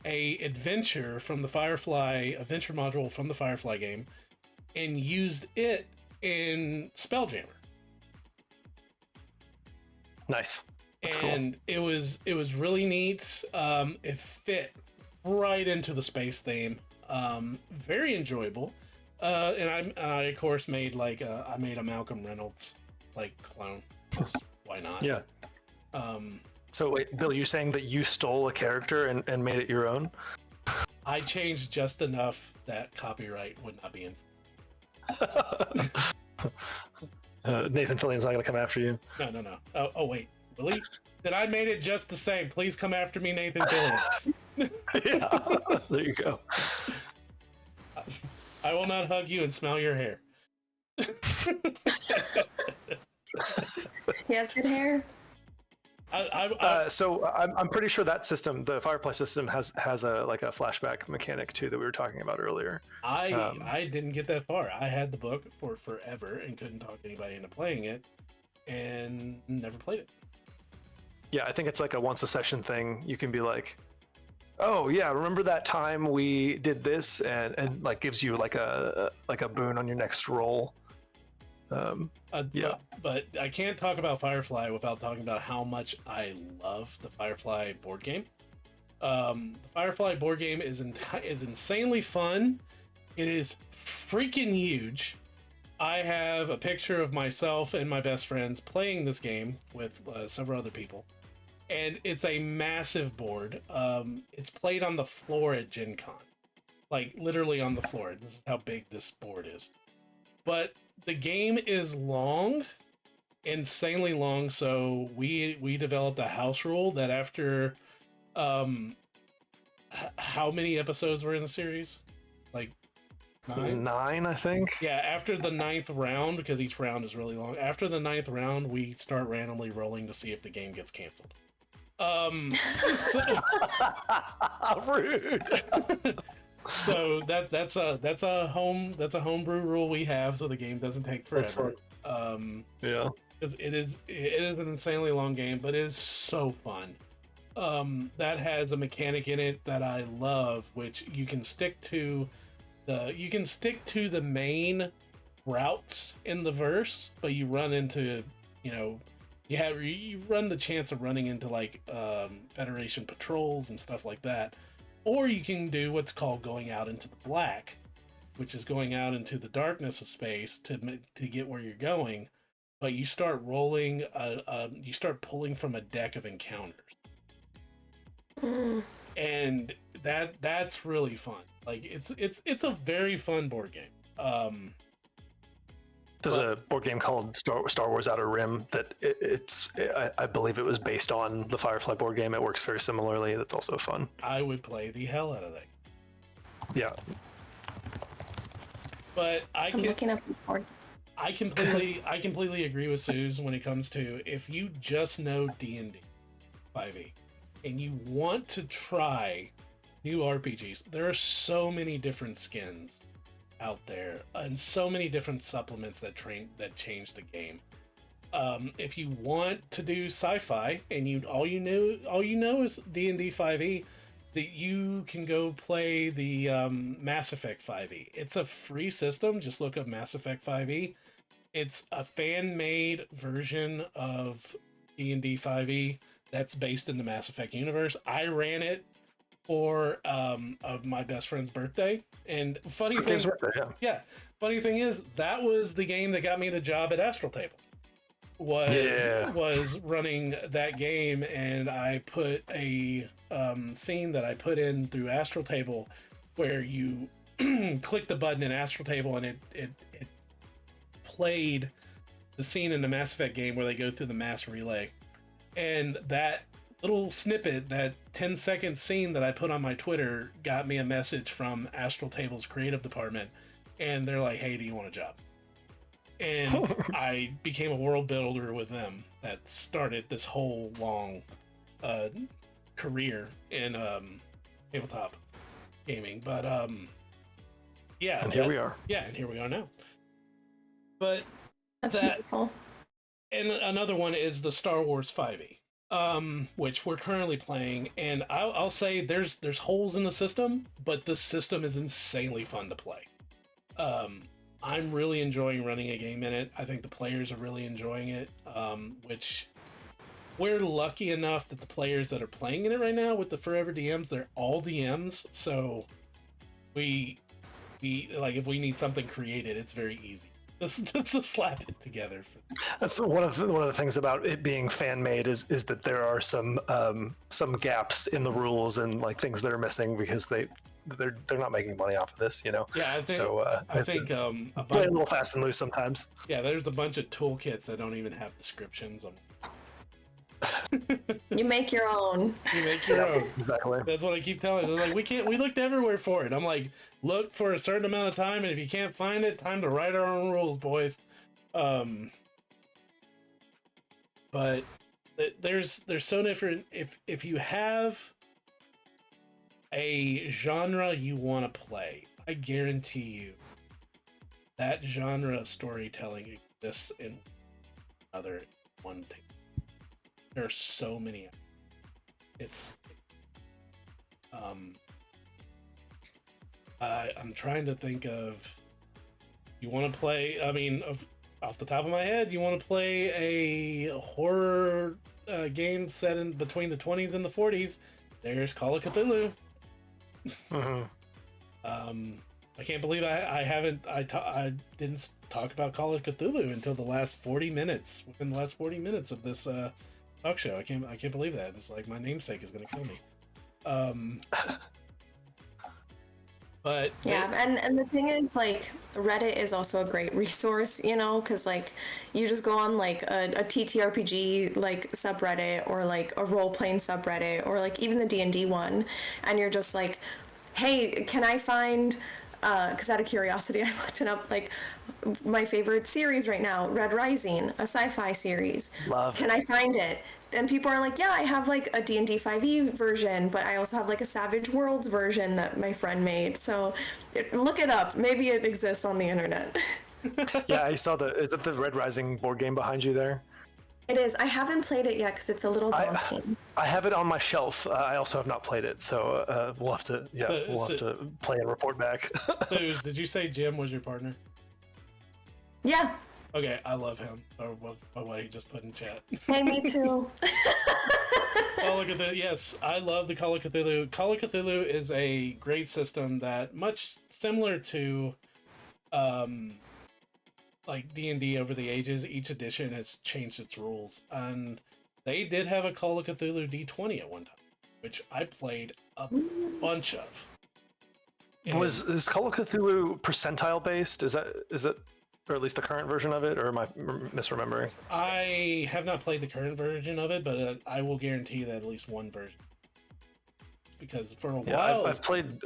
A: a adventure from the Firefly adventure module from the Firefly game and used it in Spelljammer.
C: Nice. That's
A: and
C: cool.
A: it was really neat. It fit right into the space theme. Very enjoyable. And I of course made I made a Malcolm Reynolds like clone. 'Cause why not?
C: Yeah. So wait, Bill, you're saying that you stole a character and made it your own?
A: I changed just enough that copyright would not be in.
C: Nathan Fillion's not going to come after you.
A: No. Oh wait, really? Then I made it just the same. Please come after me, Nathan Fillion.
C: Yeah, there you go.
A: I will not hug you and smell your hair.
B: He has good hair.
C: So I'm pretty sure that system, the Firefly system, has a flashback mechanic too that we were talking about earlier.
A: I didn't get that far. I had the book for forever and couldn't talk anybody into playing it, and never played it.
C: Yeah, I think it's like a once a session thing. You can be like, oh yeah, remember that time we did this, and like gives you like a boon on your next roll. Yeah.
A: But I can't talk about Firefly without talking about how much I love the Firefly board game. The Firefly board game is insanely fun. It is freaking huge. I have a picture of myself and my best friends playing this game with several other people. And it's a massive board. It's played on the floor at Gen Con. Like, literally on the floor. This is how big this board is. But the game is long, insanely long, so we developed a house rule that after how many episodes were in the series? Like 9?
C: 9, I think.
A: Yeah, after the 9th round, because each round is really long, after the 9th round we start randomly rolling to see if the game gets canceled.
C: Rude.
A: So that's a homebrew rule we have, so the game doesn't take forever.
C: Yeah,
A: because it is an insanely long game, but it is so fun. That has a mechanic in it that I love, which you can stick to the main routes in the verse, but you run into, you run the chance of running into like Federation patrols and stuff like that. Or you can do what's called going out into the black, which is going out into the darkness of space to get where you're going. But you start rolling, you start pulling from a deck of encounters, and that's really fun. Like it's a very fun board game.
C: There's a board game called Star Wars Outer Rim that I believe it was based on the Firefly board game. It works very similarly. That's also fun.
A: I would play the hell out of that.
C: Yeah.
A: But
B: I'm looking up this board.
A: I completely agree with Suze when it comes to, if you just know D&D 5e and you want to try new RPGs, there are so many different skins out there and so many different supplements that change the game. If you want to do sci-fi and all you know is D&D 5e, that you can go play the Mass Effect 5e. It's a free system. Just look up Mass Effect 5e. It's a fan-made version of D&D 5e that's based in the Mass Effect universe. I ran it for my best friend's birthday, and funny thing is that was the game that got me the job at Astral Table. Was running that game, and I put a scene that I put in through Astral Table where you click the button in Astral Table and it played the scene in the Mass Effect game where they go through the mass relay. And that little snippet, that 10-second scene that I put on my Twitter, got me a message from Astral Table's creative department, and they're like, hey, do you want a job? And I became a world builder with them. That started this whole long career in tabletop gaming, but yeah,
C: And here we are.
A: Yeah, and here we are now. But
B: That's beautiful.
A: And another one is the Star Wars 5e, which we're currently playing, and I'll say there's holes in the system, but the system is insanely fun to play. I'm really enjoying running a game in it. I think the players are really enjoying it, which we're lucky enough that the players that are playing in it right now with the Forever DMs, they're all DMs, so we like, if we need something created, it's very easy. Just to slap it together.
C: That's one of the things about it being fan made is that there are some gaps in the rules and like things that are missing because they're not making money off of this, you know.
A: Yeah, I think,
C: so
A: I think
C: play a little fast and loose sometimes.
A: Yeah, there's a bunch of toolkits that don't even have descriptions.
B: You make your own.
A: You make your own.
C: Exactly.
A: That's what I keep telling them. Like, we looked everywhere for it. I'm like, look for a certain amount of time, and if you can't find it, time to write our own rules, boys. But there's so different. If you have a genre you want to play, I guarantee you that genre of storytelling exists in other one thing. There are so many. It's I'm trying to think of, you want to play, I mean, off the top of my head, you want to play a horror game set in between the 20s and the 40s, there's Call of Cthulhu.
C: Mm-hmm.
A: I can't believe I didn't talk about Call of Cthulhu until the last 40 minutes, within the last 40 minutes of this talk show. I can't believe that. It's like my namesake is going to kill me. But
B: yeah, and the thing is, like, Reddit is also a great resource, you know, because like you just go on like a TTRPG like subreddit, or like a role-playing subreddit, or like even the D&D one, and you're just like, hey, can I find, because out of curiosity I looked it up, like my favorite series right now, Red Rising, a sci-fi series.
C: Love
B: Can I find it? And people are like, yeah, I have like a D&D 5e version, but I also have like a Savage Worlds version that my friend made. So look it up. Maybe it exists on the internet.
C: Yeah, I saw is it the Red Rising board game behind you there?
B: It is. I haven't played it yet because it's a little daunting.
C: I have it on my shelf. I also have not played it, so we'll have to have to play and report back.
A: So did you say Jim was your partner?
B: Yeah.
A: Okay, I love him. Or what he just put in chat.
B: Hey, me too.
A: Oh, look at that. Yes, I love the Call of Cthulhu. Call of Cthulhu is a great system that, much similar to like D&D over the ages, each edition has changed its rules. And they did have a Call of Cthulhu D20 at one time, which I played a bunch of. And
C: Is Call of Cthulhu percentile based? Is that or at least the current version of it, or am I misremembering?
A: I have not played the current version of it, but I will guarantee that at least one version. Because for a while,
C: I've played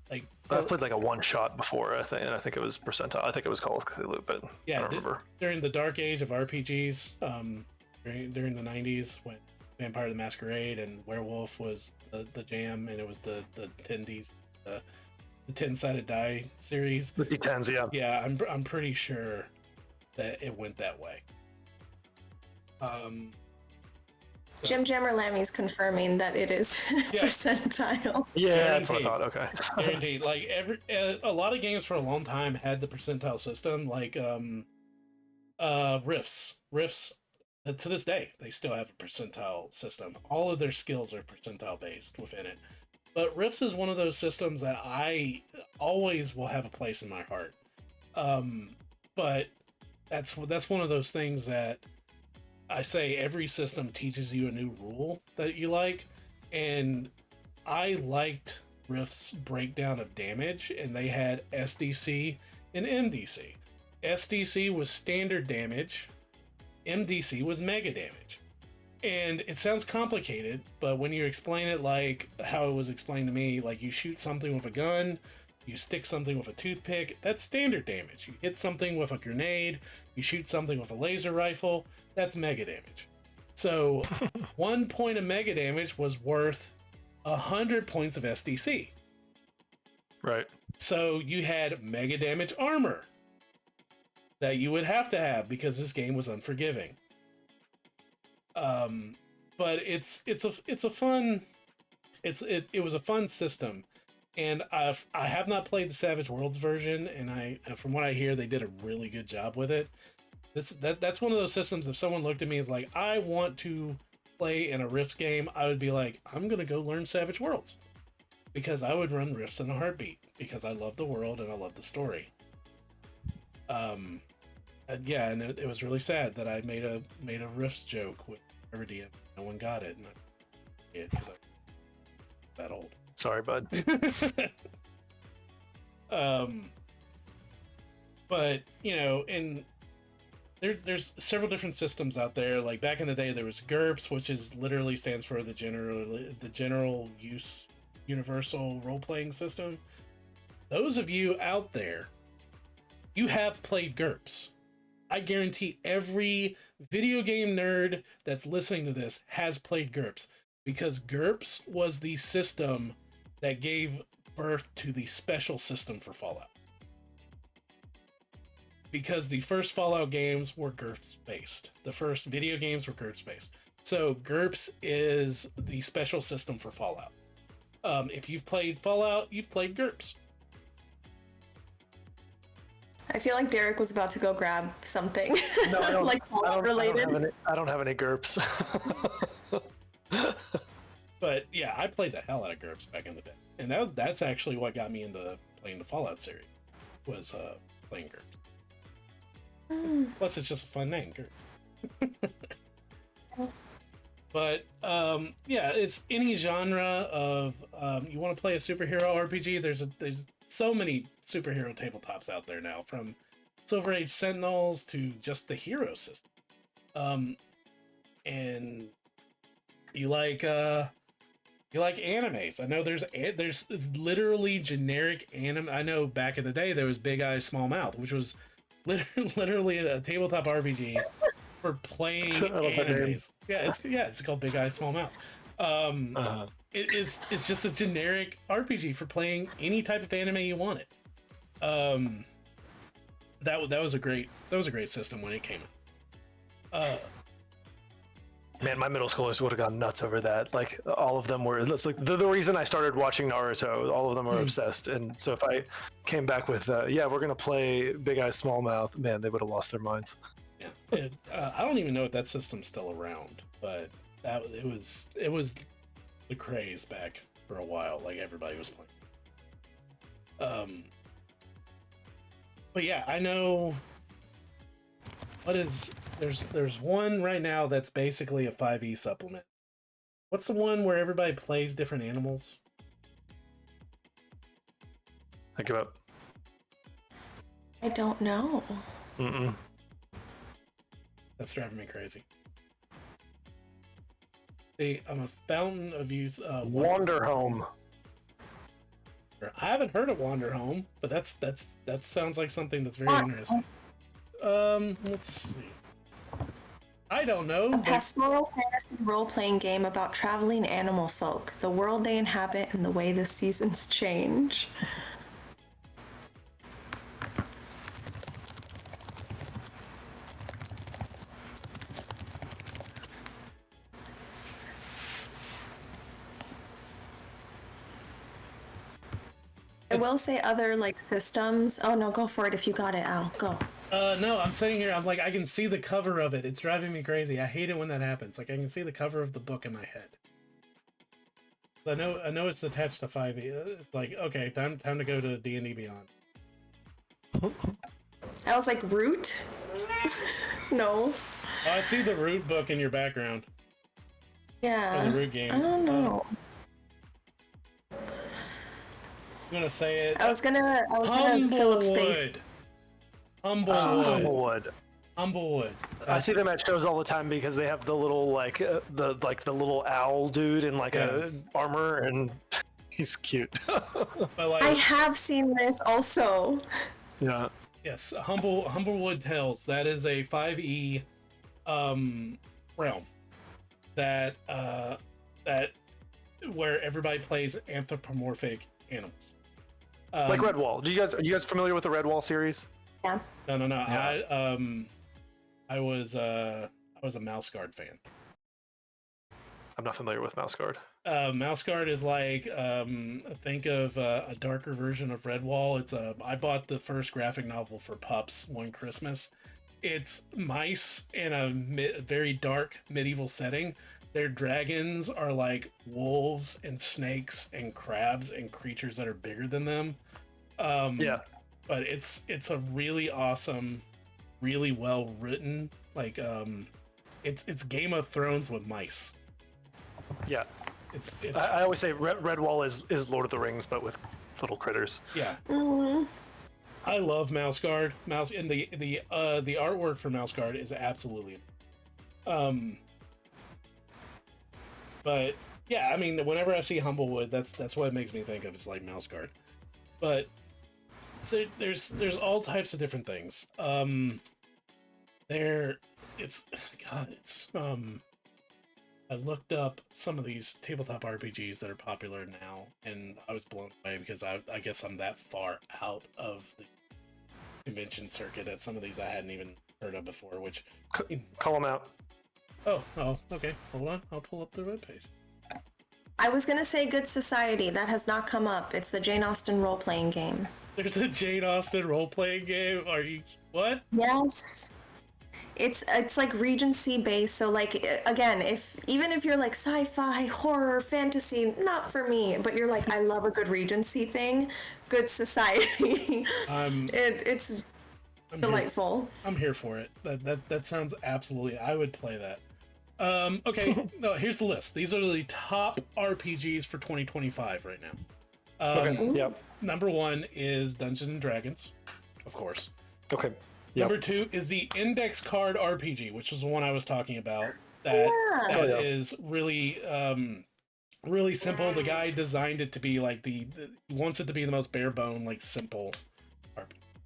C: like a one shot before, I think, and I think it was percentile. I think it was Call of Cthulhu, but
A: yeah,
C: I don't remember.
A: During the dark age of RPGs, during the 90s, when Vampire the Masquerade and Werewolf was the jam, and it was the 10Ds, the 10-sided die series.
C: The D10s, yeah.
A: Yeah, I'm pretty sure that it went that way.
B: Jim Jammerlammy's confirming that it is percentile.
C: Yeah, that's what I thought. Okay.
A: Guaranteed. Like a lot of games for a long time had the percentile system. Like Rifts. To this day, they still have a percentile system. All of their skills are percentile based within it. But Rifts is one of those systems that I always will have a place in my heart. But that's one of those things that I say every system teaches you a new rule that you like. And I liked Rift's breakdown of damage, and they had SDC and MDC. SDC was standard damage. MDC was mega damage. And it sounds complicated, but when you explain it like how it was explained to me, like you shoot something with a gun, you stick something with a toothpick, that's standard damage. You hit something with a grenade, you shoot something with a laser rifle, that's mega damage. So 1 point of mega damage was worth 100 points of SDC.
C: Right.
A: So you had mega damage armor that you would have to have because this game was unforgiving. But it was a fun system, and I have not played the Savage Worlds version, and from what I hear, they did a really good job with it. That's one of those systems. If someone looked at me as like, I want to play in a Rifts game, I would be like, I'm gonna go learn Savage Worlds, because I would run Rifts in a heartbeat because I love the world and I love the story. Yeah, and it was really sad that I made a Rifts joke with Iridium. No one got it, and I did because I'm that old.
C: Sorry, bud.
A: But and there's several different systems out there. Like back in the day, there was GURPS, which is literally stands for the general use universal role playing system. Those of you out there, you have played GURPS. I guarantee every video game nerd that's listening to this has played GURPS, because GURPS was the system that gave birth to the special system for Fallout. Because the first Fallout games were GURPS based. The first video games were GURPS based. So GURPS is the special system for Fallout. If you've played Fallout, you've played GURPS.
B: I feel like Derek was about to go grab something.
C: No, I don't,
B: like Fallout related.
C: I don't have any GURPS.
A: But yeah, I played the hell out of GURPS back in the day, and that's actually what got me into playing the Fallout series, was playing GURPS. Plus, it's just a fun name, GURPS. But yeah, it's any genre of you want to play a superhero RPG. There's so many superhero tabletops out there now, from Silver Age Sentinels to just the hero system. And you like animes. I know there's literally generic anime. I know back in the day there was Big Eyes Small Mouth, which was literally a tabletop RPG for playing animes. It's called Big Eyes Small Mouth. It's just a generic RPG for playing any type of anime you wanted. That was a great system when it came in.
C: Man, my middle schoolers would have gone nuts over that. Like, all of them were. That's like the reason I started watching Naruto. All of them were obsessed. And so if I came back with, we're gonna play Big Eyes Small Mouth, man, they would have lost their minds.
A: Yeah, I don't even know if that system's still around, but it was the craze back for a while. Like, everybody was playing. But yeah, I know. There's one right now that's basically a 5e supplement. What's the one where everybody plays different animals?
C: I give up.
B: I don't know.
C: Mm-mm.
A: That's driving me crazy. See, I'm a fountain of youth.
C: Wander Home.
A: I haven't heard of Wander Home, but that sounds like something that's very interesting. Let's see. I don't know.
B: A pastoral fantasy role-playing game about traveling animal folk, the world they inhabit, and the way the seasons change. I will say other systems. Oh no, go for it if you got it, Al. Go.
A: No, I'm sitting here. I'm like, I can see the cover of it. It's driving me crazy. I hate it when that happens. Like, I can see the cover of the book in my head. I know it's attached to 5e. It's like, okay, time to go to D&D Beyond.
B: I was like, Root? No.
A: Oh, I see the Root book in your background.
B: Yeah.
A: Or the Root game.
B: I don't know.
A: I'm gonna say it.
B: I was gonna fill up space.
A: Humblewood.
C: I see them at shows all the time because they have the little the little owl dude in a armor, and he's cute.
A: But,
B: I have seen this also.
C: Yeah.
A: Yes, Humblewood Tales. That is a 5e realm. that where everybody plays anthropomorphic animals.
C: Like Redwall. Are you guys familiar with the Redwall series?
B: Yeah.
A: No.
C: Yeah.
A: I was a Mouse Guard fan.
C: I'm not familiar with Mouse Guard.
A: Mouse Guard is like think of a darker version of Redwall. I bought the first graphic novel for pups one Christmas. It's mice in a very dark medieval setting. Their dragons are like wolves and snakes and crabs and creatures that are bigger than them.
C: Yeah.
A: But it's a really awesome, really well written, like it's Game of Thrones with mice.
C: Yeah.
A: It's
C: I always say Redwall is Lord of the Rings, but with little critters.
A: yeah.
B: Mm-hmm.
A: I love Mouse Guard. And the artwork for Mouse Guard is absolutely but yeah, I mean, whenever I see Humblewood, that's what it makes me think of. It's like Mouse Guard. But there's all types of different things. I looked up some of these tabletop RPGs that are popular now, and I was blown away because I guess I'm that far out of the convention circuit that some of these I hadn't even heard of before. Which
C: Call them out.
A: oh, okay. Hold on, I'll pull up the webpage.
B: I was gonna say Good Society. That has not come up. It's the Jane Austen role-playing game.
A: There's a Jane Austen role-playing game. Are you what?
B: Yes. It's like Regency based, so like again, even if you're like sci-fi, horror, fantasy, not for me, but you're like I love a good Regency thing, Good Society. It's delightful.
A: I'm here for it. That sounds absolutely. I would play that. Okay, no, here's the list. These are the top RPGs for 2025 right now.
C: Okay. Yep.
A: Number 1 is Dungeons and Dragons, of course.
C: Okay. Yep.
A: Number 2 is the Index Card RPG, which is the one I was talking about. That is really really simple. The guy designed it to be like he wants it to be the most bare bone, like simple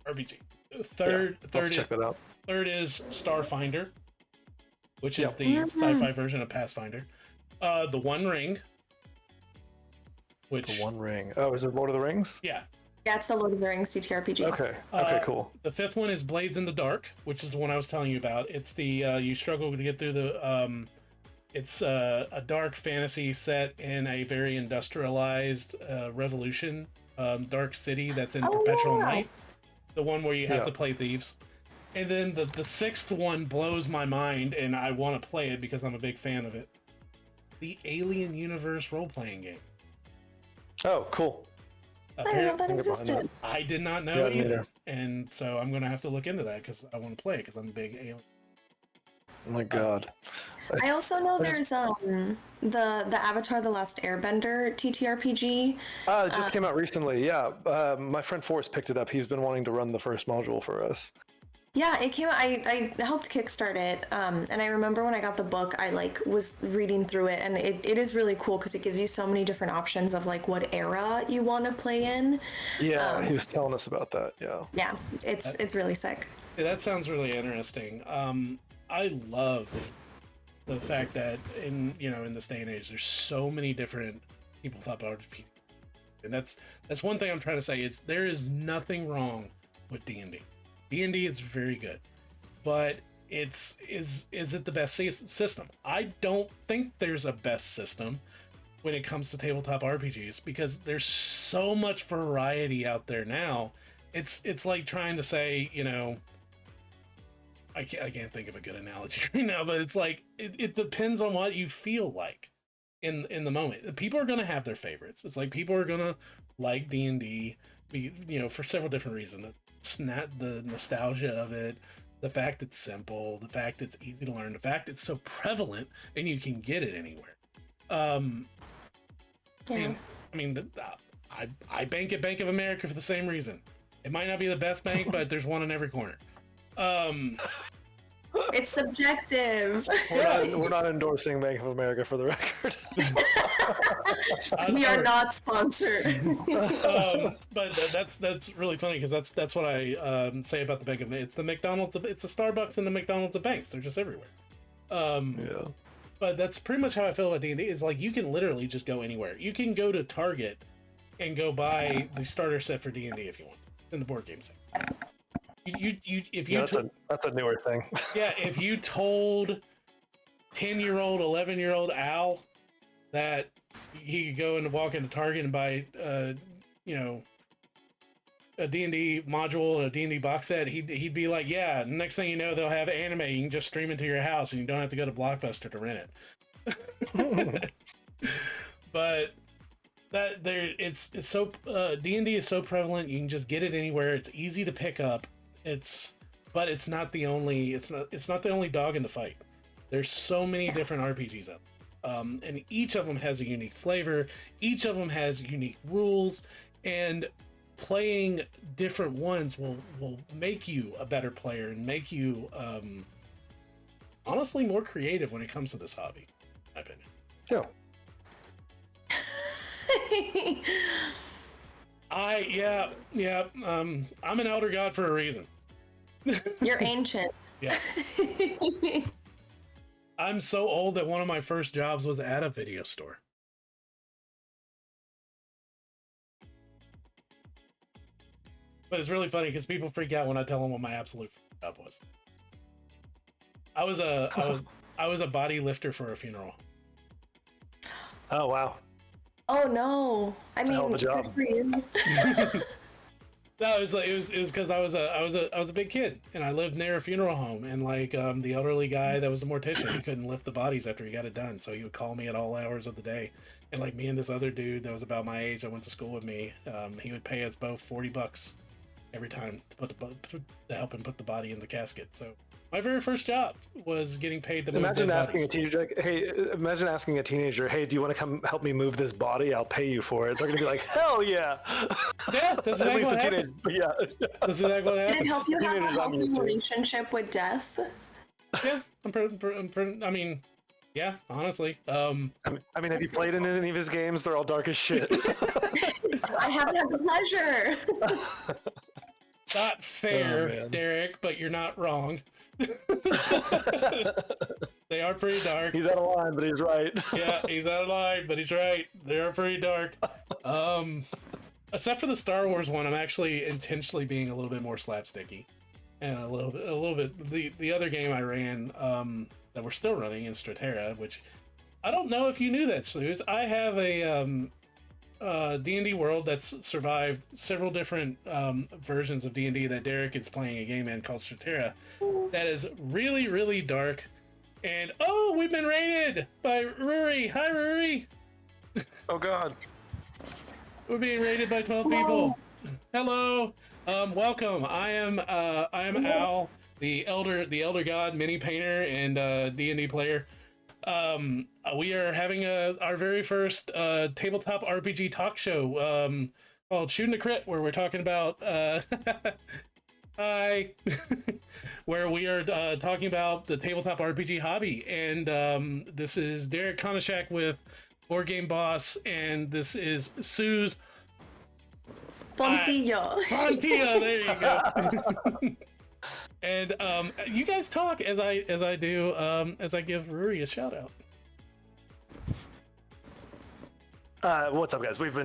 A: RPG. Third
C: check that out.
A: Third is Starfinder, which is the sci-fi version of Pathfinder. The One Ring, which
C: The One Ring. Oh, is it Lord of the Rings?
A: yeah.
B: Yeah, it's the Lord of the Rings TTRPG.
C: Okay. Okay. Cool.
A: The 5th one is Blades in the Dark, which is the one I was telling you about. It's the you struggle to get through the it's a dark fantasy set in a very industrialized revolution, dark city that's in perpetual night. The one where you have to play thieves. And then the 6th one blows my mind, and I want to play it because I'm a big fan of it. The Alien Universe role-playing game.
C: Oh, cool.
B: I didn't know that existed.
A: I did not know either. And so I'm going to have to look into that because I want to play it because I'm a big Alien.
C: Oh my god.
B: I also know there's the Avatar: The Last Airbender TTRPG.
C: It just came out recently. Yeah. My friend Forrest picked it up. He's been wanting to run the first module for us.
B: Yeah, it came out. I helped kickstart it, and I remember when I got the book, I was reading through it, and it is really cool because it gives you so many different options of like what era you want to play in.
C: Yeah, he was telling us about that. Yeah.
B: Yeah, it's really sick.
A: Yeah, that sounds really interesting. I love the fact that in this day and age, there's so many different people thought about RPG, and that's one thing I'm trying to say is there is nothing wrong with D&D. D&D is very good, but is it the best system? I don't think there's a best system when it comes to tabletop RPGs because there's so much variety out there now. It's like trying to say, I can't think of a good analogy right now, but it's like it depends on what you feel like in the moment. People are gonna have their favorites. It's like people are gonna like D&D, for several different reasons. The nostalgia of it, the fact it's simple, the fact it's easy to learn, the fact it's so prevalent and you can get it anywhere. I bank at Bank of America for the same reason. It might not be the best bank, but there's one in every corner.
B: It's subjective.
C: We're not endorsing Bank of America for the record.
B: We are not sponsored.
A: But that's really funny because that's what I say about the Bank of America. It's the McDonald's. It's the Starbucks and the McDonald's of banks. They're just everywhere.
C: Yeah.
A: but that's pretty much how I feel about D&D. Is like you can literally just go anywhere. You can go to Target and go buy the starter set for D&D if you want in the board game section.
C: That's a newer thing.
A: Yeah, if you told 10-year-old, 11-year-old Al that he could go and walk into Target and buy, a D&D module, a D&D box set, he'd be like, yeah, next thing you know, they'll have anime. You can just stream it to your house and you don't have to go to Blockbuster to rent it. But it's so, D&D is so prevalent. You can just get it anywhere. It's easy to pick up. But it's not the only dog in the fight. There's so many different RPGs out there. And each of them has a unique flavor. Each of them has unique rules, and playing different ones will make you a better player and make you honestly more creative when it comes to this hobby, in my opinion.
C: Yeah.
A: I'm an elder god for a reason.
B: You're ancient.
A: Yeah. I'm so old that one of my first jobs was at a video store. But it's really funny because people freak out when I tell them what my absolute job was. I was a body lifter for a funeral.
C: Oh wow.
B: Oh no! I mean,
C: hell of a job.
B: good for you.
A: No, it was because I was a big kid and I lived near a funeral home, and like the elderly guy that was the mortician, he couldn't lift the bodies after he got it done, so he would call me at all hours of the day. And like me and this other dude that was about my age that went to school with me, he would pay us both $40 every time to help him put the body in the casket. So my very first job was getting paid to move
C: Imagine
A: dead
C: asking
A: bodies.
C: a teenager, like, hey, do you want to come help me move this body? I'll pay you for it. They're gonna be like, hell yeah.
A: Yeah, that's
C: At
A: exactly
C: least
A: what
C: a
A: happened.
C: teenager. Yeah.
A: That's exactly what
B: Did
A: happened.
B: it help you have a
C: Teenagers, I'm
B: healthy
C: used to it.
B: relationship with death?
A: Yeah, I mean, yeah, honestly.
C: I mean, have you played in any of his games? They're all dark as shit.
B: I haven't had the pleasure.
A: Not fair,
C: Oh, man.
A: Derek, but you're not wrong. They are pretty dark.
C: He's out of line, but he's right.
A: Yeah, he's out of line, but he's right. They are pretty dark. Except for the Star Wars one, I'm actually intentionally being a little bit more slapsticky, and a little bit. The other game I ran, that we're still running in Straterra, which I don't know if you knew that, Suze. I have a D&D world that's survived several different versions of D&D that Derek is playing a game in called Straterra that is really, really dark. And oh, we've been raided by Ruri. Hi, Ruri.
C: Oh god.
A: We're being raided by 12 people. Hello. Welcome. I am Al, the elder god, mini painter, and D&D player. We are having our very first tabletop RPG talk show called Shooting the Crit, where we're talking about hi, where we are talking about the tabletop RPG hobby. And this is Derek Konishak with Board Game Boss, and this is Suze
B: Pontillo.
A: Pontillo. There you go. And you guys talk as I do as I give Ruri a shout out.
C: What's up, guys? We've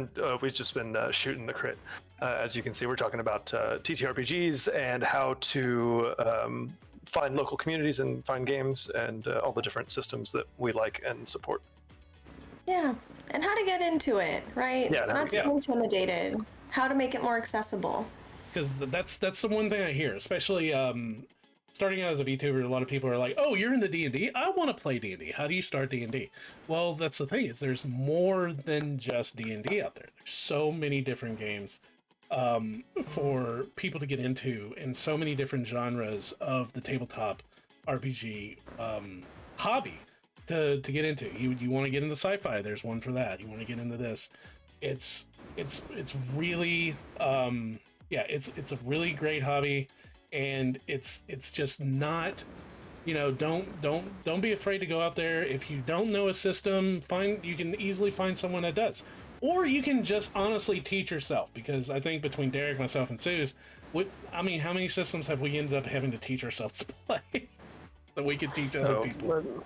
C: just been shooting the crit. As you can see, we're talking about TTRPGs and how to find local communities and find games and all the different systems that we like and support.
B: Yeah, and how to get into it, right?
C: Yeah,
B: Not to be intimidated. How to make it more accessible.
A: Because that's the one thing I hear, especially starting out as a VTuber. A lot of people are like, "Oh, you're into D&D. I want to play D&D. How do you start D&D?" Well, that's the thing, is there's more than just D&D out there. There's so many different games for people to get into, and so many different genres of the tabletop RPG hobby to get into. You want to get into sci-fi? There's one for that. You want to get into this? It's really it's a really great hobby, and it's just not, don't be afraid to go out there. If you don't know a system, you can easily find someone that does, or you can just honestly teach yourself, because I think between Derek, myself, and Suze, how many systems have we ended up having to teach ourselves to play that we could teach other people?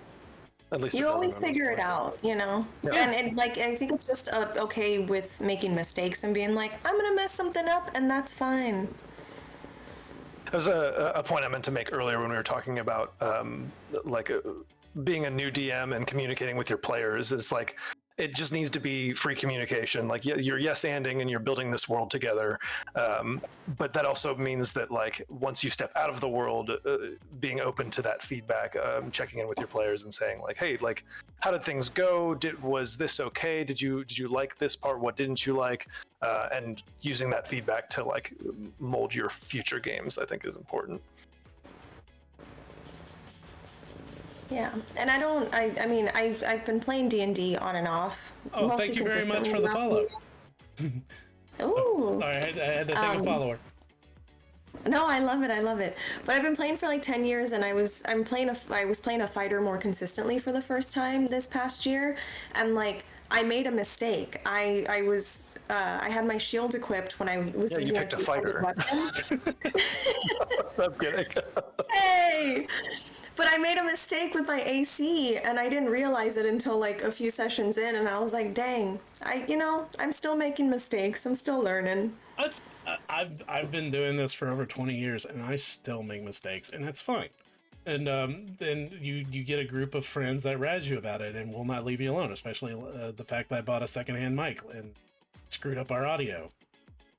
C: At least
B: You always figure it out, you know?
C: Yeah.
B: And like, I think it's just okay with making mistakes and being like, I'm gonna mess something up, and that's fine.
C: There's a point I meant to make earlier when we were talking about being a new DM and communicating with your players. Is like it just needs to be free communication. Like you're yes-anding and you're building this world together, but that also means that like once you step out of the world, being open to that feedback, checking in with your players and saying like, hey, like how did things go? Was this okay? Did you like this part? What didn't you like? And using that feedback to like mold your future games, I think is important.
B: Yeah, and I mean, I've been playing D&D on and off.
A: Oh,
B: mostly
A: thank you very much for the
B: last
A: follow.
B: few- Ooh.
A: Sorry, I had to thank a follower.
B: No, I love it. But I've been playing for like 10 years, and I was playing a fighter more consistently for the first time this past year, and like I made a mistake. I had my shield equipped when I was
C: you picked a fighter. I'm kidding.
B: Hey! But I made a mistake with my AC, and I didn't realize it until like a few sessions in, and I was like, dang, I'm still making mistakes. I'm still learning.
A: I've been doing this for over 20 years, and I still make mistakes, and that's fine. And then you get a group of friends that razz you about it and will not leave you alone, especially the fact that I bought a secondhand mic and screwed up our audio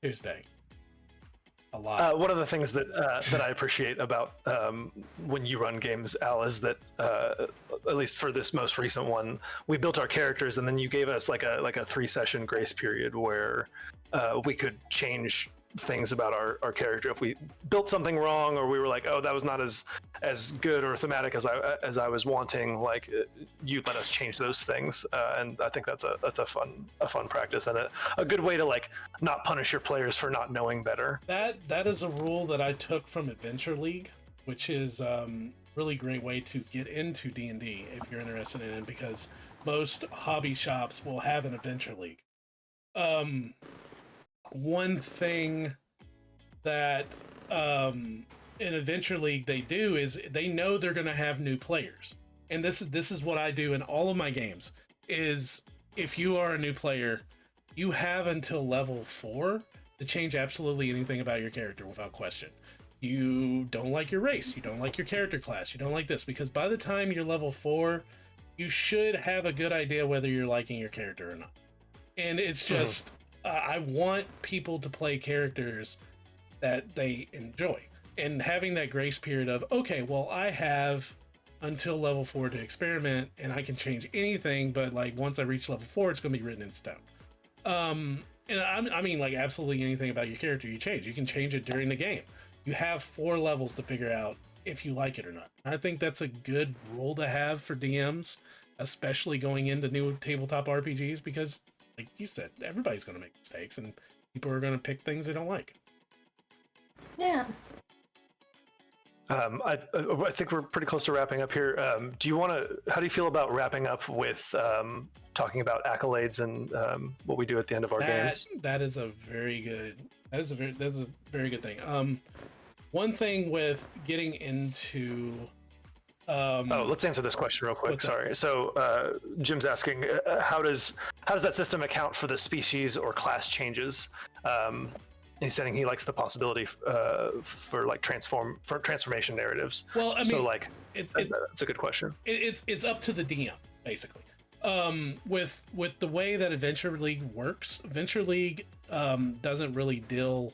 A: Tuesday. A lot.
C: One of the things that I appreciate about when you run games, Al, is that at least for this most recent one, we built our characters, and then you gave us like a 3-session grace period where we could change things about our character if we built something wrong, or we were like, oh, that was not as good or thematic as I was wanting. Like you let us change those things, and I think that's a fun practice and a good way to like not punish your players for not knowing better.
A: That is a rule that I took from Adventure League, which is really great way to get into D&D if you're interested in it, because most hobby shops will have an Adventure League. One thing that in Adventure League they do is they know they're going to have new players, and this is what I do in all of my games. Is if you are a new player, you have until level 4 to change absolutely anything about your character without question. You don't like your race, you don't like your character class, you don't like this, because by the time you're level 4, you should have a good idea whether you're liking your character or not. And it's just I want people to play characters that they enjoy, and having that grace period of, okay, well, I have until level 4 to experiment, and I can change anything, but like once I reach level 4, it's going to be written in stone. And I mean, like absolutely anything about your character you change. You can change it during the game. You have 4 levels to figure out if you like it or not. I think that's a good rule to have for DMs, especially going into new tabletop RPGs, because like you said, everybody's going to make mistakes, and people are going to pick things they don't like.
B: Yeah.
C: I think we're pretty close to wrapping up here. Do you want to? How do you feel about wrapping up with talking about accolades and what we do at the end of our games?
A: That is a very good. That's a very good thing. One thing with getting into.
C: Let's answer this question real quick. Sorry. So Jim's asking, how does that system account for the species or class changes? He's saying he likes the possibility for like transformation narratives.
A: Well, I mean,
C: so like that's a good question.
A: It's up to the DM basically. With the way that Adventure League works, Adventure League doesn't really deal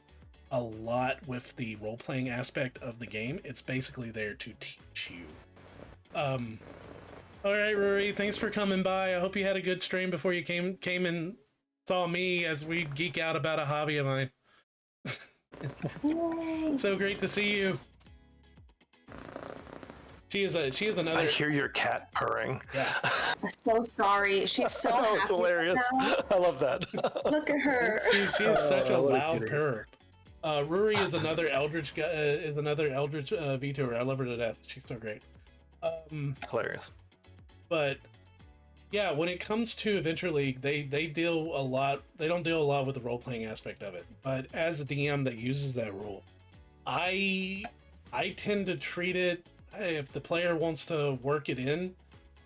A: a lot with the role-playing aspect of the game. It's basically there to teach you. All right, Rory, thanks for coming by. I hope you had a good stream before you came and saw me as we geek out about a hobby of mine.
B: Yay.
A: So great to see you. She is another.
C: I hear your cat purring.
A: Yeah.
B: I'm so sorry. She's so happy.
C: It's hilarious.
B: Right
C: I love that.
B: Look at her.
A: She is such a loud purr. Rory is another Eldritch VTuber. I love her to death. She's so great.
C: Hilarious.
A: But yeah, when it comes to Adventure League, they deal a lot. They don't deal a lot with the role playing aspect of it. But as a DM that uses that rule, I tend to treat it, hey, if the player wants to work it in,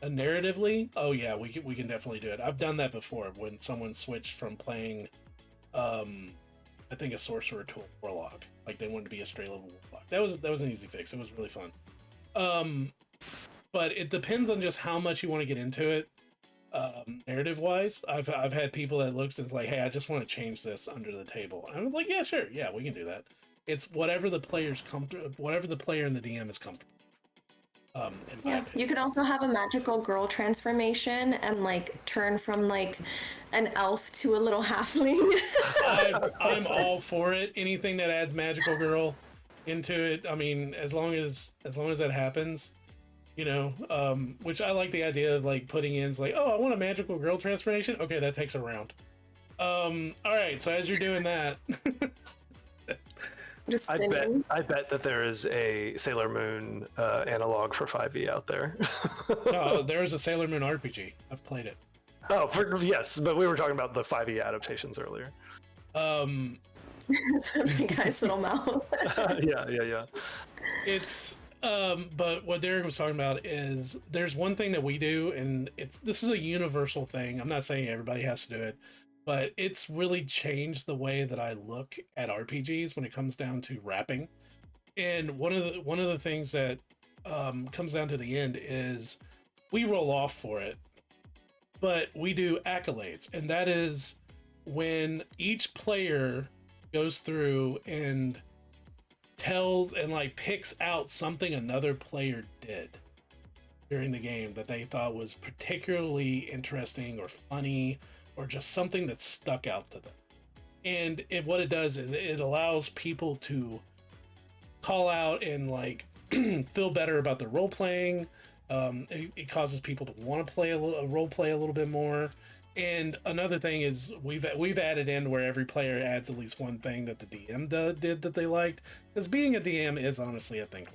A: narratively, oh yeah, we can definitely do it. I've done that before when someone switched from playing, I think a sorcerer to a warlock. Like they wanted to be a straight level warlock. That was an easy fix. It was really fun. But it depends on just how much you want to get into it. Narrative wise, I've had people that looks and it's like, hey, I just want to change this under the table. And I'm like, yeah, sure, yeah, we can do that. It's whatever the player's comfortable, whatever the player and the DM is comfortable.
B: Yeah, you could also have a magical girl transformation and like turn from like an elf to a little halfling.
A: I'm all for it. Anything that adds magical girl into it. I mean, as long as that happens, you know. Which I like the idea of like putting in like, oh, I want a magical girl transformation. Okay, that takes a round. All right. So as you're doing that.
B: Just
C: I bet that there is a Sailor Moon analog for 5e out there.
A: No, there's a Sailor Moon RPG. I've played it.
C: Oh, yes, but we were talking about the 5e adaptations earlier.
B: Big guy's little mouth.
C: Yeah.
A: It's but what Derek was talking about is there's one thing that we do, and this is a universal thing. I'm not saying everybody has to do it, but it's really changed the way that I look at RPGs when it comes down to wrapping. And one of the things that comes down to the end is we roll off for it, but we do accolades, and that is when each player goes through and tells and like picks out something another player did during the game that they thought was particularly interesting or funny or just something that stuck out to them. And what it does is it allows people to call out and like feel better about their role playing. It causes people to want to play role play a little bit more. And another thing is we've added in where every player adds at least one thing that the DM did that they liked, because being a DM is honestly a thing.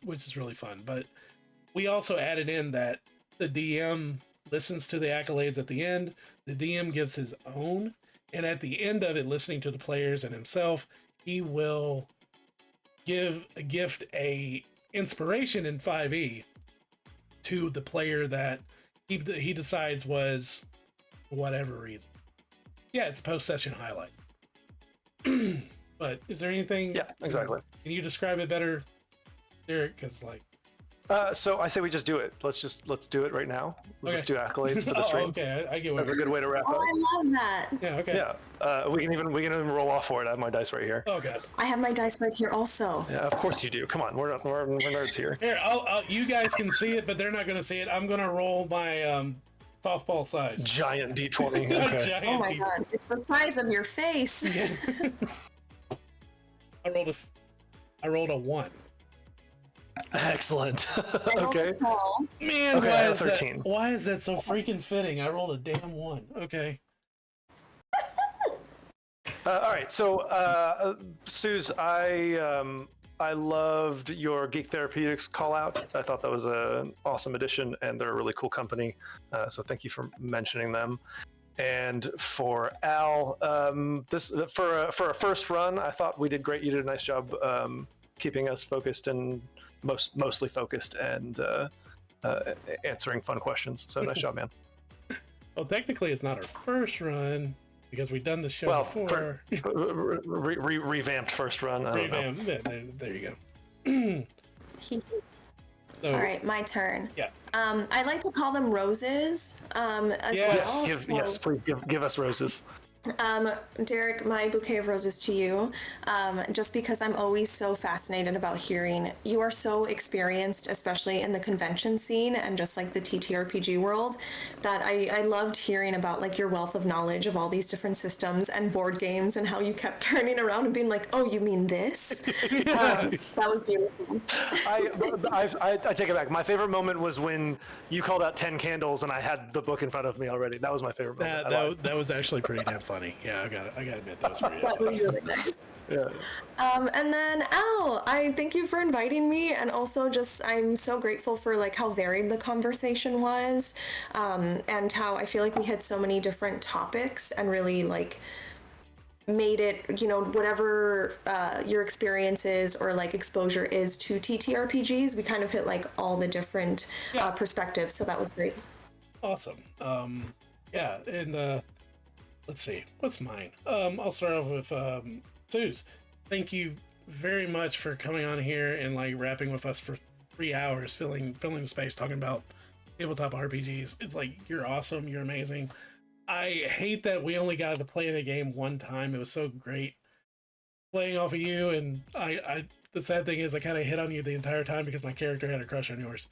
A: Which is really fun. But we also added in that the DM listens to the accolades at the end. The DM gives his own, and at the end of it, listening to the players and himself, he will gift a inspiration in 5e to the player that he decides was whatever reason. Yeah, it's post-session highlight. But is there anything?
C: Yeah, exactly.
A: Can you describe it better, Derek? Because like.
C: So I say we just do it. Let's do it right now. We'll just do accolades for the stream.
A: Okay, I get what.
C: That's a good way to wrap up.
B: I love that.
A: Yeah. Okay.
C: Yeah. We can even roll off for it. I have my dice right here.
A: Oh god.
B: I have my dice right here also.
C: Yeah, of course you do. Come on, we're nerds here.
A: Here, you guys can see it, but they're not going to see it. I'm going to roll my softball size.
C: Giant D20. Okay.
B: Oh my god, it's the size of your face.
A: Yeah. I rolled a 1.
C: Excellent. Okay.
A: Man,
C: okay,
A: why is that so freaking fitting? I rolled a damn 1. Okay.
C: All right. So, Suze, I loved your Geek Therapeutics call out. I thought that was an awesome addition, and they're a really cool company. So thank you for mentioning them. And for Al, this for a first run, I thought we did great. You did a nice job keeping us focused and mostly focused and answering fun questions. So nice job, man.
A: Well, technically, it's not our first run because we've done the show before.
C: Revamped first run.
A: Revamped. There you go. So,
B: all right, my turn.
A: Yeah.
B: I like to call them roses as well.
C: Yes, please give us roses.
B: Derek, my bouquet of roses to you, just because I'm always so fascinated about hearing. You are so experienced, especially in the convention scene and just like the TTRPG world, that I loved hearing about like your wealth of knowledge of all these different systems and board games and how you kept turning around and being like, oh, you mean this? That was beautiful.
C: I take it back. My favorite moment was when you called out 10 candles and I had the book in front of me already. That was my favorite moment. That was actually pretty damn funny. Yeah, I gotta admit that was pretty.
B: That was really nice.
C: Yeah.
B: And then Al, I thank you for inviting me, and also just I'm so grateful for like how varied the conversation was, and how I feel like we had so many different topics and really like made it, whatever your experience is or like exposure is to TTRPGs. We kind of hit like all the different perspectives, so that was great.
A: Awesome. Yeah, and let's see, what's mine? I'll start off with Suze. Thank you very much for coming on here and like rapping with us for 3 hours, filling the space, talking about tabletop RPGs. It's like, you're awesome, you're amazing. I hate that we only got to play in a game one time. It was so great playing off of you, and I the sad thing is I kind of hit on you the entire time because my character had a crush on yours.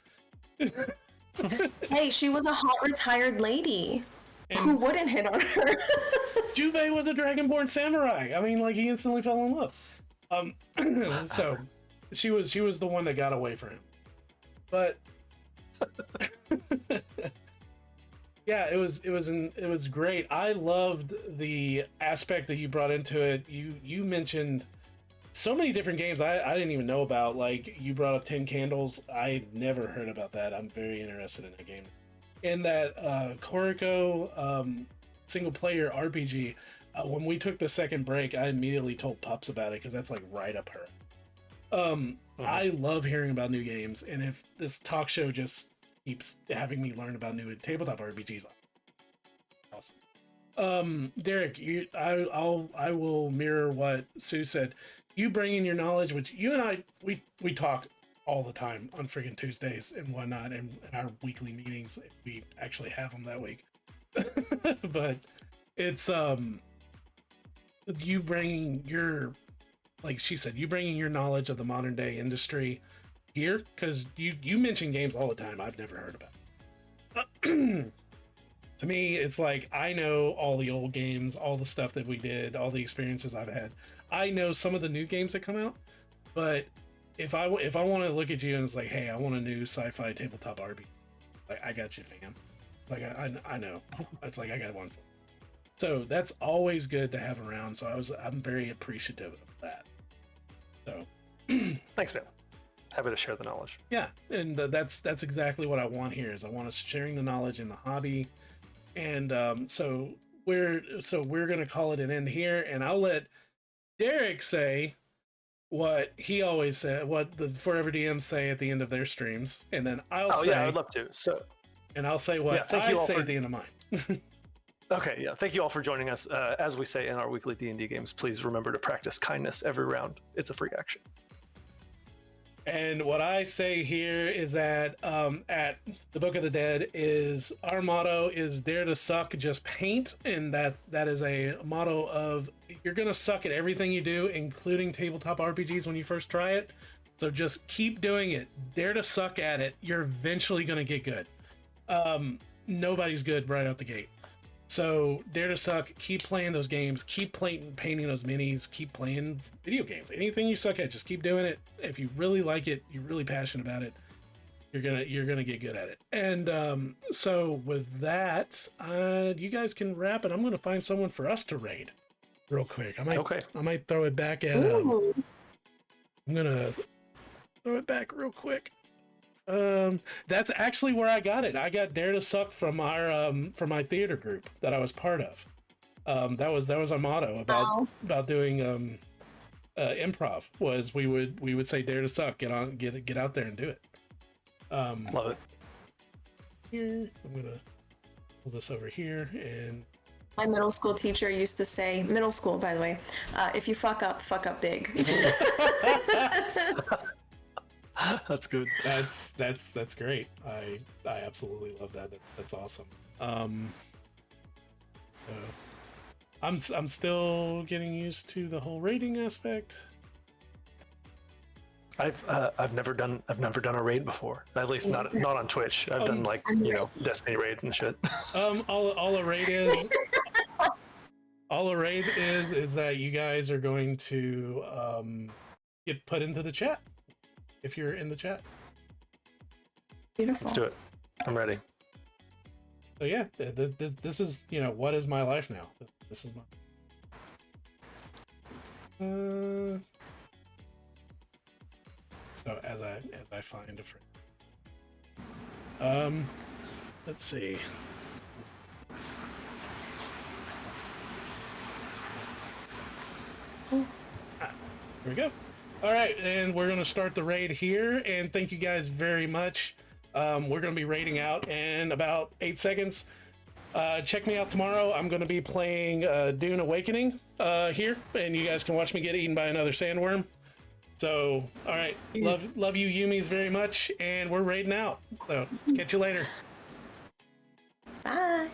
B: Hey, she was a hot retired lady. And who wouldn't hit on her?
A: Juve was a dragonborn samurai. I mean, like, he instantly fell in love. So she was the one that got away from him. But yeah, it was great. I loved the aspect that you brought into it. You mentioned so many different games I didn't even know about. Like, you brought up 10 Candles. I never heard about that. I'm very interested in that game. And that Koriko single player RPG. When we took the second break, I immediately told Pups about it because that's like right up her. I love hearing about new games, and if this talk show just keeps having me learn about new tabletop RPGs, awesome. Derek, I will mirror what Sue said. You bring in your knowledge, which you and I we talk all the time on freaking Tuesdays and whatnot, and our weekly meetings if we actually have them that week. But it's you bringing your, like she said, you bringing your knowledge of the modern day industry here, because you mention games all the time I've never heard about. To me, it's like, I know all the old games, all the stuff that we did, all the experiences I've had. I know some of the new games that come out, but if I want to look at you and it's like, hey, I want a new sci-fi tabletop RPG, like, I got you, fam. Like, I know. It's like, I got one for you. So that's always good to have around. So I'm very appreciative of that. So
C: thanks, man. Happy to share the knowledge.
A: Yeah, and that's exactly what I want here. Is I want us sharing the knowledge in the hobby, and so we're gonna call it an end here, and I'll let Derek say what he always said, what the Forever DMs say at the end of their streams, and then I'll say.
C: Yeah, I'd love to. So,
A: and I'll say what I say at the end of mine.
C: Okay, yeah. Thank you all for joining us. As we say in our weekly D&D games, please remember to practice kindness every round. It's a free action.
A: And what I say here is that at the Book of the Dead is our motto is dare to suck, just paint, and that is a motto of you're gonna suck at everything you do, including tabletop RPGs when you first try it. So just keep doing it. Dare to suck at it. You're eventually gonna get good. Nobody's good right out the gate. So dare to suck, keep playing those games, keep painting those minis, keep playing video games. Anything you suck at, just keep doing it. If you really like it, you're really passionate about it, you're gonna get good at it. And so with that, you guys can wrap it. I'm gonna find someone for us to raid real quick. I might throw it back at I'm gonna throw it back real quick. That's actually where I got it. I got Dare to Suck from my theater group that I was part of. That was our motto about doing improv. Was we would say Dare to Suck, get out there and do it.
C: Love it.
A: Here, I'm gonna pull this over here, and
B: my middle school teacher used to say, middle school by the way, if you fuck up big.
C: That's good.
A: That's great. I absolutely love that. That's awesome. I'm still getting used to the whole rating aspect.
C: I've never done a raid before. At least not on Twitch. I've done Destiny raids and shit.
A: All a raid is is that you guys are going to get put into the chat. If you're in the chat.
B: Beautiful.
C: Let's do it. I'm ready.
A: So yeah, this is, what is my life now? This is my. So as I find a friend. Let's see. Here we go. All right, and we're going to start the raid here, and thank you guys very much. We're going to be raiding out in about 8 seconds. Check me out tomorrow. I'm going to be playing Dune Awakening here, and you guys can watch me get eaten by another sandworm. So, all right, love you Yumis very much, and we're raiding out. So, catch you later.
B: Bye.